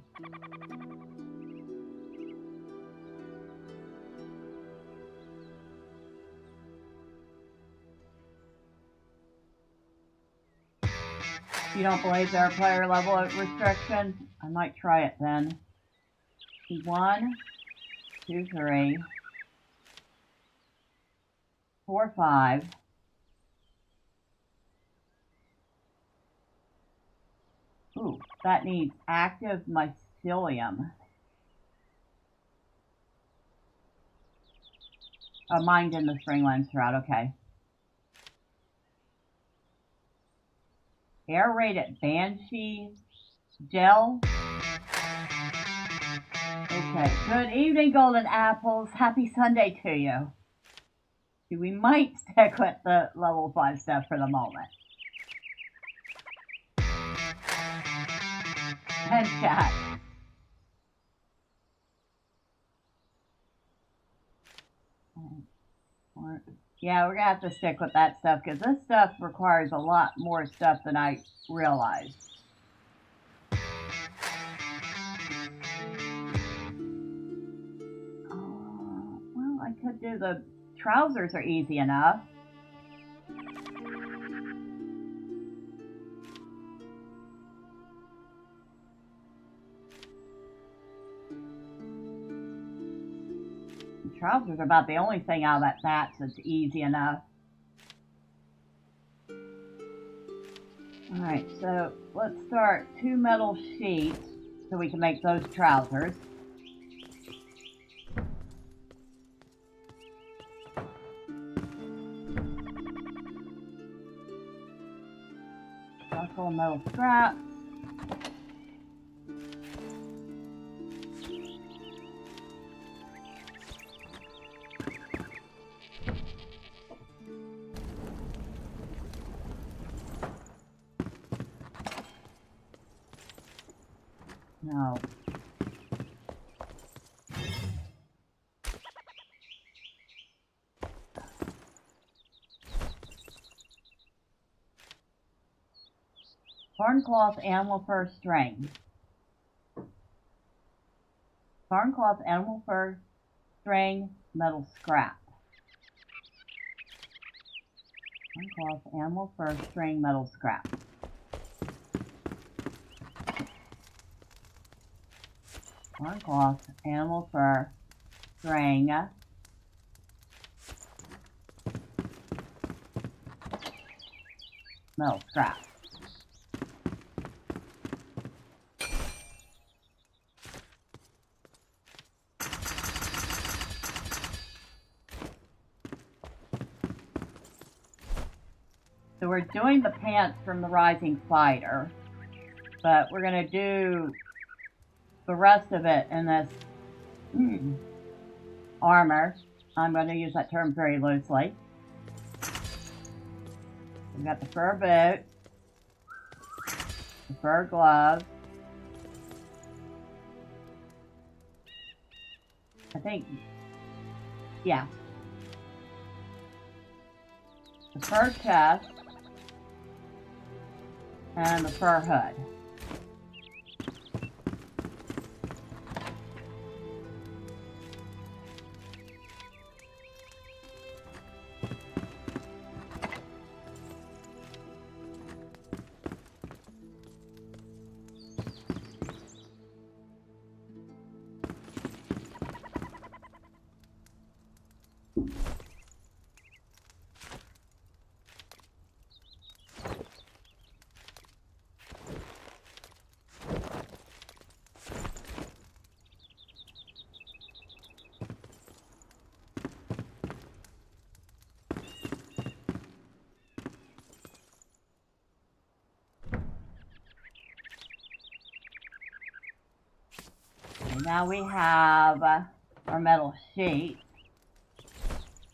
You don't believe there are player level restrictions? I might try it then. 1, 2, 3, 4, 5. Ooh, that needs active mycelium. Oh, mined in the Springlands route, okay. Air rated Banshee gel. Okay, good evening, Golden Apples. Happy Sunday to you. We might stick with the level 5 stuff for the moment. And chat. Yeah, we're gonna have to stick with that stuff because this stuff requires a lot more stuff than I realized. Well, I could do the trousers are easy enough. Trousers are about the only thing out of that batch that's easy enough. Alright, so let's start 2 metal sheets so we can make those trousers. Buckle metal scraps. No. Barncloth animal fur string. Barncloth animal fur string metal scrap. Barncloth animal fur string metal scrap. Barncloth animal fur string metal scrap. So we're doing the pants from the Rising Fighter, but we're going to do the rest of it in this armor. I'm going to use that term very loosely. We've got the fur boot, the fur glove. I think, yeah. The fur chest and the fur hood. Now we have our metal sheet.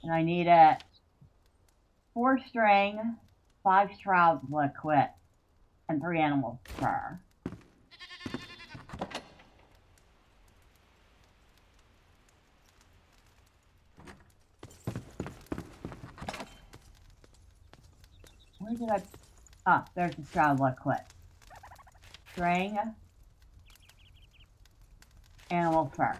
And I need a 4 string, 5 shroud liquid, and 3 animal fur. Where did I... Ah, there's the shroud liquid. String, animal fur.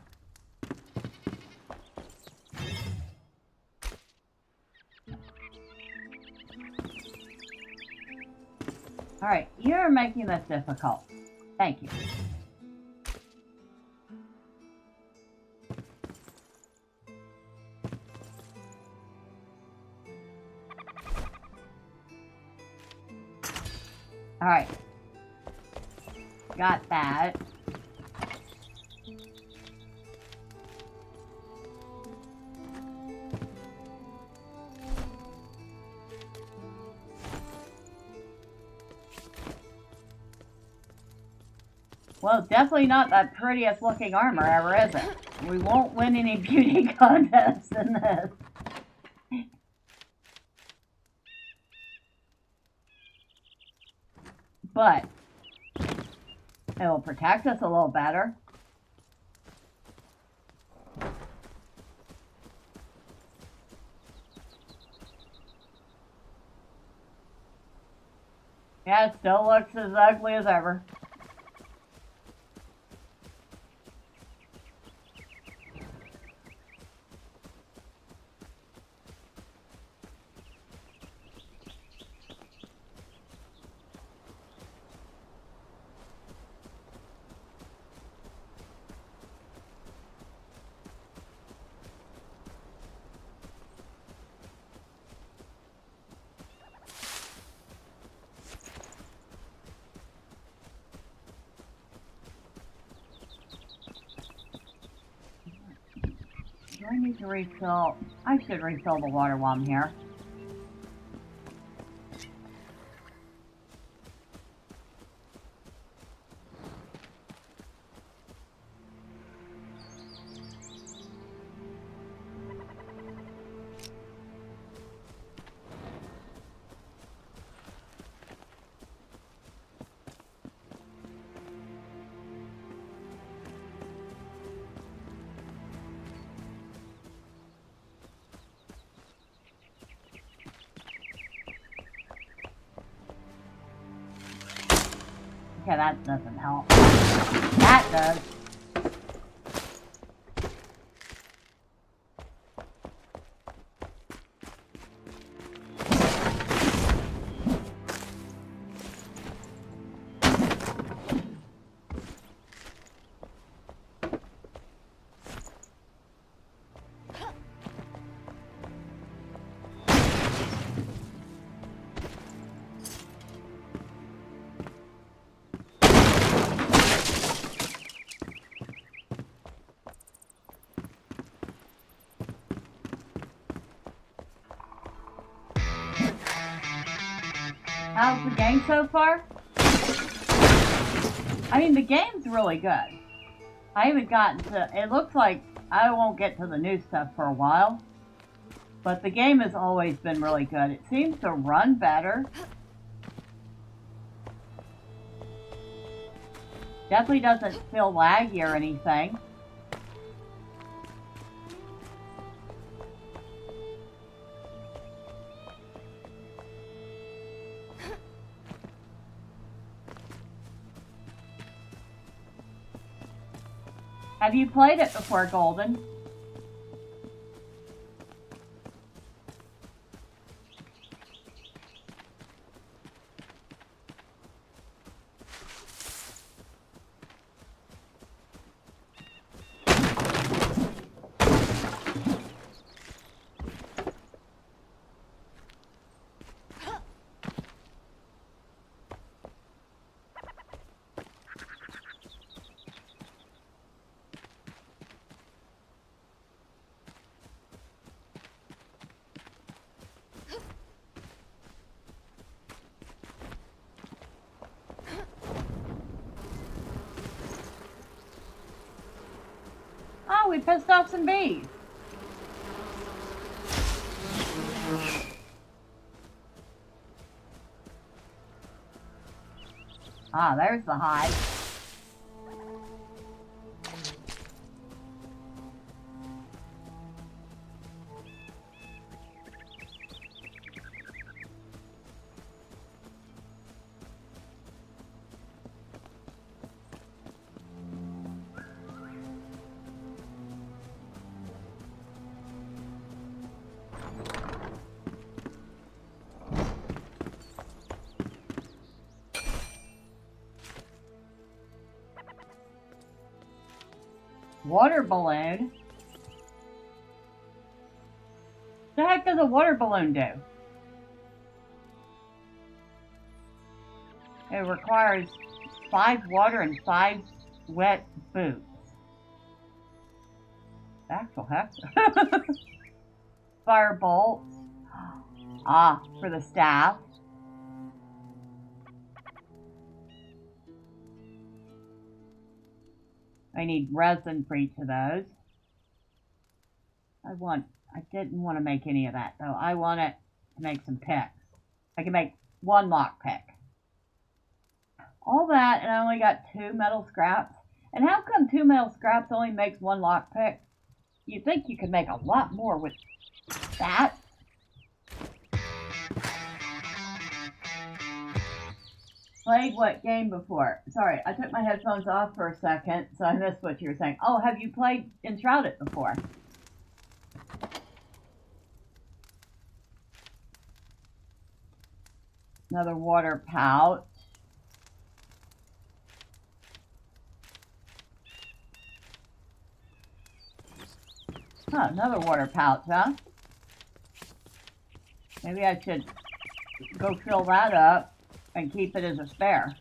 Alright, you're making this difficult. Thank you. Alright. Got that. Well, definitely not the prettiest looking armor ever, is it? We won't win any beauty contests in this. But it'll protect us a little better. Yeah, it still looks as ugly as ever. Do I need to refill? I should refill the water while I'm here. Okay, that doesn't help. That does. How's the game so far? I mean, the game's really good. I haven't gotten to... It looks like I won't get to the new stuff for a while. But the game has always been really good. It seems to run better. Definitely doesn't feel laggy or anything. Have you played it before, Golden? pissed off some bees. Ah, there's the hive. Water balloon? The heck does a water balloon do? It requires 5 water and 5 wet boots. Actual heck. Firebolt. Ah, for the staff. I need resin for each of those. I didn't want to make any of that though. I want it to make some picks. I can make 1 lock pick. All that, and I only got 2 metal scraps. And how come 2 metal scraps only makes 1 lock pick? You'd think you could make a lot more with that. Played what game before? Sorry, I took my headphones off for a second, so I missed what you were saying. Oh, have you played Enshrouded before? Another water pouch. Huh, another water pouch, huh? Maybe I should go fill that up and keep it as a spare.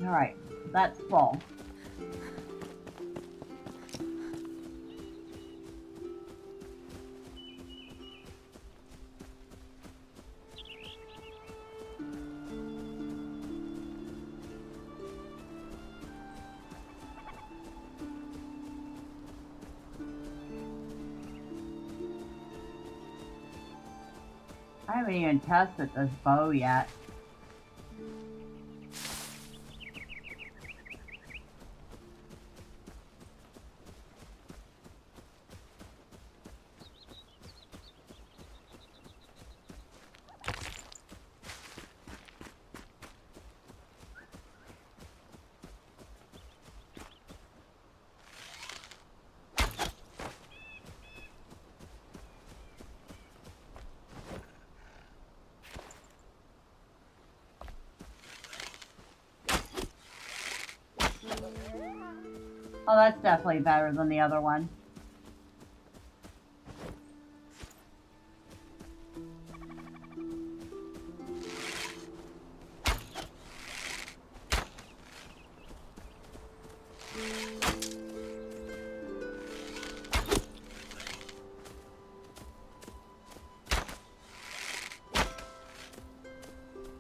Alright, that's full. I haven't even tested this bow yet. Oh, that's definitely better than the other one.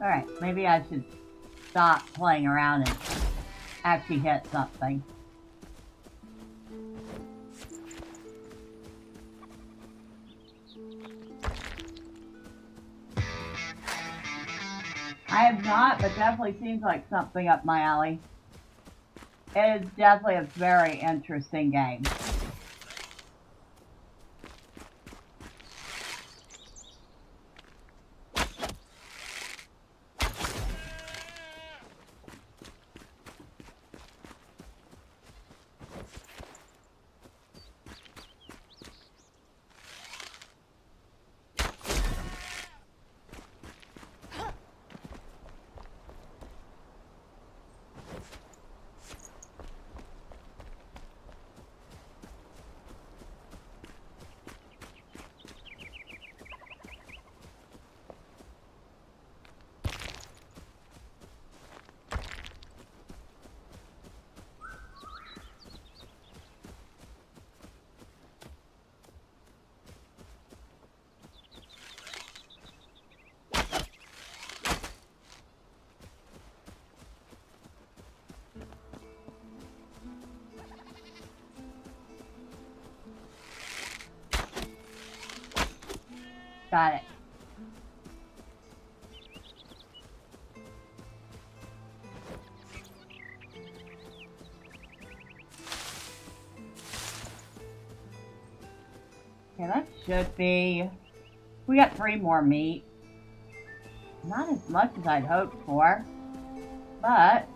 Alright, maybe I should stop playing around and actually hit something. I have not, but definitely seems like something up my alley. It is definitely a very interesting game. Got it. Okay, that should be... We got 3 more meat. Not as much as I'd hoped for, but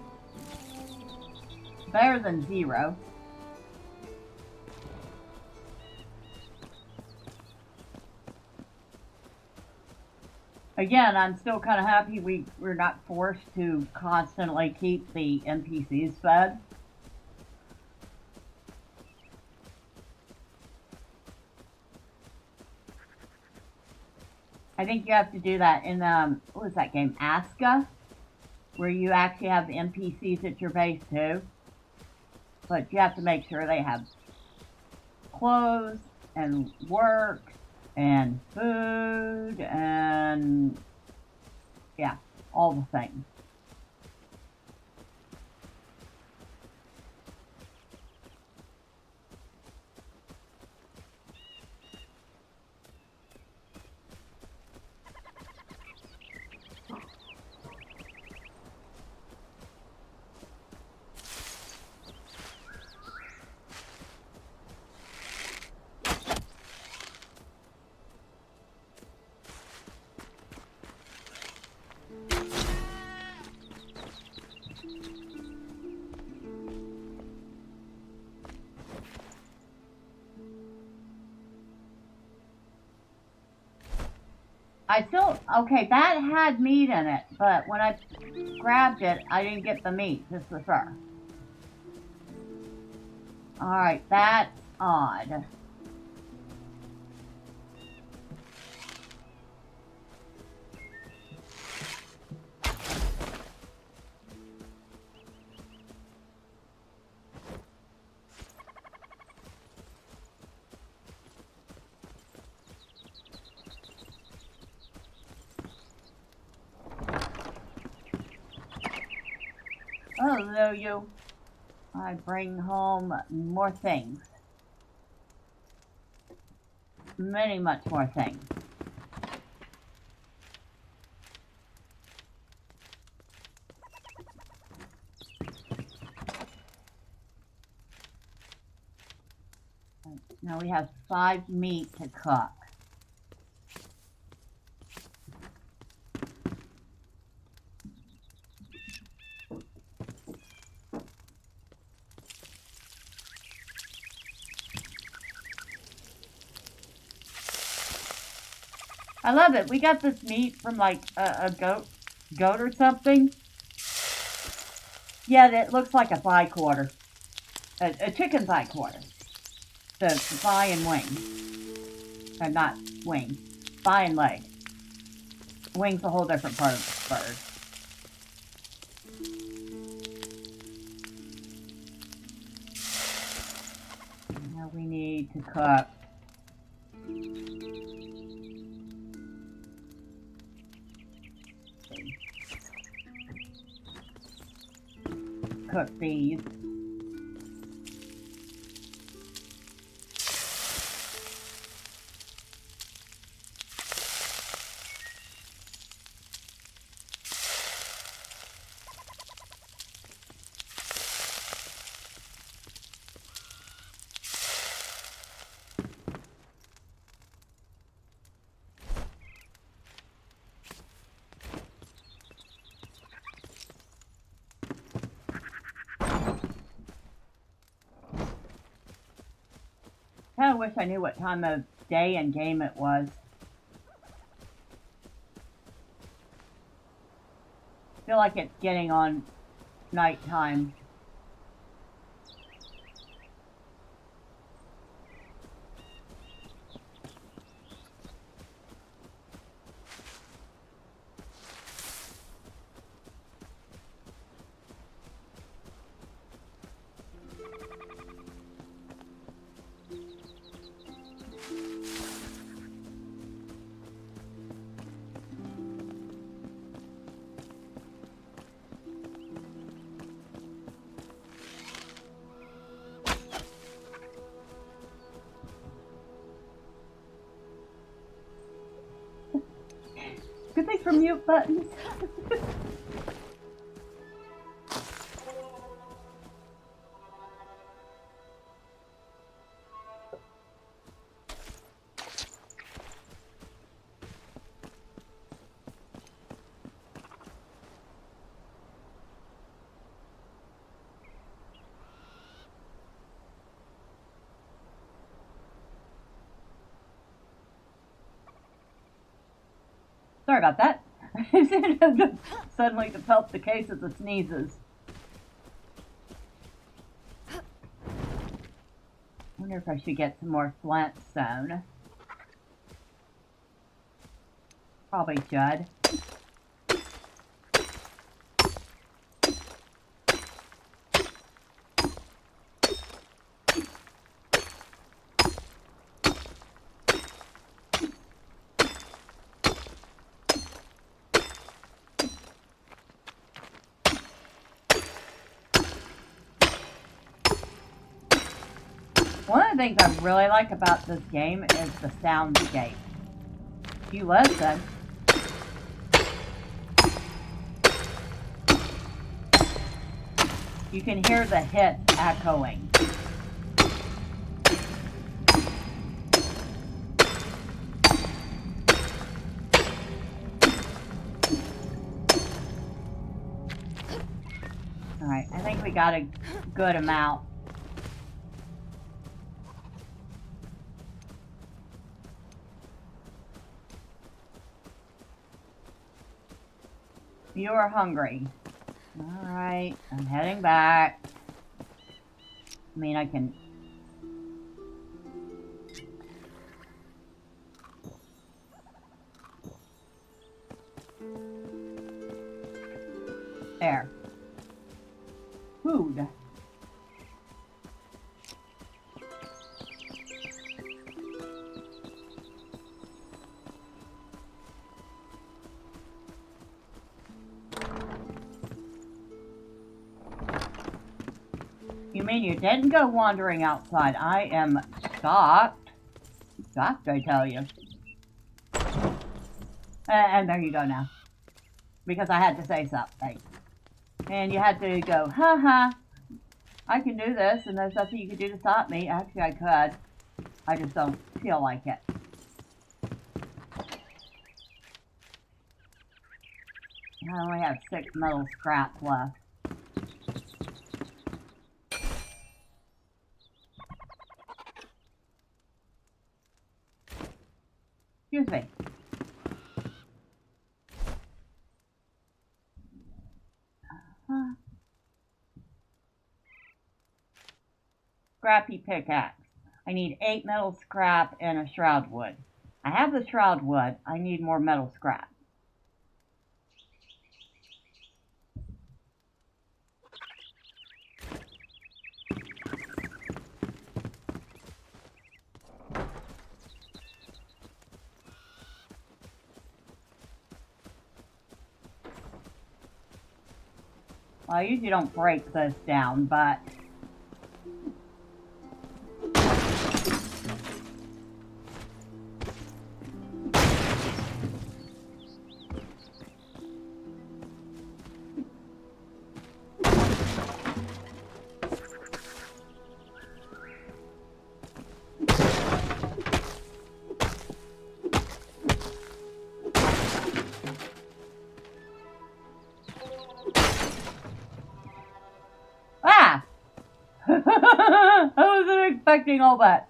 better than 0. Again, I'm still kind of happy we're not forced to constantly keep the NPCs fed. I think you have to do that in, what was that game, Aska? Where you actually have the NPCs at your base too. But you have to make sure they have clothes and work and food and, yeah, all the things. Okay, that had meat in it, but when I grabbed it, I didn't get the meat, just the fur. Alright, that's odd. Hello, you. I bring home more things. Many, much more things. Now we have 5 meat to cook. I love it. We got this meat from like a goat or something. Yeah, it looks like a thigh quarter. A chicken thigh quarter. The thigh and wing. Or not wing. Thigh and leg. Wing's a whole different part of the bird. Now we need to cook. Cook these. I kind of wish I knew what time of day and game it was. I feel like it's getting on nighttime. Good thing for mute buttons. Sorry about that. Suddenly felt the case of the sneezes. I wonder if I should get some more flintstone. Probably should. One of the things I really like about this game is the soundscape. If you listen, you can hear the hits echoing. Alright, I think we got a good amount. You are hungry. Alright, I'm heading back. I mean, I can... There. Food. You mean you didn't go wandering outside? I am shocked. Shocked, I tell you. And there you go now. Because I had to say something. And you had to go, haha, I can do this, and there's nothing you can do to stop me. Actually, I could. I just don't feel like it. I only have 6 metal scraps left. Excuse me. Scrappy pickaxe. I need 8 metal scrap and a shroud wood. I have the shroud wood. I need more metal scrap. Well, I usually don't break this down, but... Ah! I wasn't expecting all that.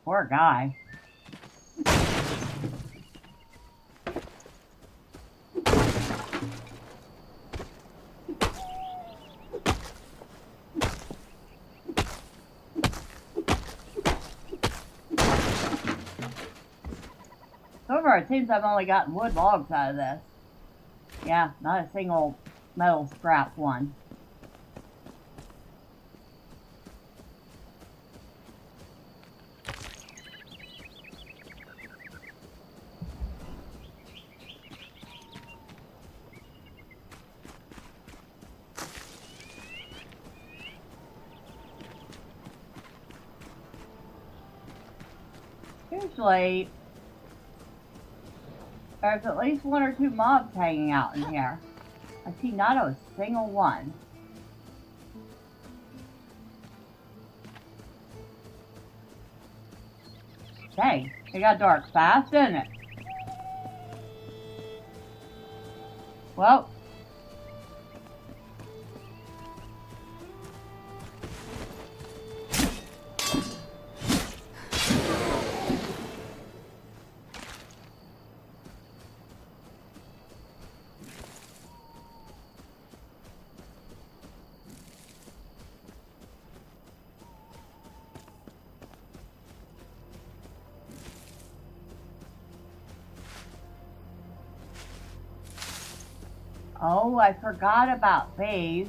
Poor guy. So far, it seems I've only gotten wood logs out of this. Yeah, not a single metal scrap one. Usually, there's at least one or two mobs hanging out in here. I see not a single one. Dang, it got dark fast, didn't it? Well. Oh, I forgot about these.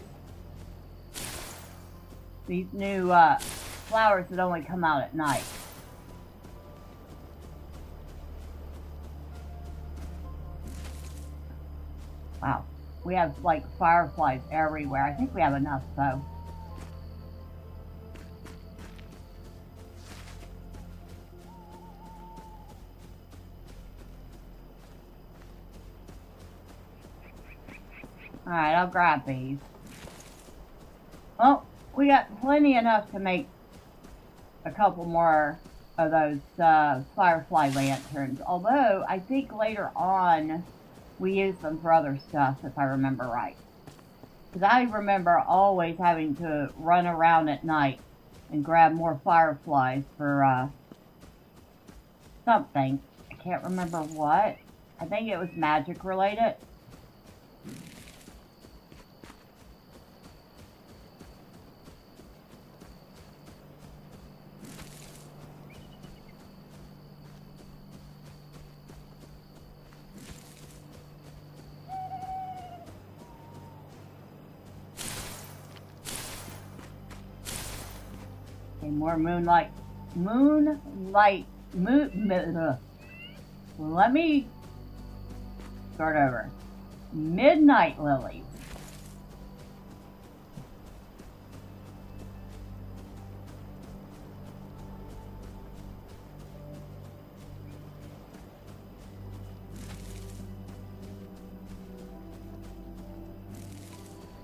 These new flowers that only come out at night. Wow. We have like fireflies everywhere. I think we have enough though. Alright, I'll grab these. Well, we got plenty enough to make a couple more of those firefly lanterns. Although, I think later on we use them for other stuff, if I remember right. Because I remember always having to run around at night and grab more fireflies for something. I can't remember what. I think it was magic related. More moonlight. Let me start over. Midnight lilies.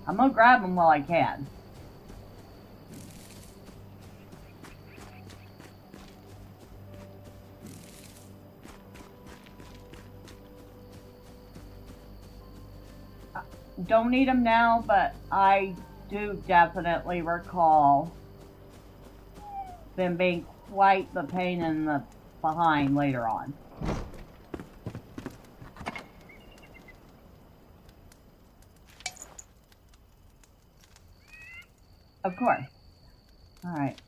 I'm gonna grab them while I can. Don't need them now, but I do definitely recall them being quite the pain in the behind later on. Of course. Alright.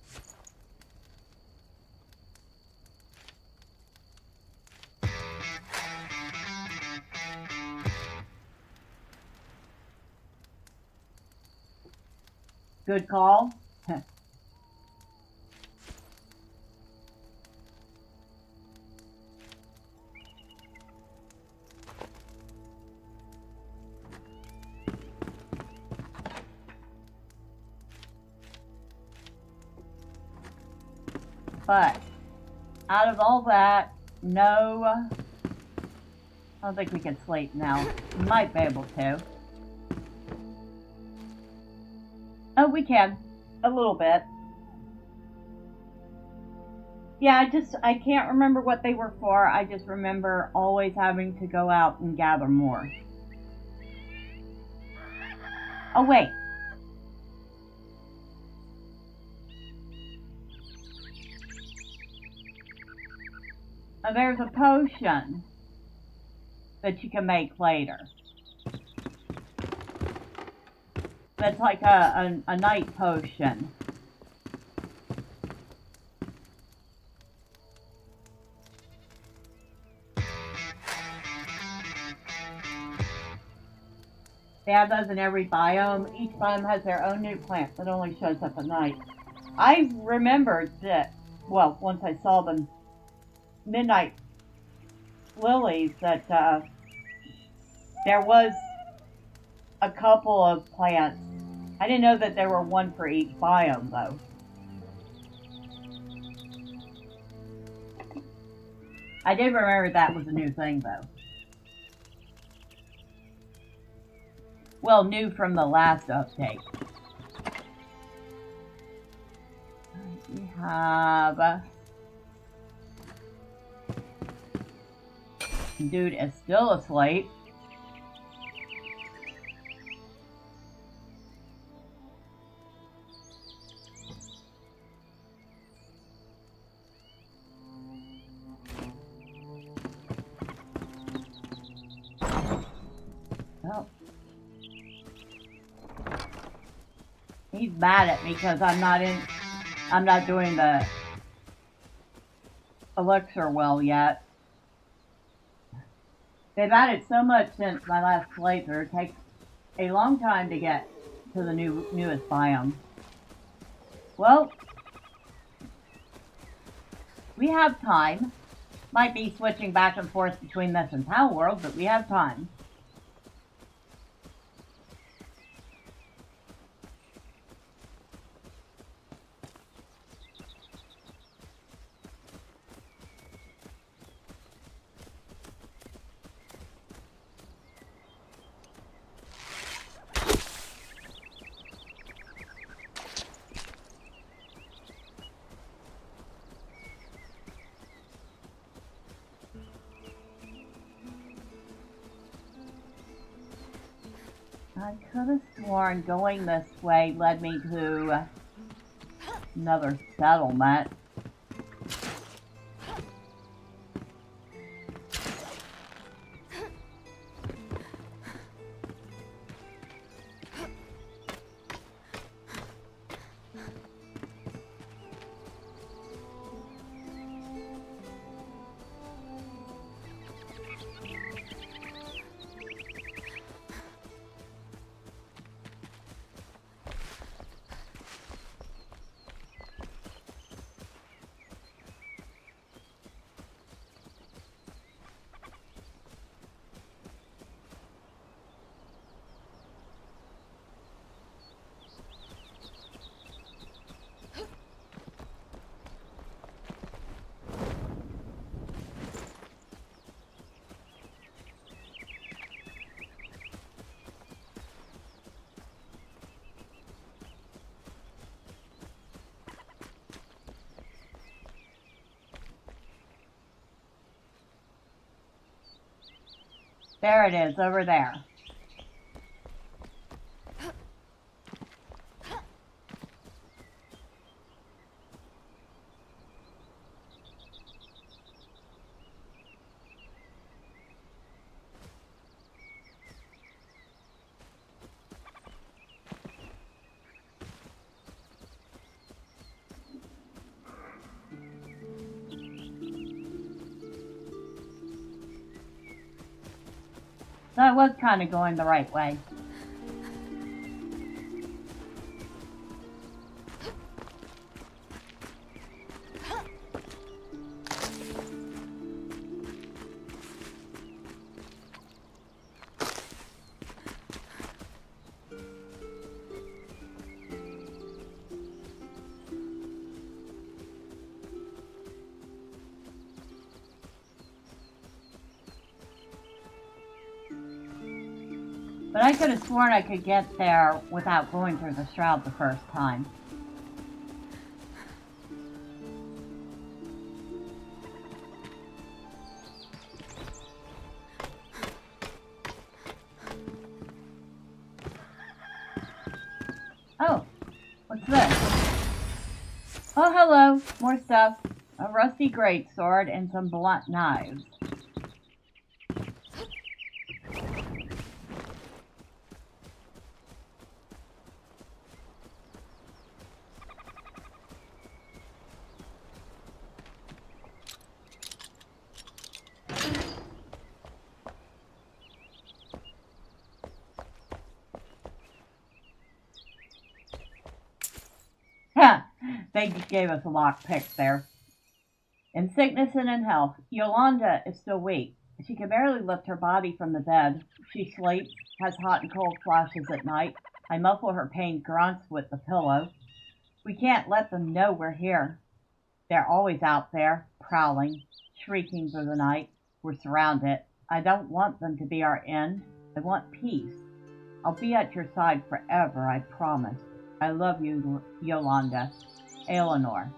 Good call. But out of all that, no, I don't think we can sleep now. We might be able to. Oh, we can. A little bit. Yeah, I can't remember what they were for. I just remember always having to go out and gather more. Oh, wait. Oh, there's a potion that you can make later. That's like a night potion. They have those in every biome. Each biome has their own new plant that only shows up at night. I remembered that, well, once I saw the midnight lilies, that there was a couple of plants. I didn't know that there were one for each biome, though. I did remember that was a new thing, though. Well, new from the last update. We have... dude is still asleep. Oh. He's mad at me because I'm not doing the elixir well yet. They've added so much since my last playthrough. It takes a long time to get to the newest biome. Well, we have time. Might be switching back and forth between this and Town World, but we have time. I could have sworn going this way led me to another settlement. There it is, over there. So I was kind of going the right way. But I could have sworn I could get there without going through the shroud the first time. Oh, what's this? Oh, hello. More stuff. A rusty greatsword and some blunt knives. They gave us a lockpick there. In sickness and in health, Yolanda is still weak. She can barely lift her body from the bed. She sleeps, has hot and cold flashes at night. I muffle her pained grunts with the pillow. We can't let them know we're here. They're always out there, prowling, shrieking through the night. We're surrounded. I don't want them to be our end. I want peace. I'll be at your side forever, I promise. I love you, Yolanda. Eleanor.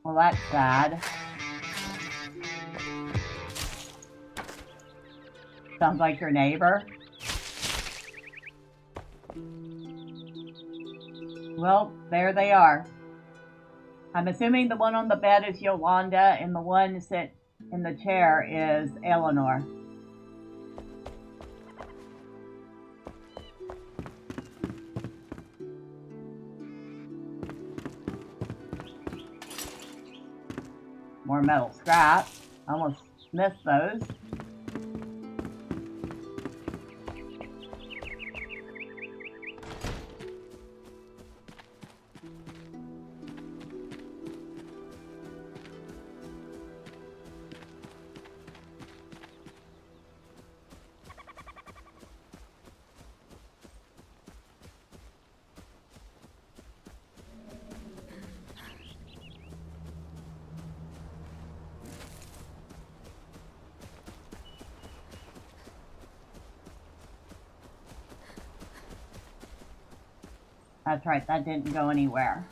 Well, that's sad. Sounds like your neighbor. Well, there they are. I'm assuming the one on the bed is Yolanda and the one sit in the chair is Eleanor. More metal scrap. Almost missed those. That's right, that didn't go anywhere.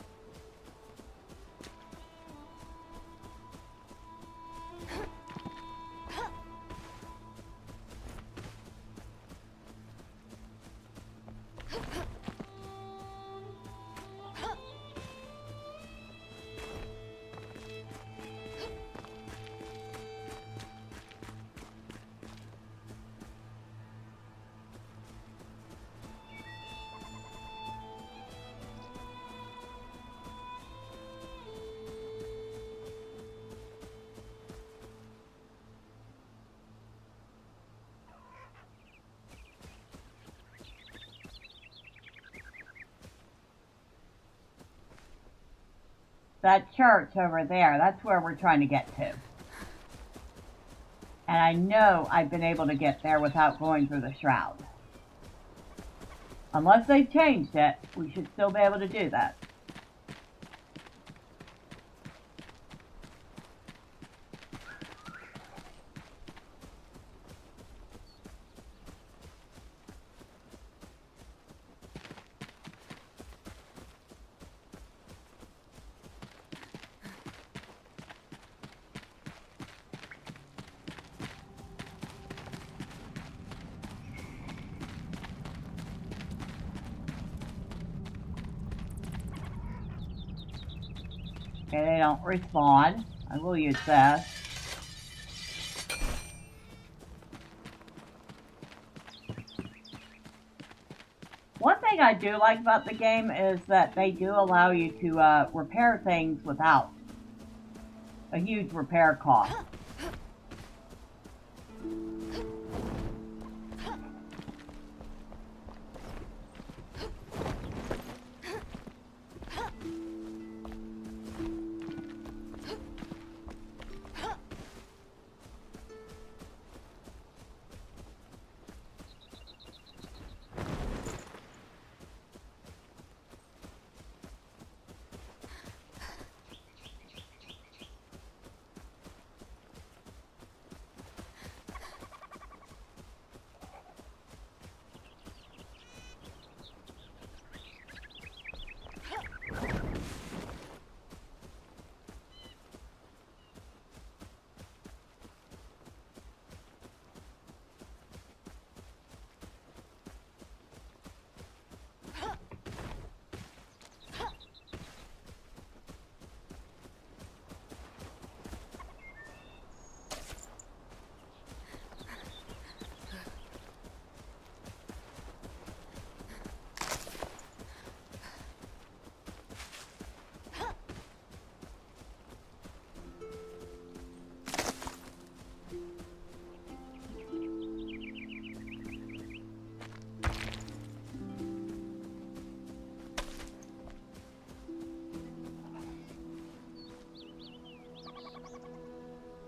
That church over there, that's where we're trying to get to. And I know I've been able to get there without going through the shroud. Unless they've changed it, we should still be able to do that. Okay, they don't respawn. I will use this. One thing I do like about the game is that they do allow you to repair things without a huge repair cost.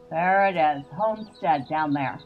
There it is, Homestead down there.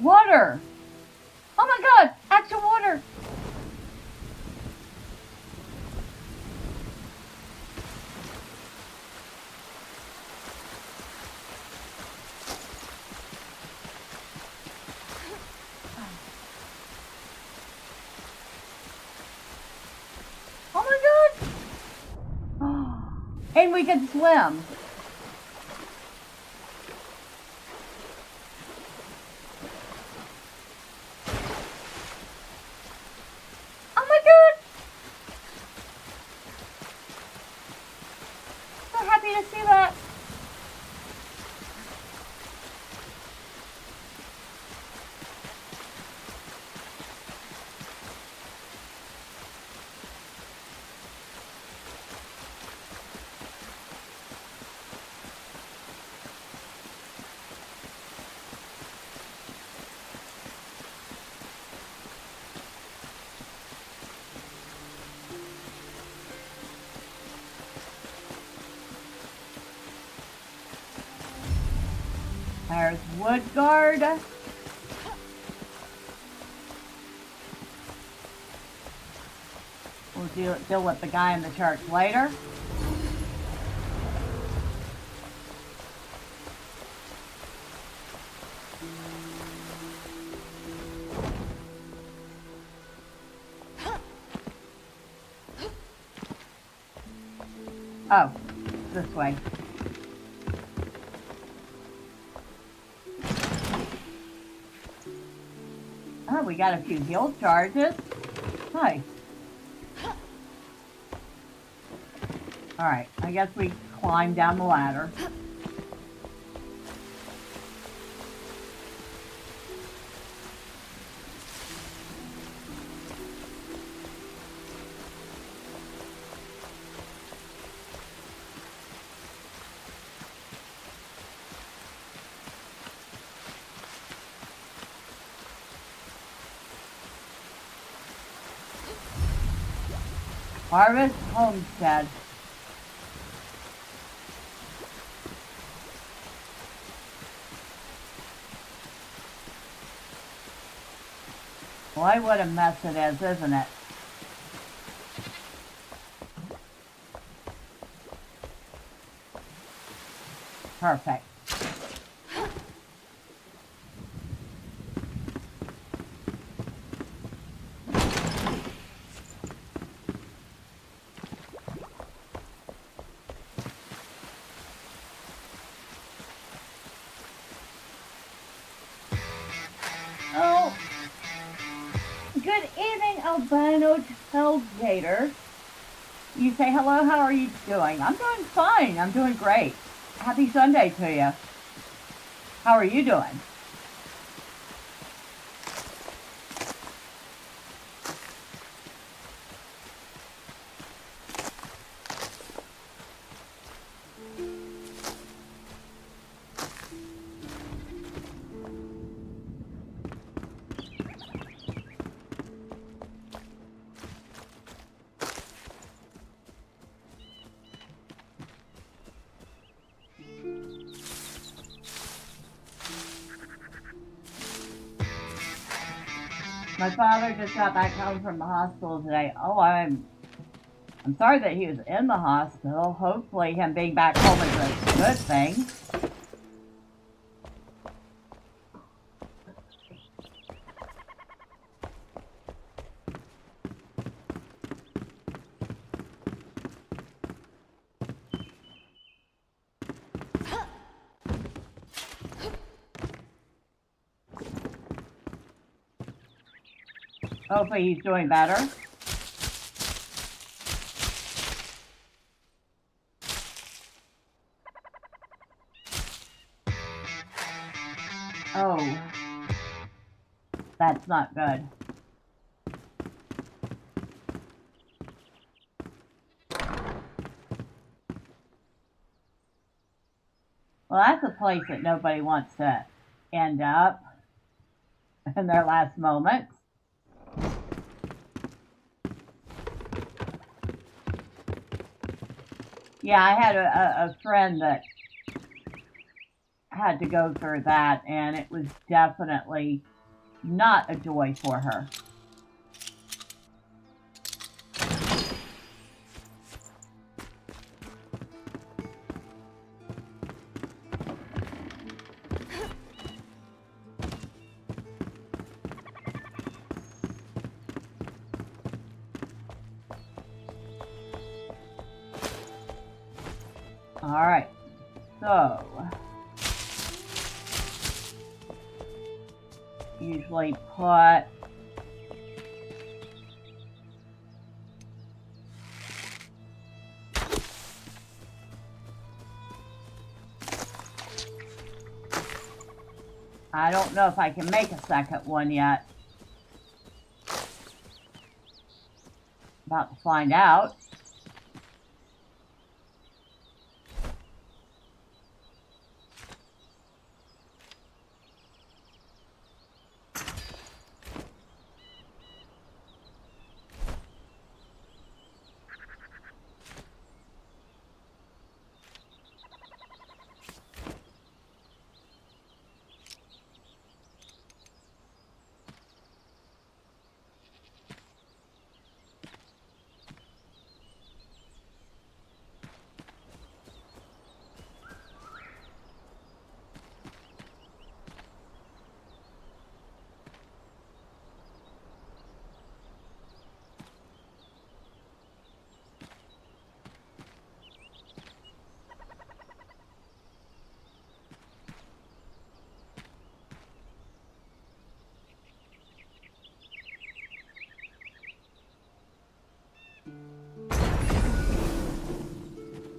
Water! Oh my god! Actual water! Oh my god! And we can swim. Oh my god! So happy to see that. There's Woodguard. We'll deal with the guy in the church later. Oh, this way. Oh, we got a few heal charges. Nice. Alright, I guess we climb down the ladder. Harvest Homestead. Boy, what a mess it is, isn't it? Perfect. Oh, good evening, albino tailgater. You say hello, how are you doing? I'm doing fine, I'm doing great. Happy Sunday to you. How are you doing? My father just got back home from the hospital today. Oh, I'm sorry that he was in the hospital. Hopefully him being back home is a good thing. Hopefully he's doing better. Oh, that's not good. Well, that's a place that nobody wants to end up in their last moments. Yeah, I had a friend that had to go through that, and it was definitely not a joy for her. Alright, so usually put I don't know if I can make a second one yet. About to find out.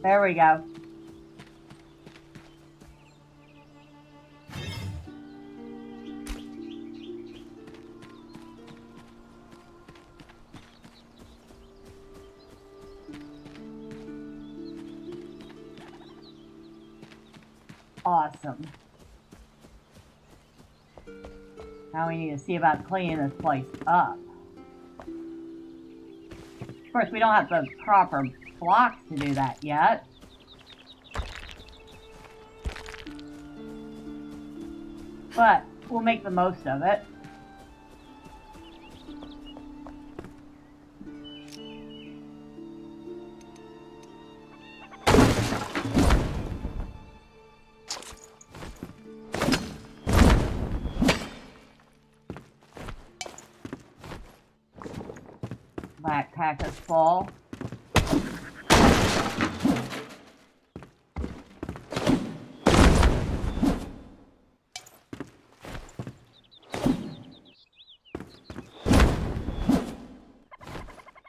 There we go. Awesome. Now we need to see about cleaning this place up. Of course, we don't have the proper blocks to do that yet. But we'll make the most of it. Black cactus fall.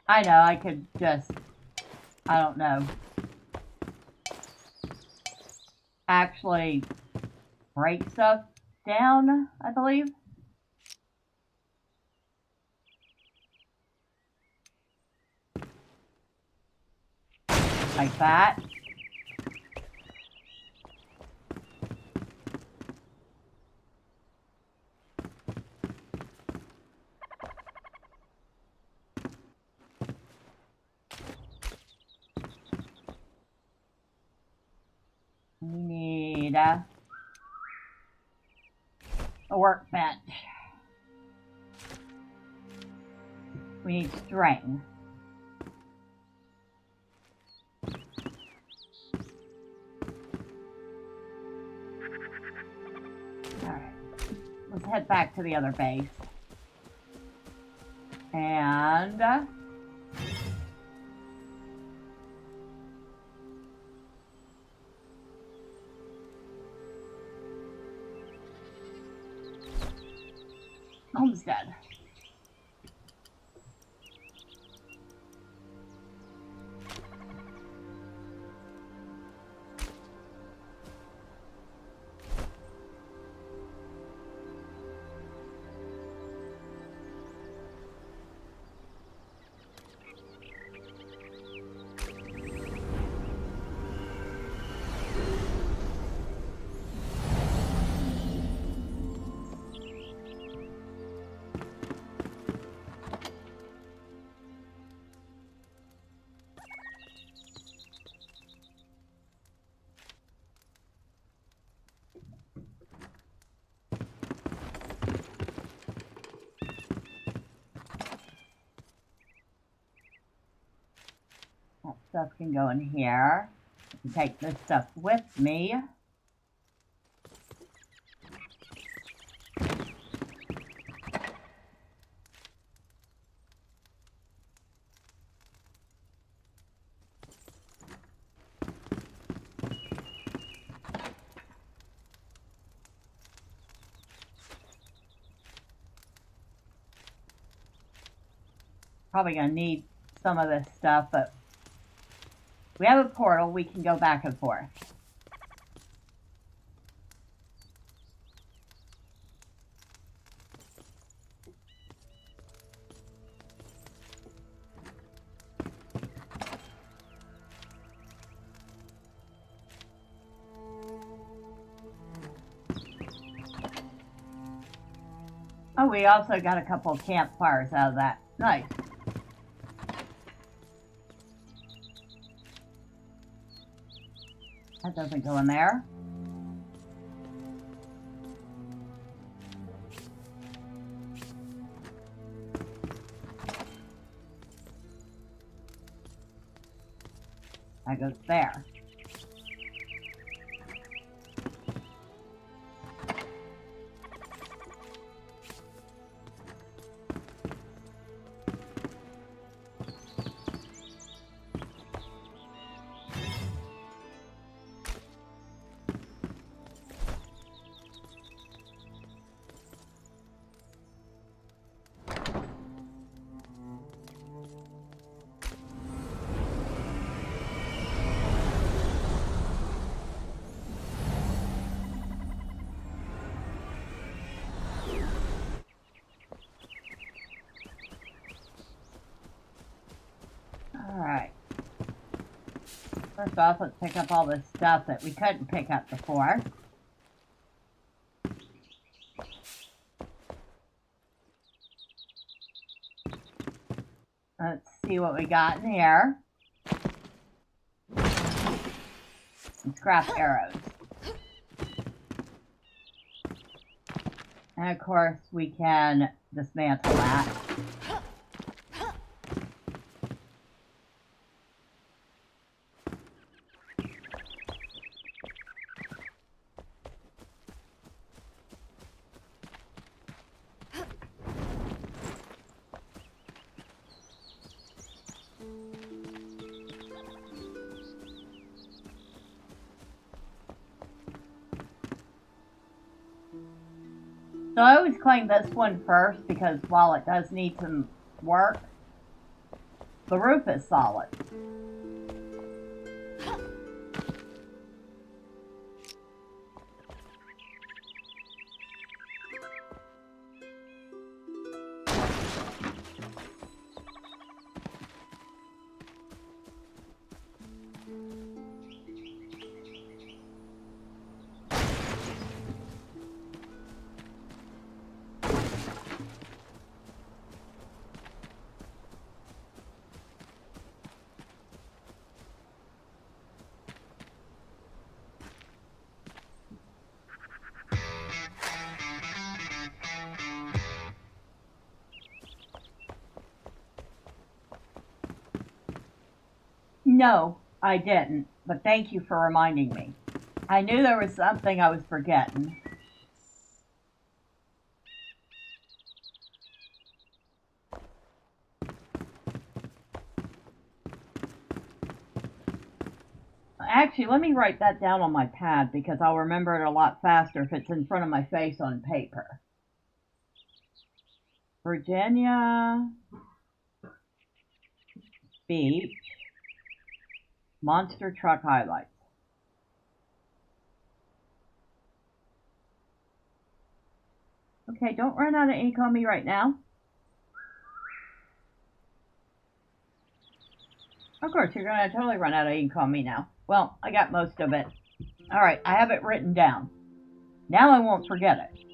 I know, I could just, I don't know, actually break stuff down, I believe. Like that. We need a workbench. We need string. Alright, let's head back to the other base. And homestead. stuff can go in here. I can take this stuff with me. Probably gonna need some of this stuff, but we have a portal, we can go back and forth. Oh, we also got a couple of campfires out of that. Nice. That doesn't go in there. That goes there. Alright. First off, let's pick up all this stuff that we couldn't pick up before. Let's see what we got in here. Some scrap arrows. And of course, we can dismantle that. So I always claim this one first because while it does need some work, the roof is solid. No, I didn't, but thank you for reminding me. I knew there was something I was forgetting. Actually, let me write that down on my pad because I'll remember it a lot faster if it's in front of my face on paper. Virginia Beach Monster Truck Highlights. Okay, don't run out of ink on me right now. Of course, you're going to totally run out of ink on me now. Well, I got most of it. Alright, I have it written down. Now I won't forget it.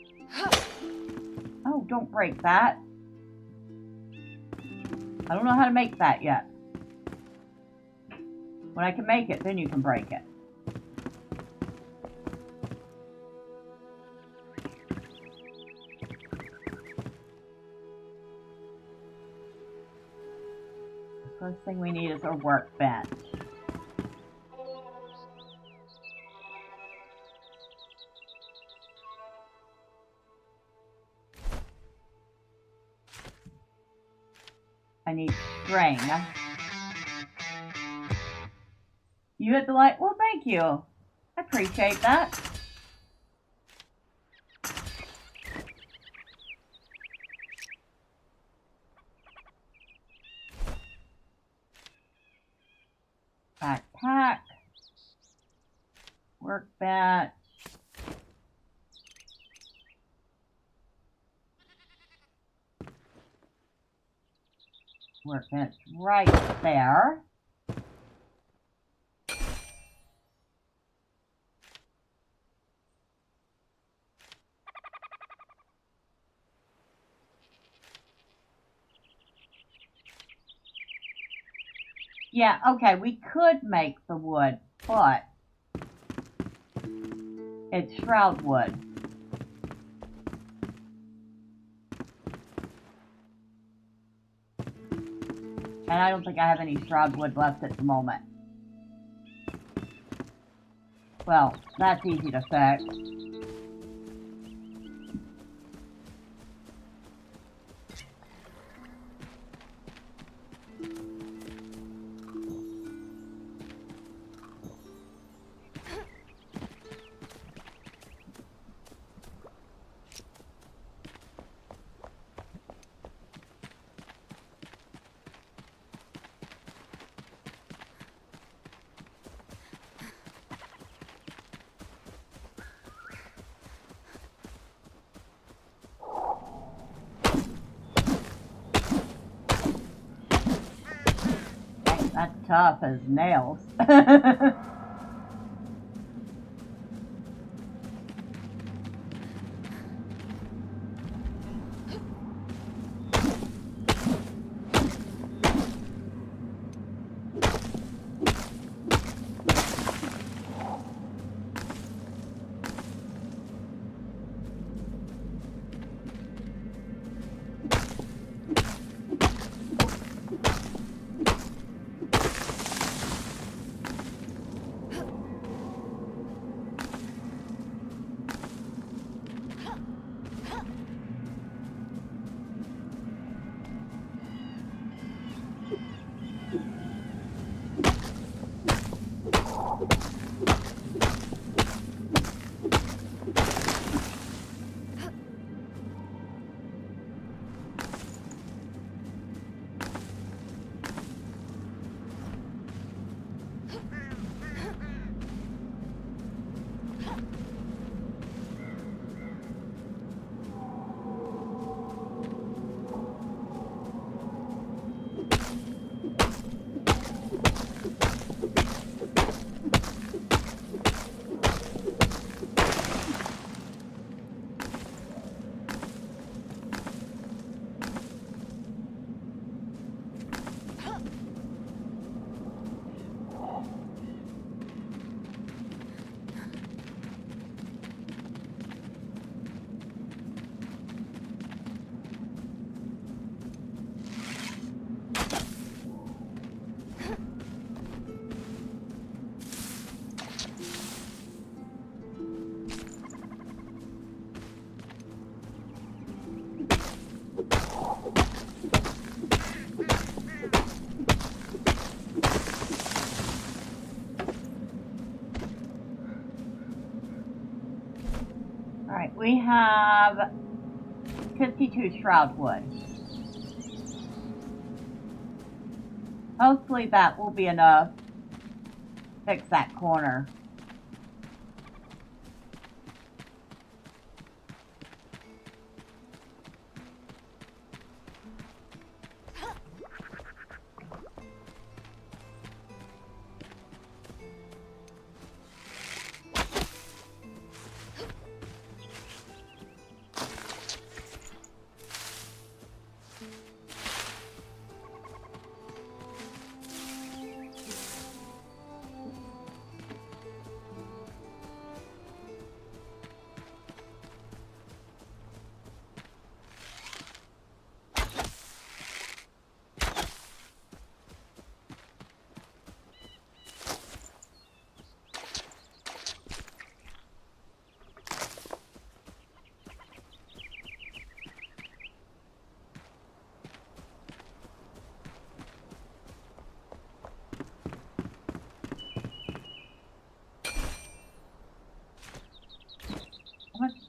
Oh, don't break that. I don't know how to make that yet. When I can make it, then you can break it. The first thing we need is a workbench. I need string. You hit the light? Well, thank you. I appreciate that. Backpack. Workbench. Workbench right there. Yeah, okay, we could make the wood, but it's shroud wood. And I don't think I have any shroud wood left at the moment. Well, that's easy to fix. That's tough as nails. Alright, we have 52 shroud wood. Hopefully that will be enough to fix that corner.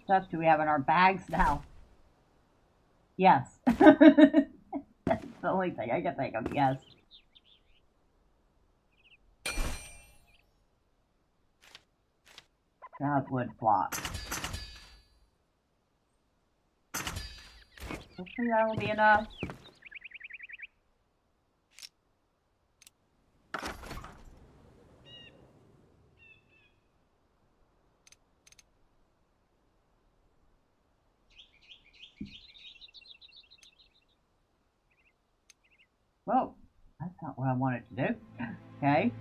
stuff do we have in our bags now? Yes. That's the only thing I can think of, yes. Wood block. Hopefully that will be enough. Whoa, that's not what I wanted to do. Okay.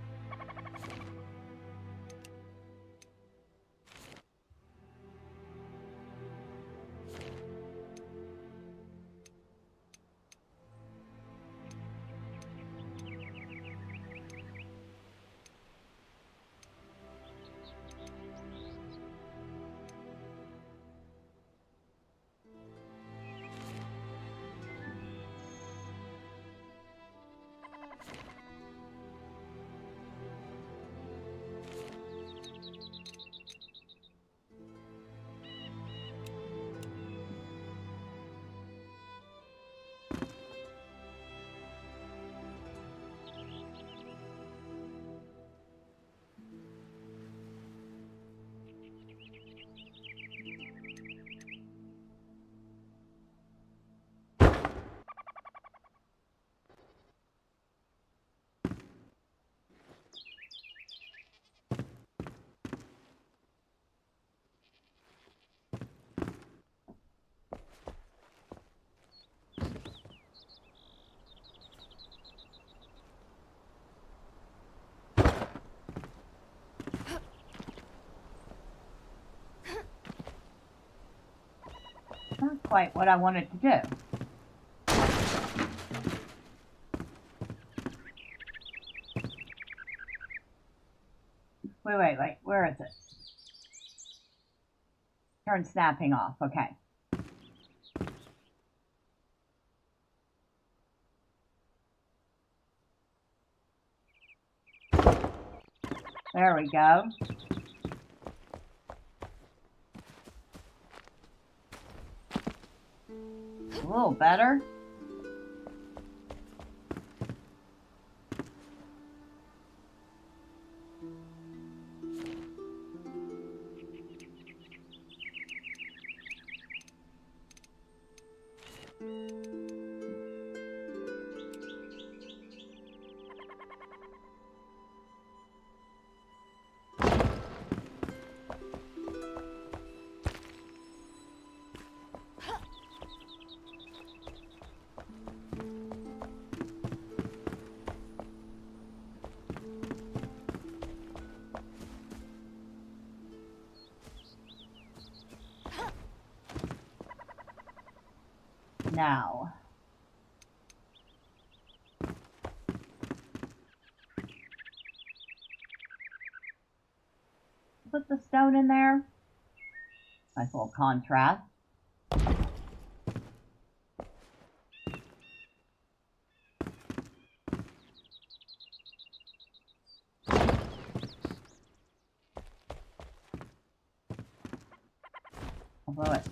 Not quite what I wanted to do. Wait, where is it? Turn snapping off, okay. There we go. A little better. Now, put the stone in there. Nice little contrast. Although it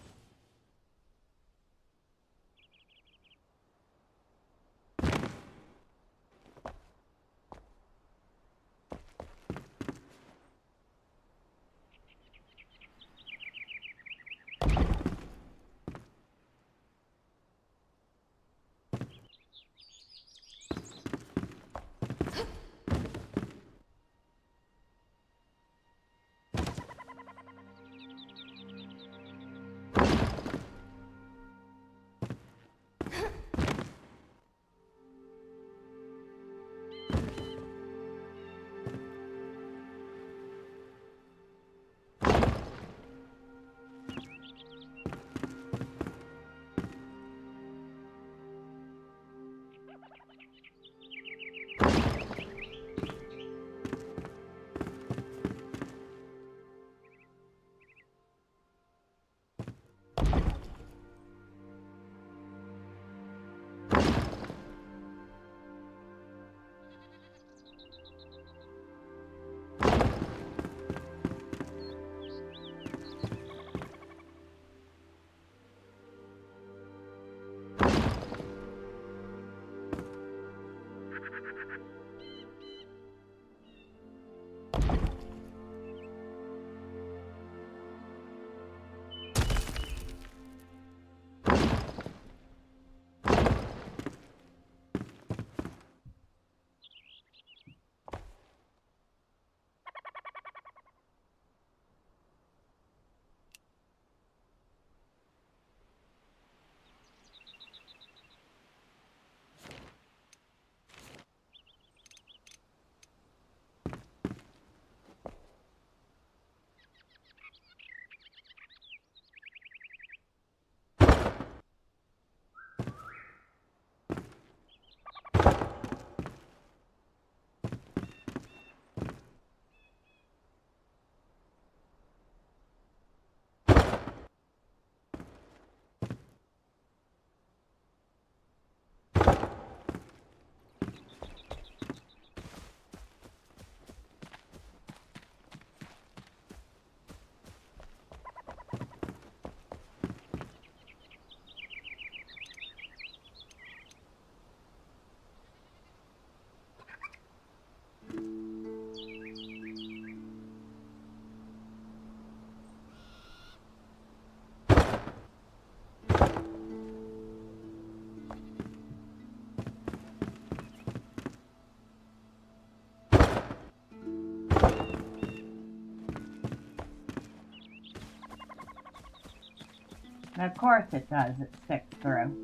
And of course it does. It sticks through.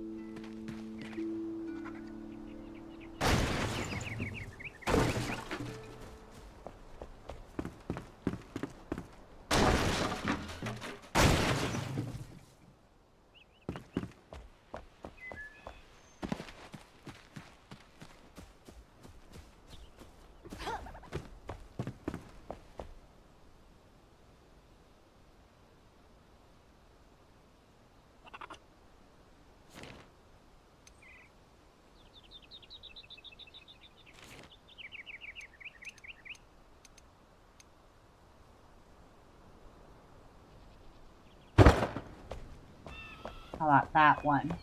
How about that one?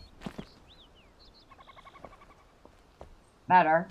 Better.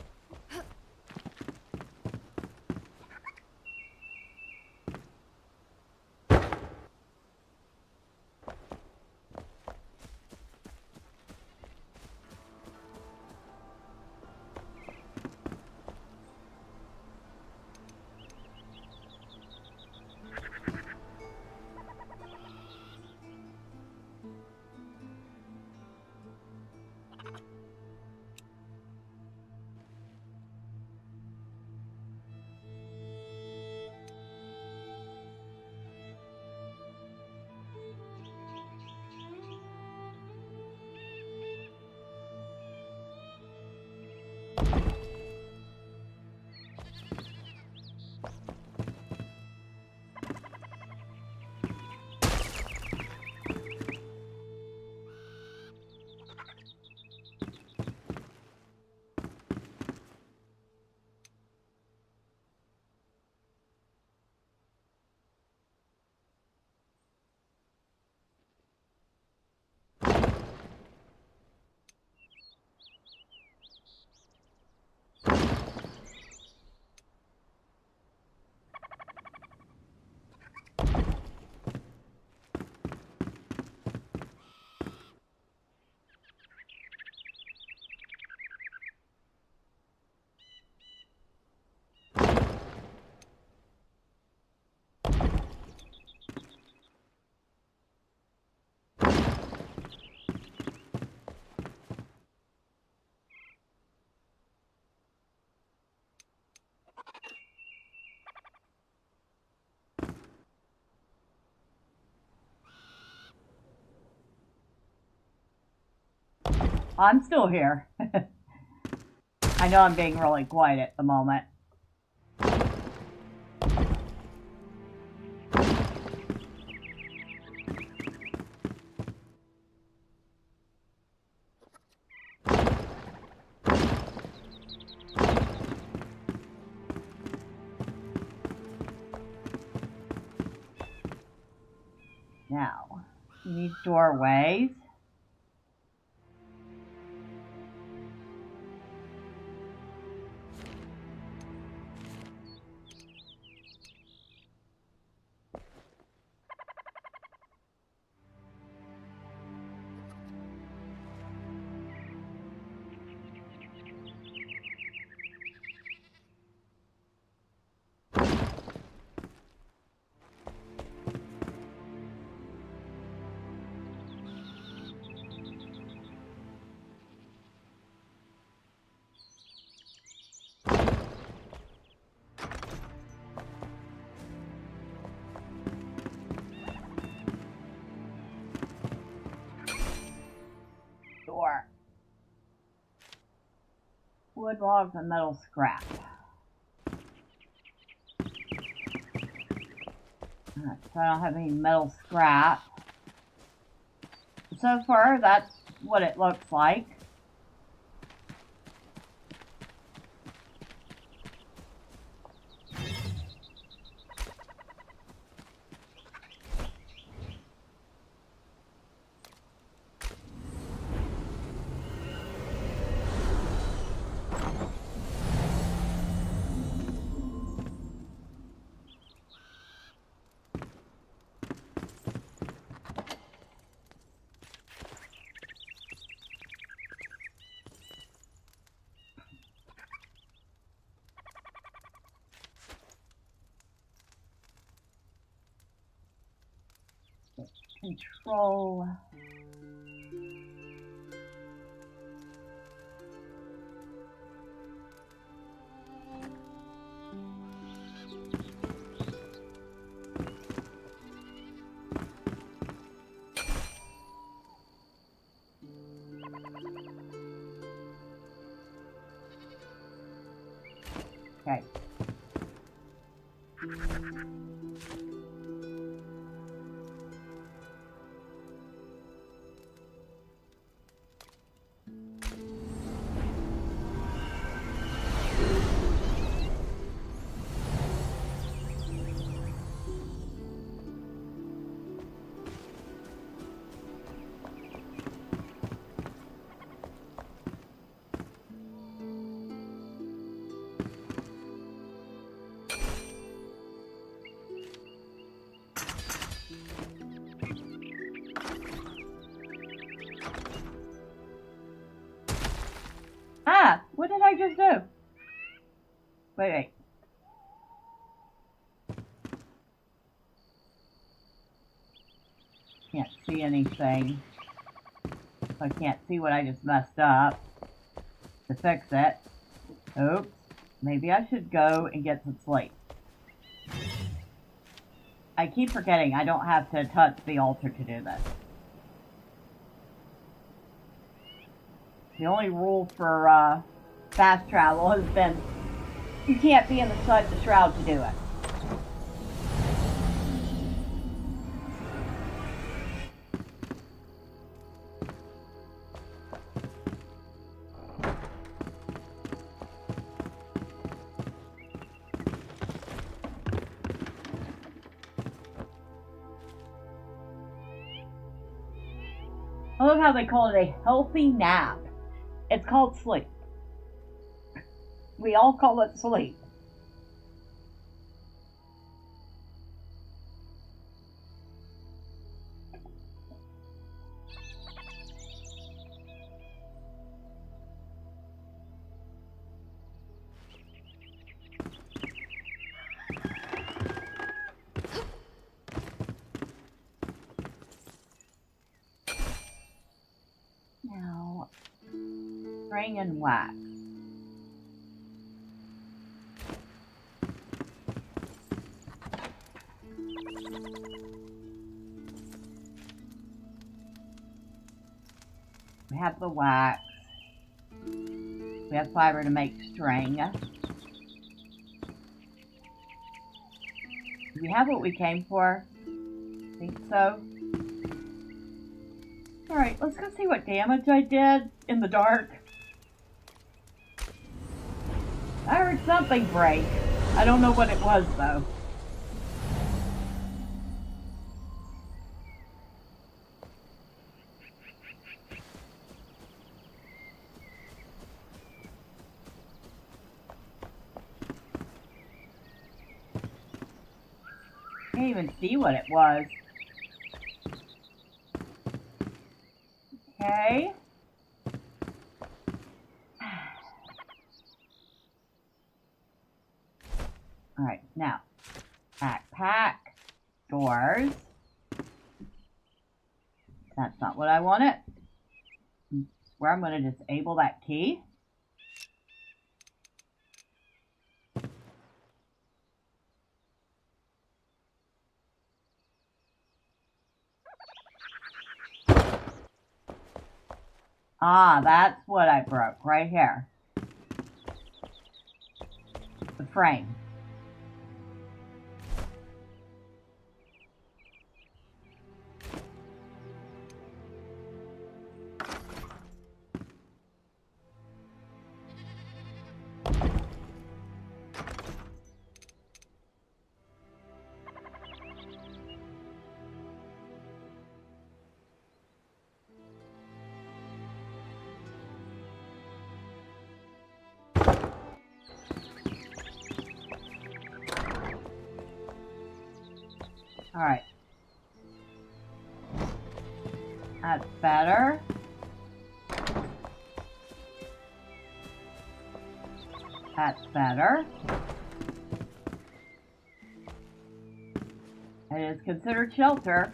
I'm still here. I know I'm being really quiet at the moment. Now, these doorways. Door. Wood, logs, and metal scrap. So I don't have any metal scrap. So far, that's what it looks like. Control Okay. Ah! What did I just do? Wait. Can't see anything. I can't see what I just messed up to fix it. Oops. Maybe I should go and get some sleep. I keep forgetting I don't have to touch the altar to do this. The only rule for fast travel has been you can't be inside the shroud to do it. I love how they call it a healthy nap. It's called sleep. We all call it sleep. Now, string and wax. We have the wax. We have fiber to make string. Do we have what we came for? I think so. Alright, let's go see what damage I did in the dark. I heard something break. I don't know what it was though. Can't even see what it was. Okay. Alright, now. Backpack. Doors. That's not what I wanted. Where I'm going to disable that key. Ah, that's what I broke right here. The frame. Alright. That's better. That's better. It is considered shelter.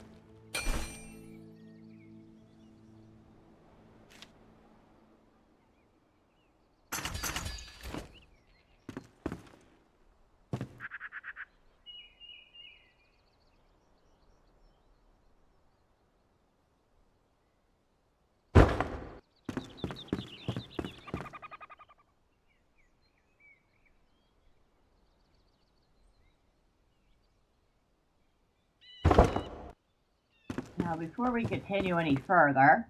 Now, before we continue any further,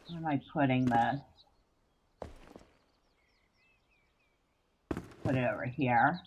where am I putting this? Put it over here.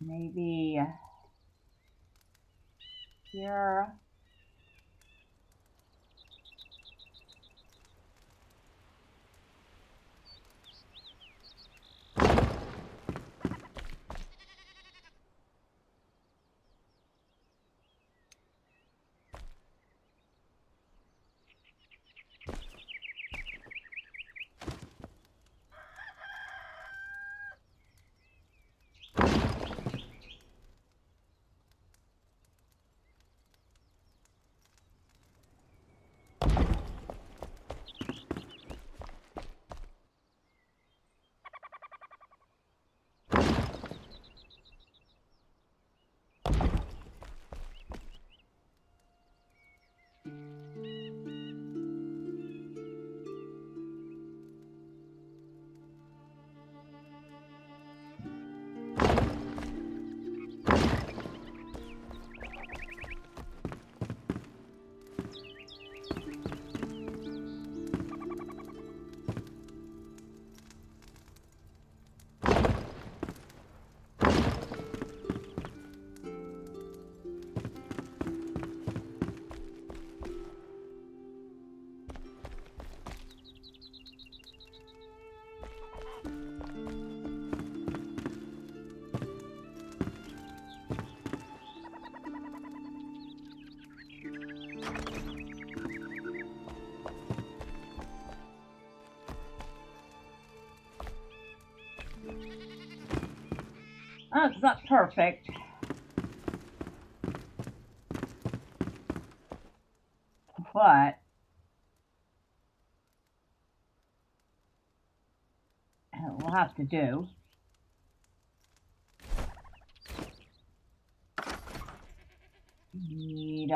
Maybe here. Oh, it's not perfect. But we'll have to do. Need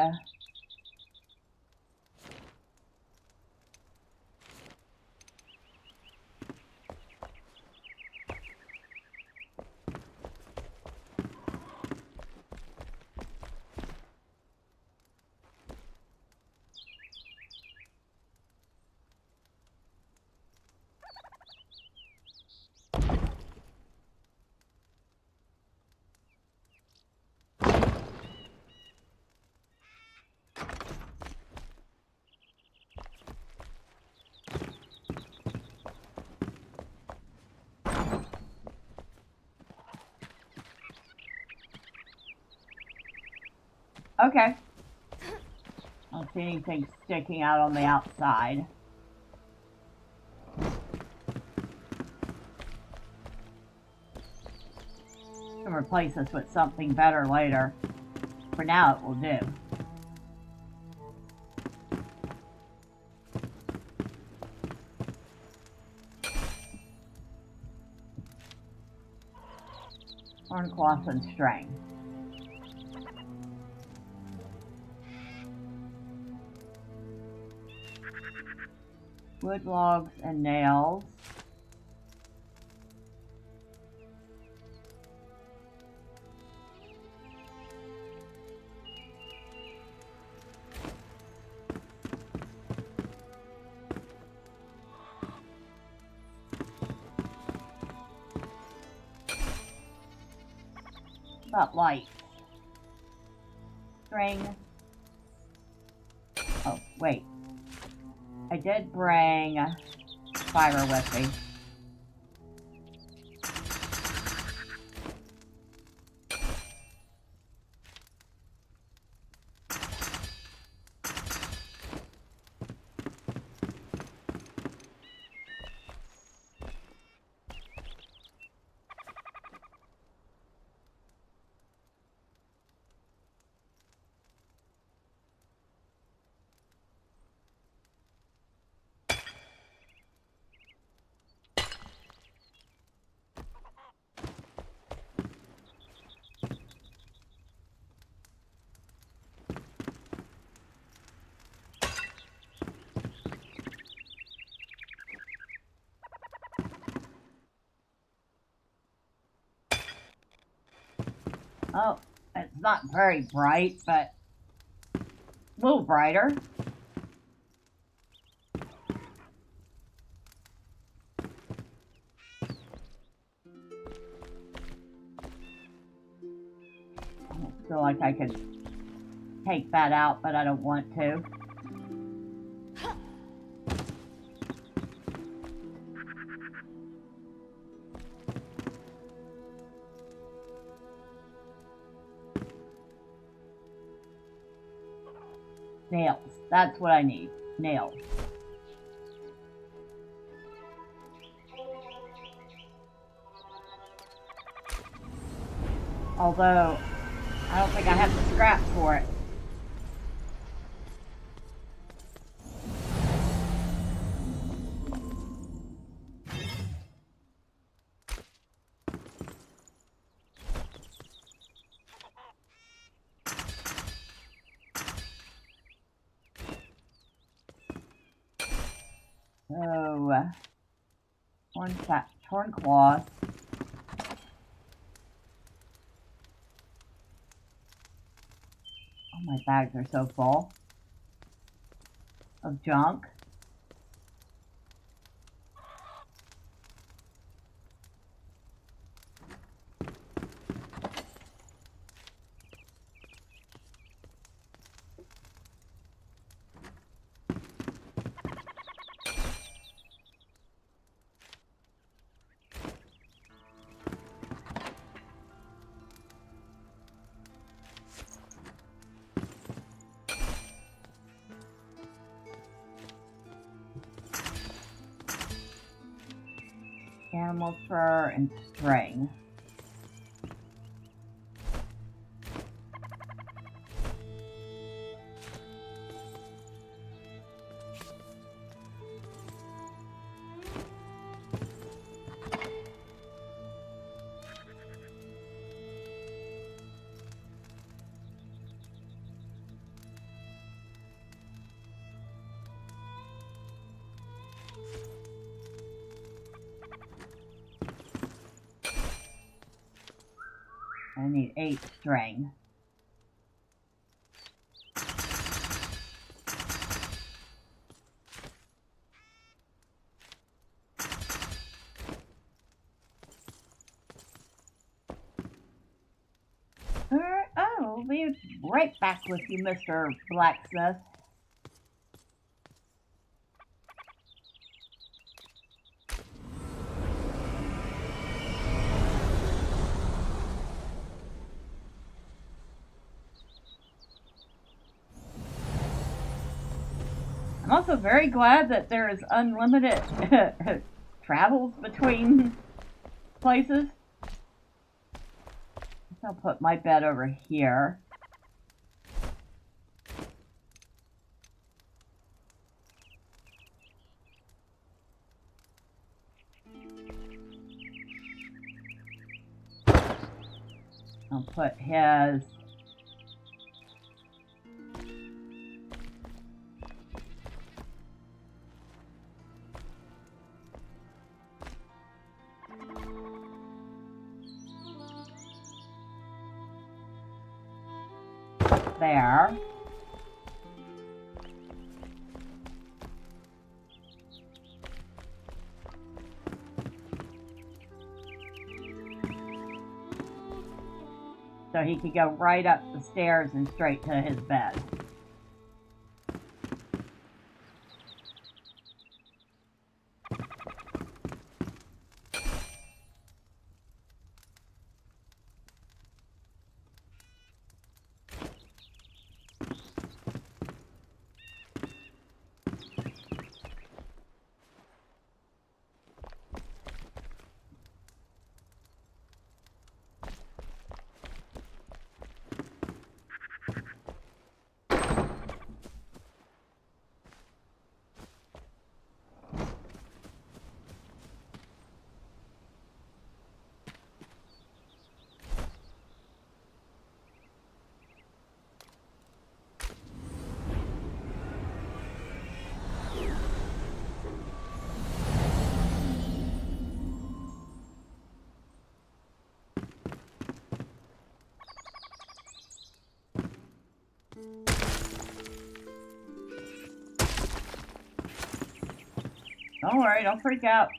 okay. I don't see anything sticking out on the outside. Can replace this with something better later. For now, it will do. Horncloth and string. Wood logs and nails. Got light. String. Oh, wait. I did bring fiber with me. Oh, it's not very bright, but a little brighter. I feel like I could take that out, but I don't want to. Nails. That's what I need. Nails. Although, I don't think I have the scrap for it. So, torn cloth. Oh, my bags are so full of junk. Animal fur and string. I need 8 string. Oh, we'll be right back with you, Mr. Blacksmith. I'm also very glad that there is unlimited travels between places. I'll put my bed over here. I'll put his there. so he could go right up the stairs and straight to his bed. Don't worry, don't freak out.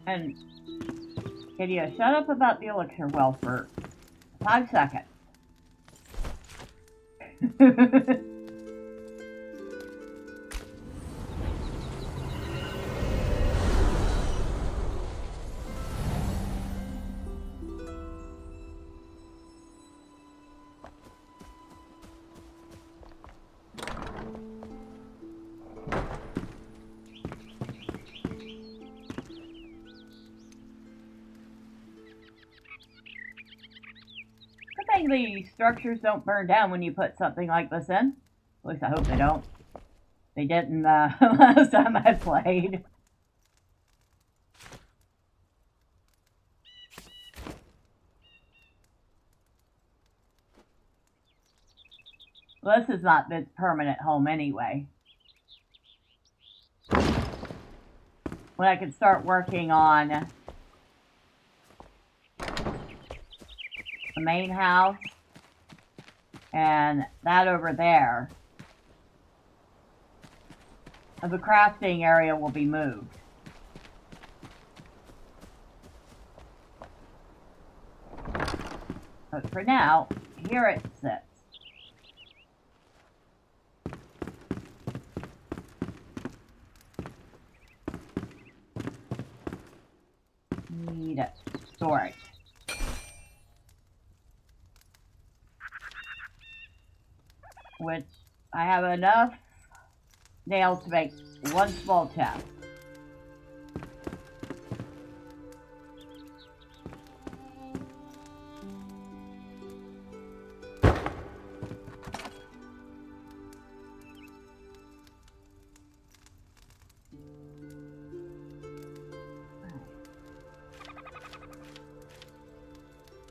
And can you shut up about the elixir well for 5 seconds? The structures don't burn down when you put something like this in. At least I hope they don't. They didn't last time I played. Well, this is not the permanent home anyway. When I can start working on the main house and that over there, the crafting area will be moved. But for now, here it sits. Need storage. Which I have enough nails to make one small chest.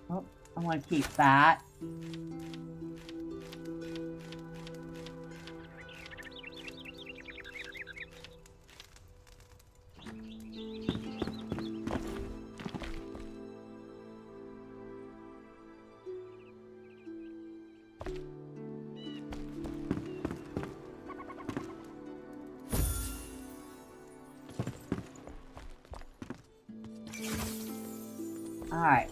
Oh, I want to keep that. Alright.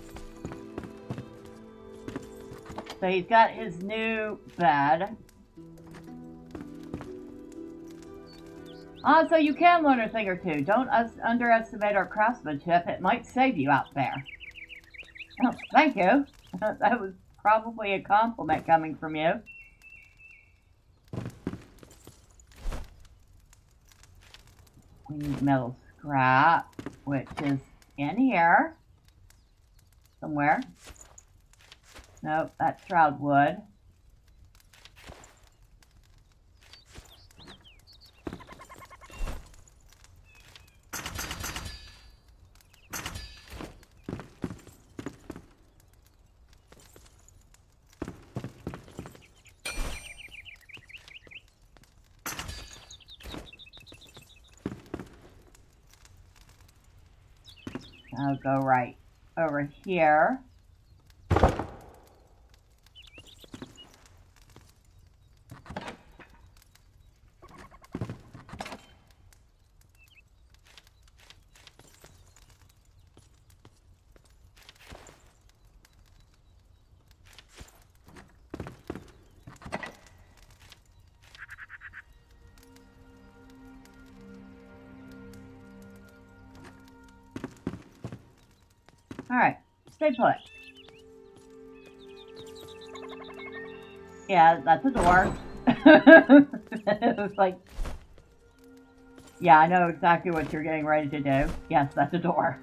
So he's got his new bed. So you can learn a thing or two. Don't underestimate our craftsmanship. It might save you out there. Oh, thank you. That was probably a compliment coming from you. We need metal scrap, which is in here somewhere. Nope, that's shroud wood. I'll go right over here. Alright, stay put. Yeah, that's a door. It was like... Yeah, I know exactly what you're getting ready to do. Yes, that's a door.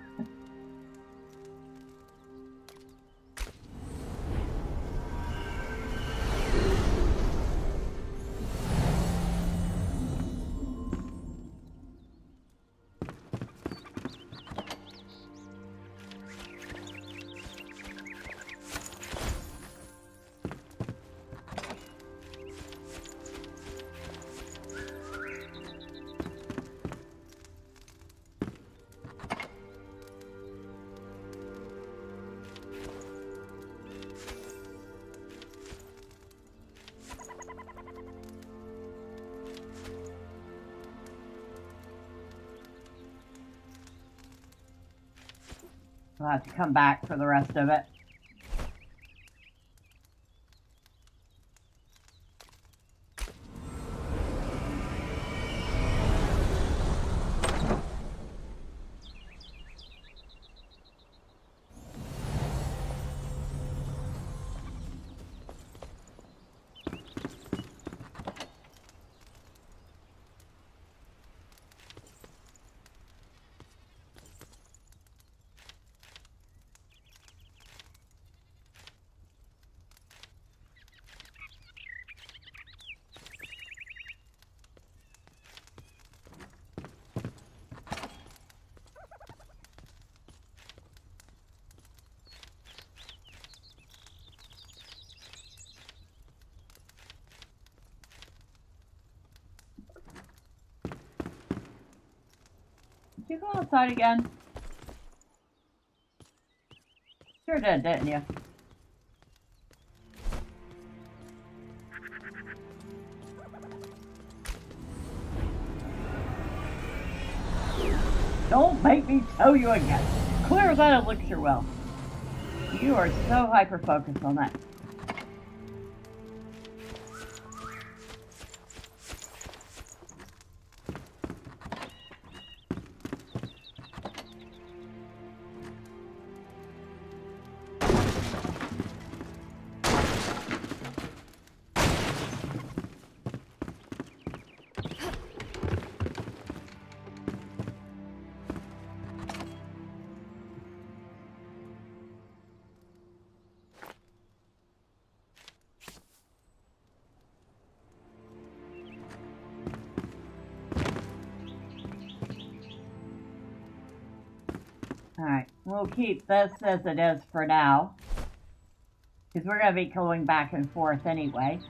We'll have to come back for the rest of it. Did you go outside again? Sure did, didn't you? Don't make me tell you again. Clear that elixir well. You are so hyper-focused on that. Alright, we'll keep this as it is for now. Because we're going to be going back and forth anyway.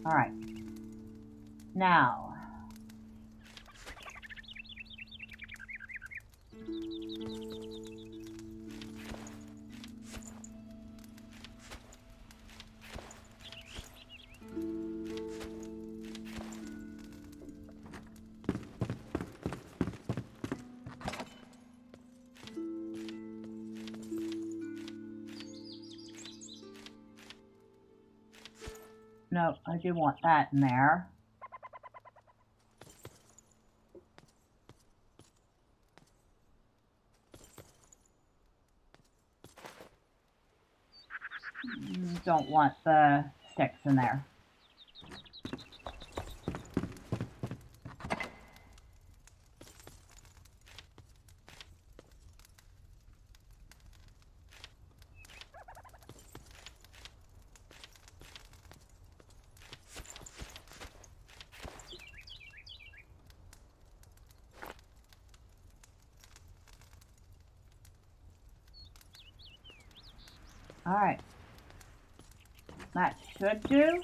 Alright. Now. No, I do want that in there. Don't want the sticks in there. Alright. That should do.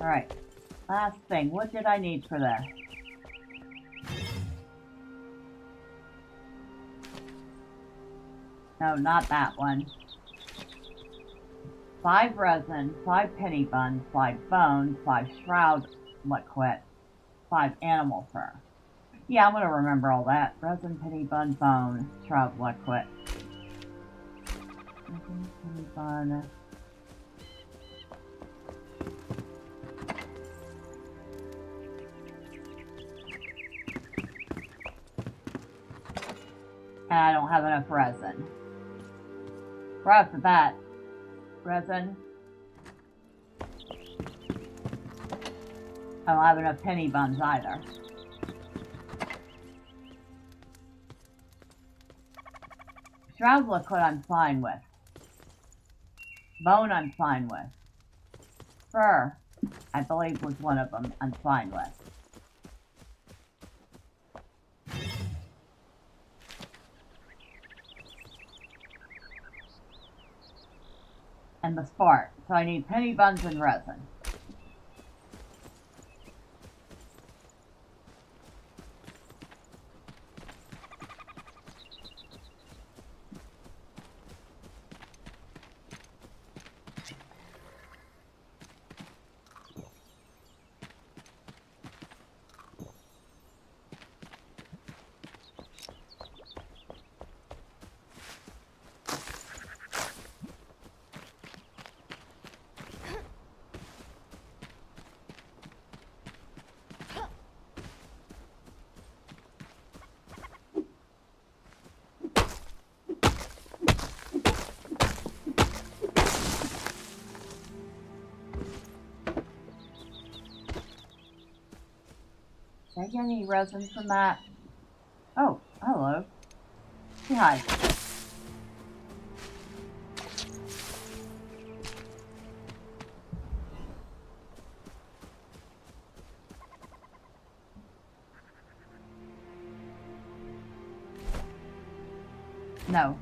Alright, last thing. What did I need for this? No, not that one. 5 resin, 5 penny buns, 5 bone, 5 shroud liquid, 5 animal fur. Yeah, I'm gonna remember all that. Resin, penny bun, bone, shroud liquid. Resin, penny bun. And I don't have enough resin. Right off the bat, resin. I don't have enough penny buns either. Shroud liquid I'm fine with. Bone I'm fine with. Fur, I believe was one of them, I'm fine with. And the spark. So I need penny buns and resin. Did I get any resin from that? Oh, hello. Say hi. No.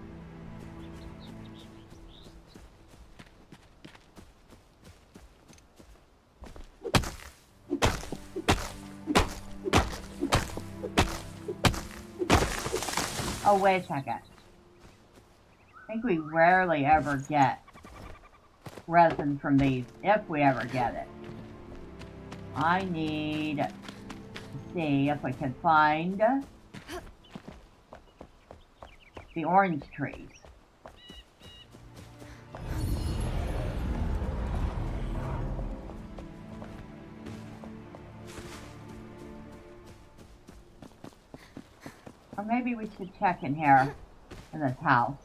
Oh, wait a second. I think we rarely ever get resin from these, if we ever get it. I need to see if I can find the orange trees. Or maybe we should check in here in this house.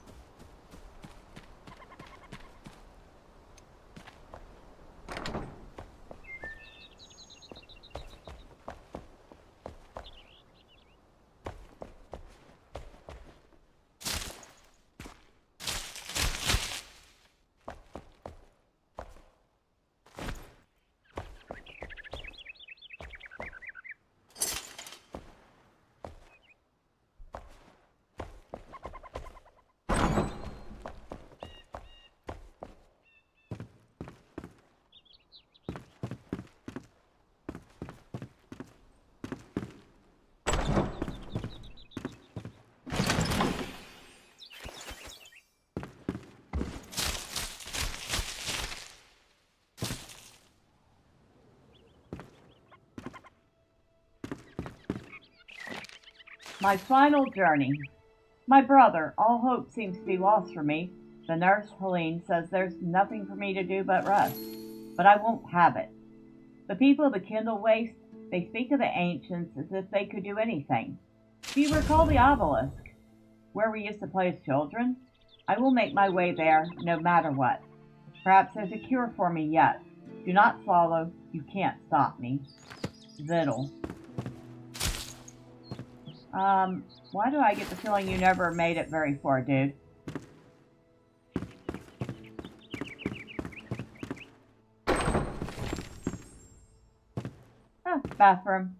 My final journey. My brother, all hope seems to be lost for me. The nurse, Helene, says there's nothing for me to do but rest. But I won't have it. The people of the Kindle Waste, they speak of the ancients as if they could do anything. Do you recall the obelisk, where we used to play as children? I will make my way there, no matter what. Perhaps there's a cure for me yet. Do not follow. You can't stop me. Ziddle. Why do I get the feeling you never made it very far, dude? Ah, bathroom.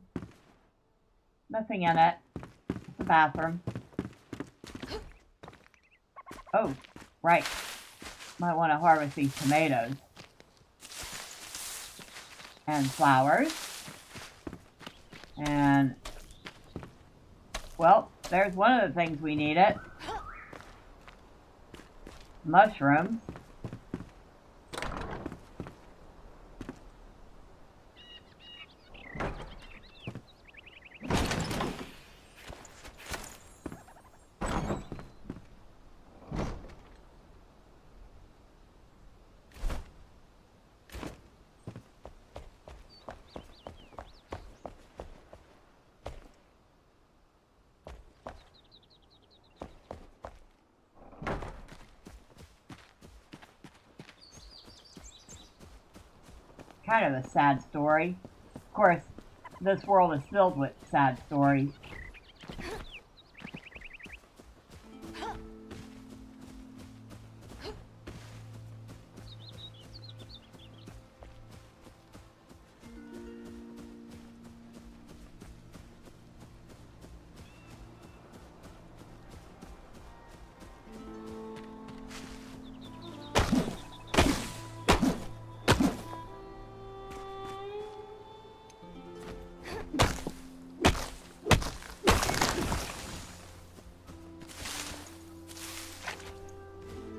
Nothing in it. It's a bathroom. Oh, right. Might want to harvest these tomatoes. And flowers. And, well, there's one of the things we needed. Mushrooms. Kind of a sad story. Of course, this world is filled with sad stories.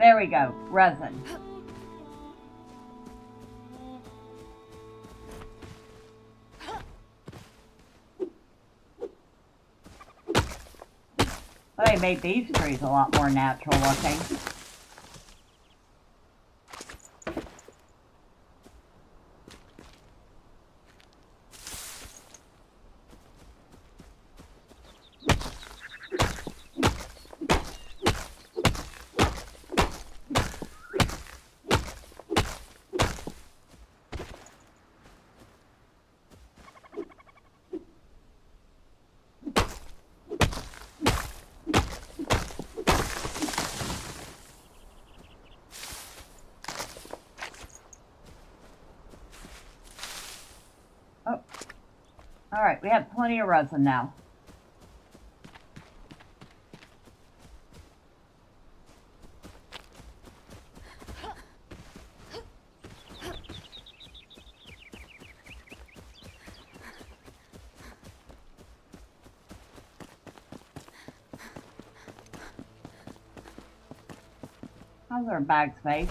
There we go, resin. Well, they made these trees a lot more natural looking. Oh, alright, we have plenty of resin now. How's our bag space?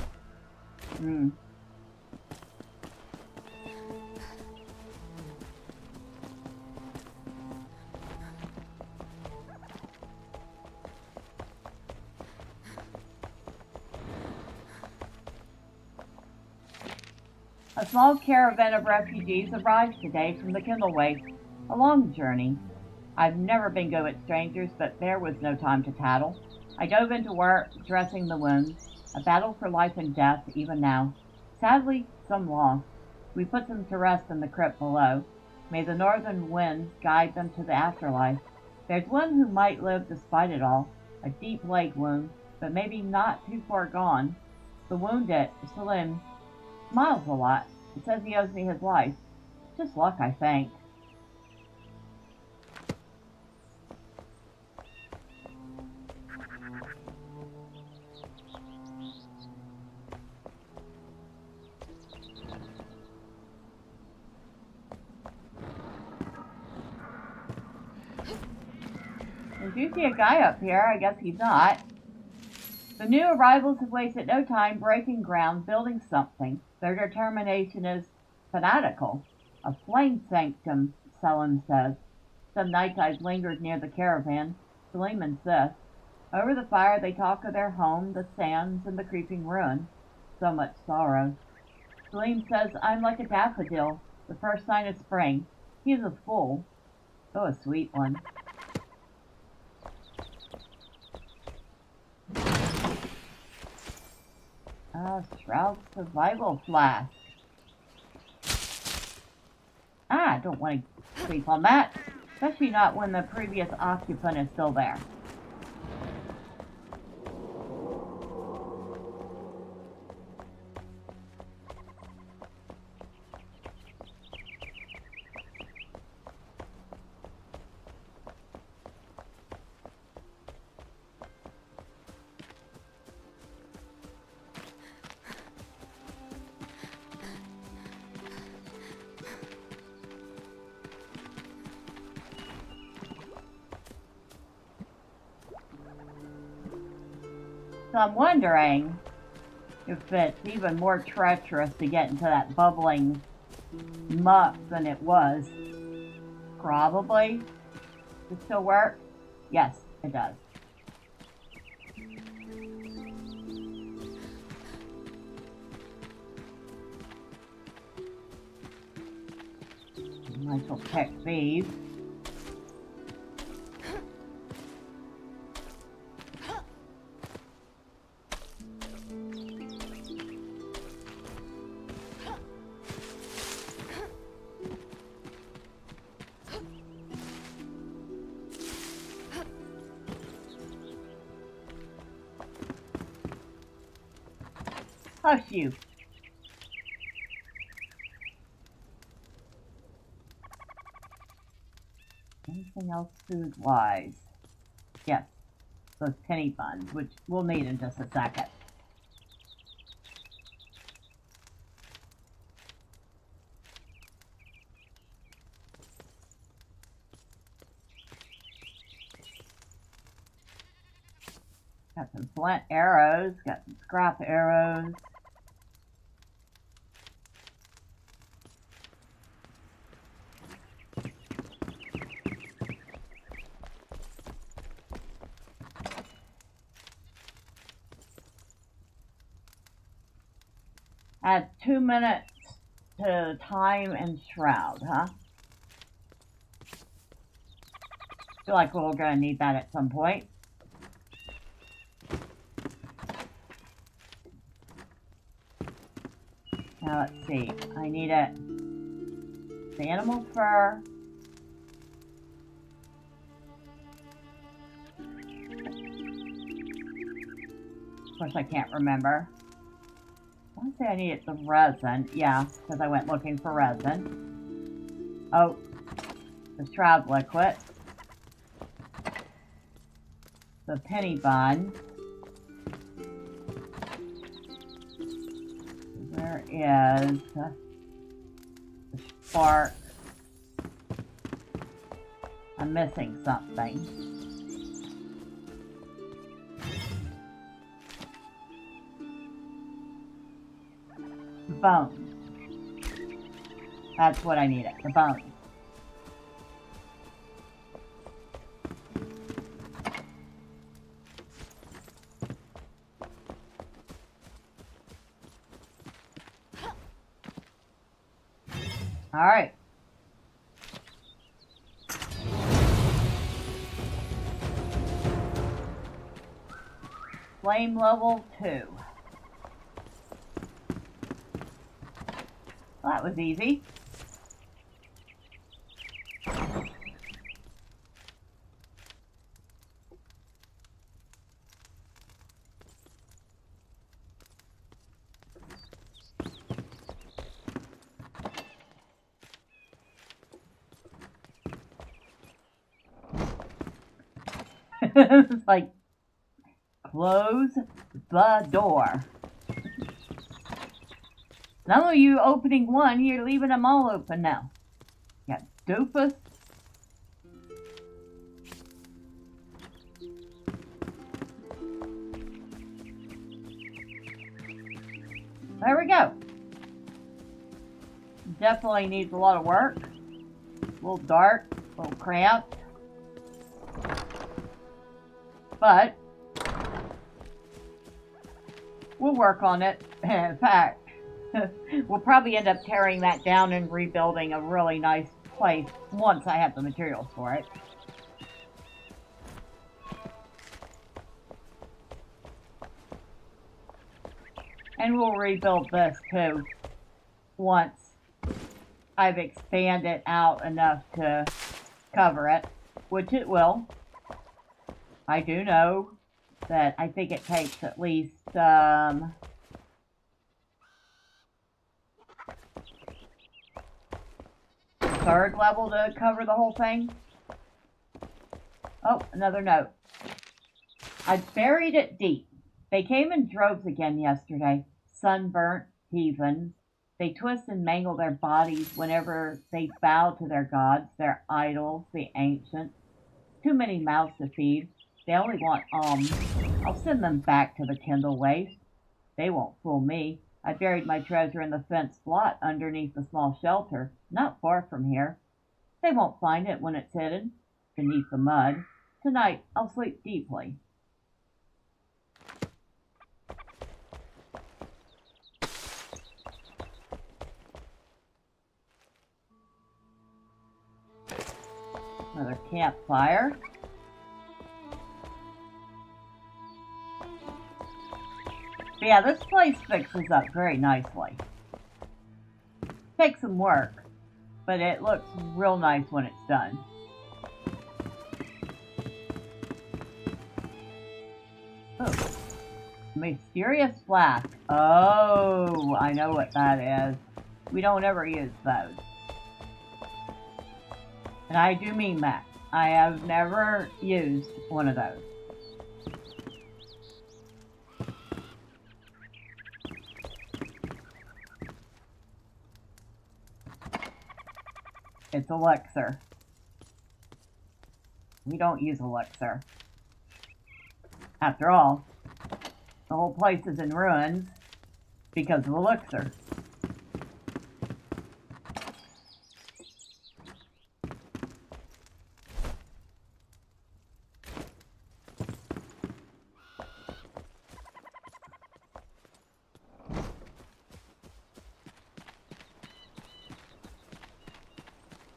A small caravan of refugees arrived today from the Kindle Waste. A long journey. I've never been good with strangers, but there was no time to tattle. I dove into work, dressing the wounds. A battle for life and death, even now. Sadly, some lost. We put them to rest in the crypt below. May the northern winds guide them to the afterlife. There's one who might live despite it all. A deep leg wound, but maybe not too far gone. The wounded, Salim, smiles a lot. He says he owes me his life. Just luck, I think. If you see a guy up here, I guess he's not. The new arrivals have wasted no time breaking ground, building something. Their determination is fanatical. A flame sanctum, Selim says. Some nights I've lingered near the caravan. Salim insists. Over the fire they talk of their home, the sands, and the creeping ruin. So much sorrow. Salim says I'm like a daffodil, the first sign of spring. He is a fool. Oh, a sweet one. Shroud survival flask. I don't want to sleep on that. Especially not when the previous occupant is still there. So I'm wondering if it's even more treacherous to get into that bubbling muck than it was. Probably. Does it still work? Yes, it does. Might as well pick these. Hush you. Anything else food-wise? Yes, those penny buns, which we'll need in just a second. Got some flint arrows, got some scrap arrows. Add 2 minutes to time and shroud, huh? Feel like we're gonna need that at some point. Now let's see. I need it. The animal fur. Of course, I can't remember. I want to say I needed the resin. Yeah, because I went looking for resin. Oh, the shroud liquid. The penny bun. Where is the spark? I'm missing something. Bones. That's what I needed, the bones. All right. Flame level 2. Well, that was easy. It's like, close the door. Not only are you opening one, you're leaving them all open now. Yeah, doofus. There we go. Definitely needs a lot of work. A little dark, a little cramped. But we'll work on it. In fact, we'll probably end up tearing that down and rebuilding a really nice place once I have the materials for it. And we'll rebuild this too once I've expanded out enough to cover it, which it will. I do know that I think it takes at least third level to cover the whole thing. Oh, another note. I buried it deep. They came in droves again yesterday. Sunburnt heathens. They twist and mangle their bodies whenever they bow to their gods, their idols, the ancients. Too many mouths to feed. They only want alms. I'll send them back to the Kindle waste. They won't fool me. I buried my treasure in the fenced lot underneath the small shelter, not far from here. They won't find it when it's hidden beneath the mud. Tonight, I'll sleep deeply. Another campfire. But yeah, this place fixes up very nicely. Takes some work, but it looks real nice when it's done. Oh, mysterious flask. Oh, I know what that is. We don't ever use those. And I do mean that. I have never used one of those. It's elixir. We don't use elixir. After all, the whole place is in ruins because of elixir.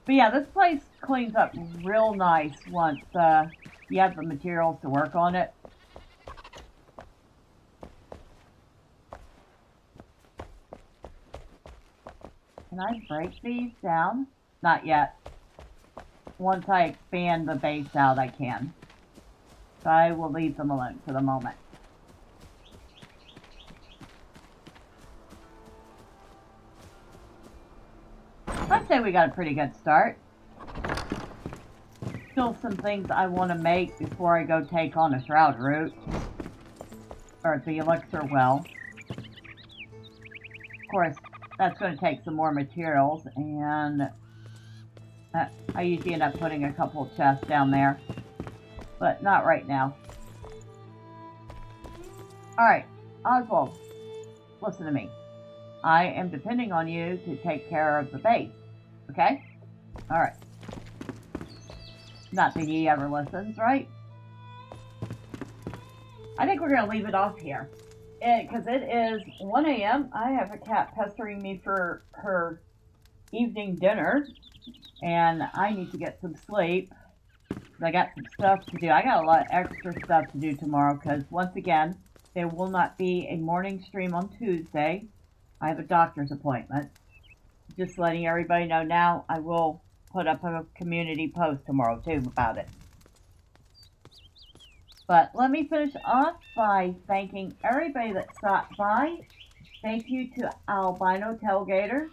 But yeah, this place cleans up real nice once you have the materials to work on it. Can I break these down? Not yet. Once I expand the base out, I can. So I will leave them alone for the moment. I'd say we got a pretty good start. Still some things I want to make before I go take on a shroud route. Or the elixir well. Of course, that's going to take some more materials, and I usually end up putting a couple of chests down there. But not right now. Alright, Oswald, listen to me. I am depending on you to take care of the base. Okay? Alright. Not that he ever listens, right? I think we're going to leave it off here. Because it is 1 a.m. I have a cat pestering me for her evening dinner. And I need to get some sleep. I got some stuff to do. I got a lot of extra stuff to do tomorrow. Because once again, there will not be a morning stream on Tuesday. I have a doctor's appointment. Just letting everybody know now. I will put up a community post tomorrow too about it. But let me finish off by thanking everybody that stopped by. Thank you to Albino Tailgater.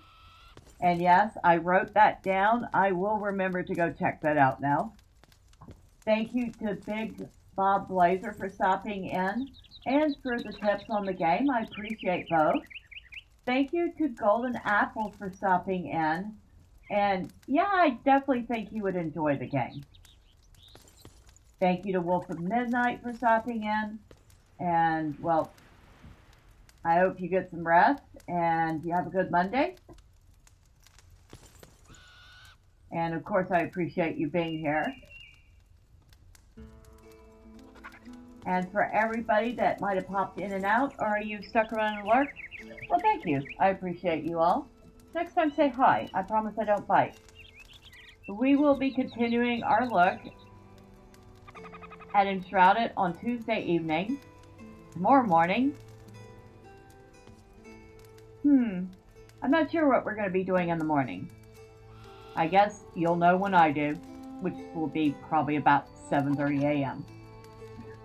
And yes, I wrote that down. I will remember to go check that out now. Thank you to Big Bob Blazer for stopping in and for the tips on the game. I appreciate both. Thank you to Golden Apple for stopping in. And yeah, I definitely think you would enjoy the game. Thank you to Wolf of Midnight for stopping in. And, well, I hope you get some rest and you have a good Monday. And, of course, I appreciate you being here. And for everybody that might have popped in and out, or you stuck around and lurked, well, thank you. I appreciate you all. Next time, say hi. I promise I don't bite. We will be continuing our look at Enshrouded on Tuesday evening. Tomorrow morning, I'm not sure what we're going to be doing in the morning. I guess you'll know when I do, which will be probably about 7:30 a.m.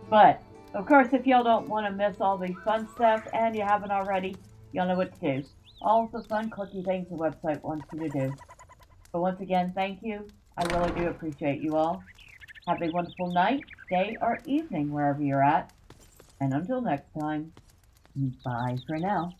But, of course, if y'all don't want to miss all the fun stuff, and you haven't already, y'all know what to do. All the fun, clicky things the website wants you to do. But once again, thank you. I really do appreciate you all. Have a wonderful night, day, or evening wherever you're at. And until next time, bye for now.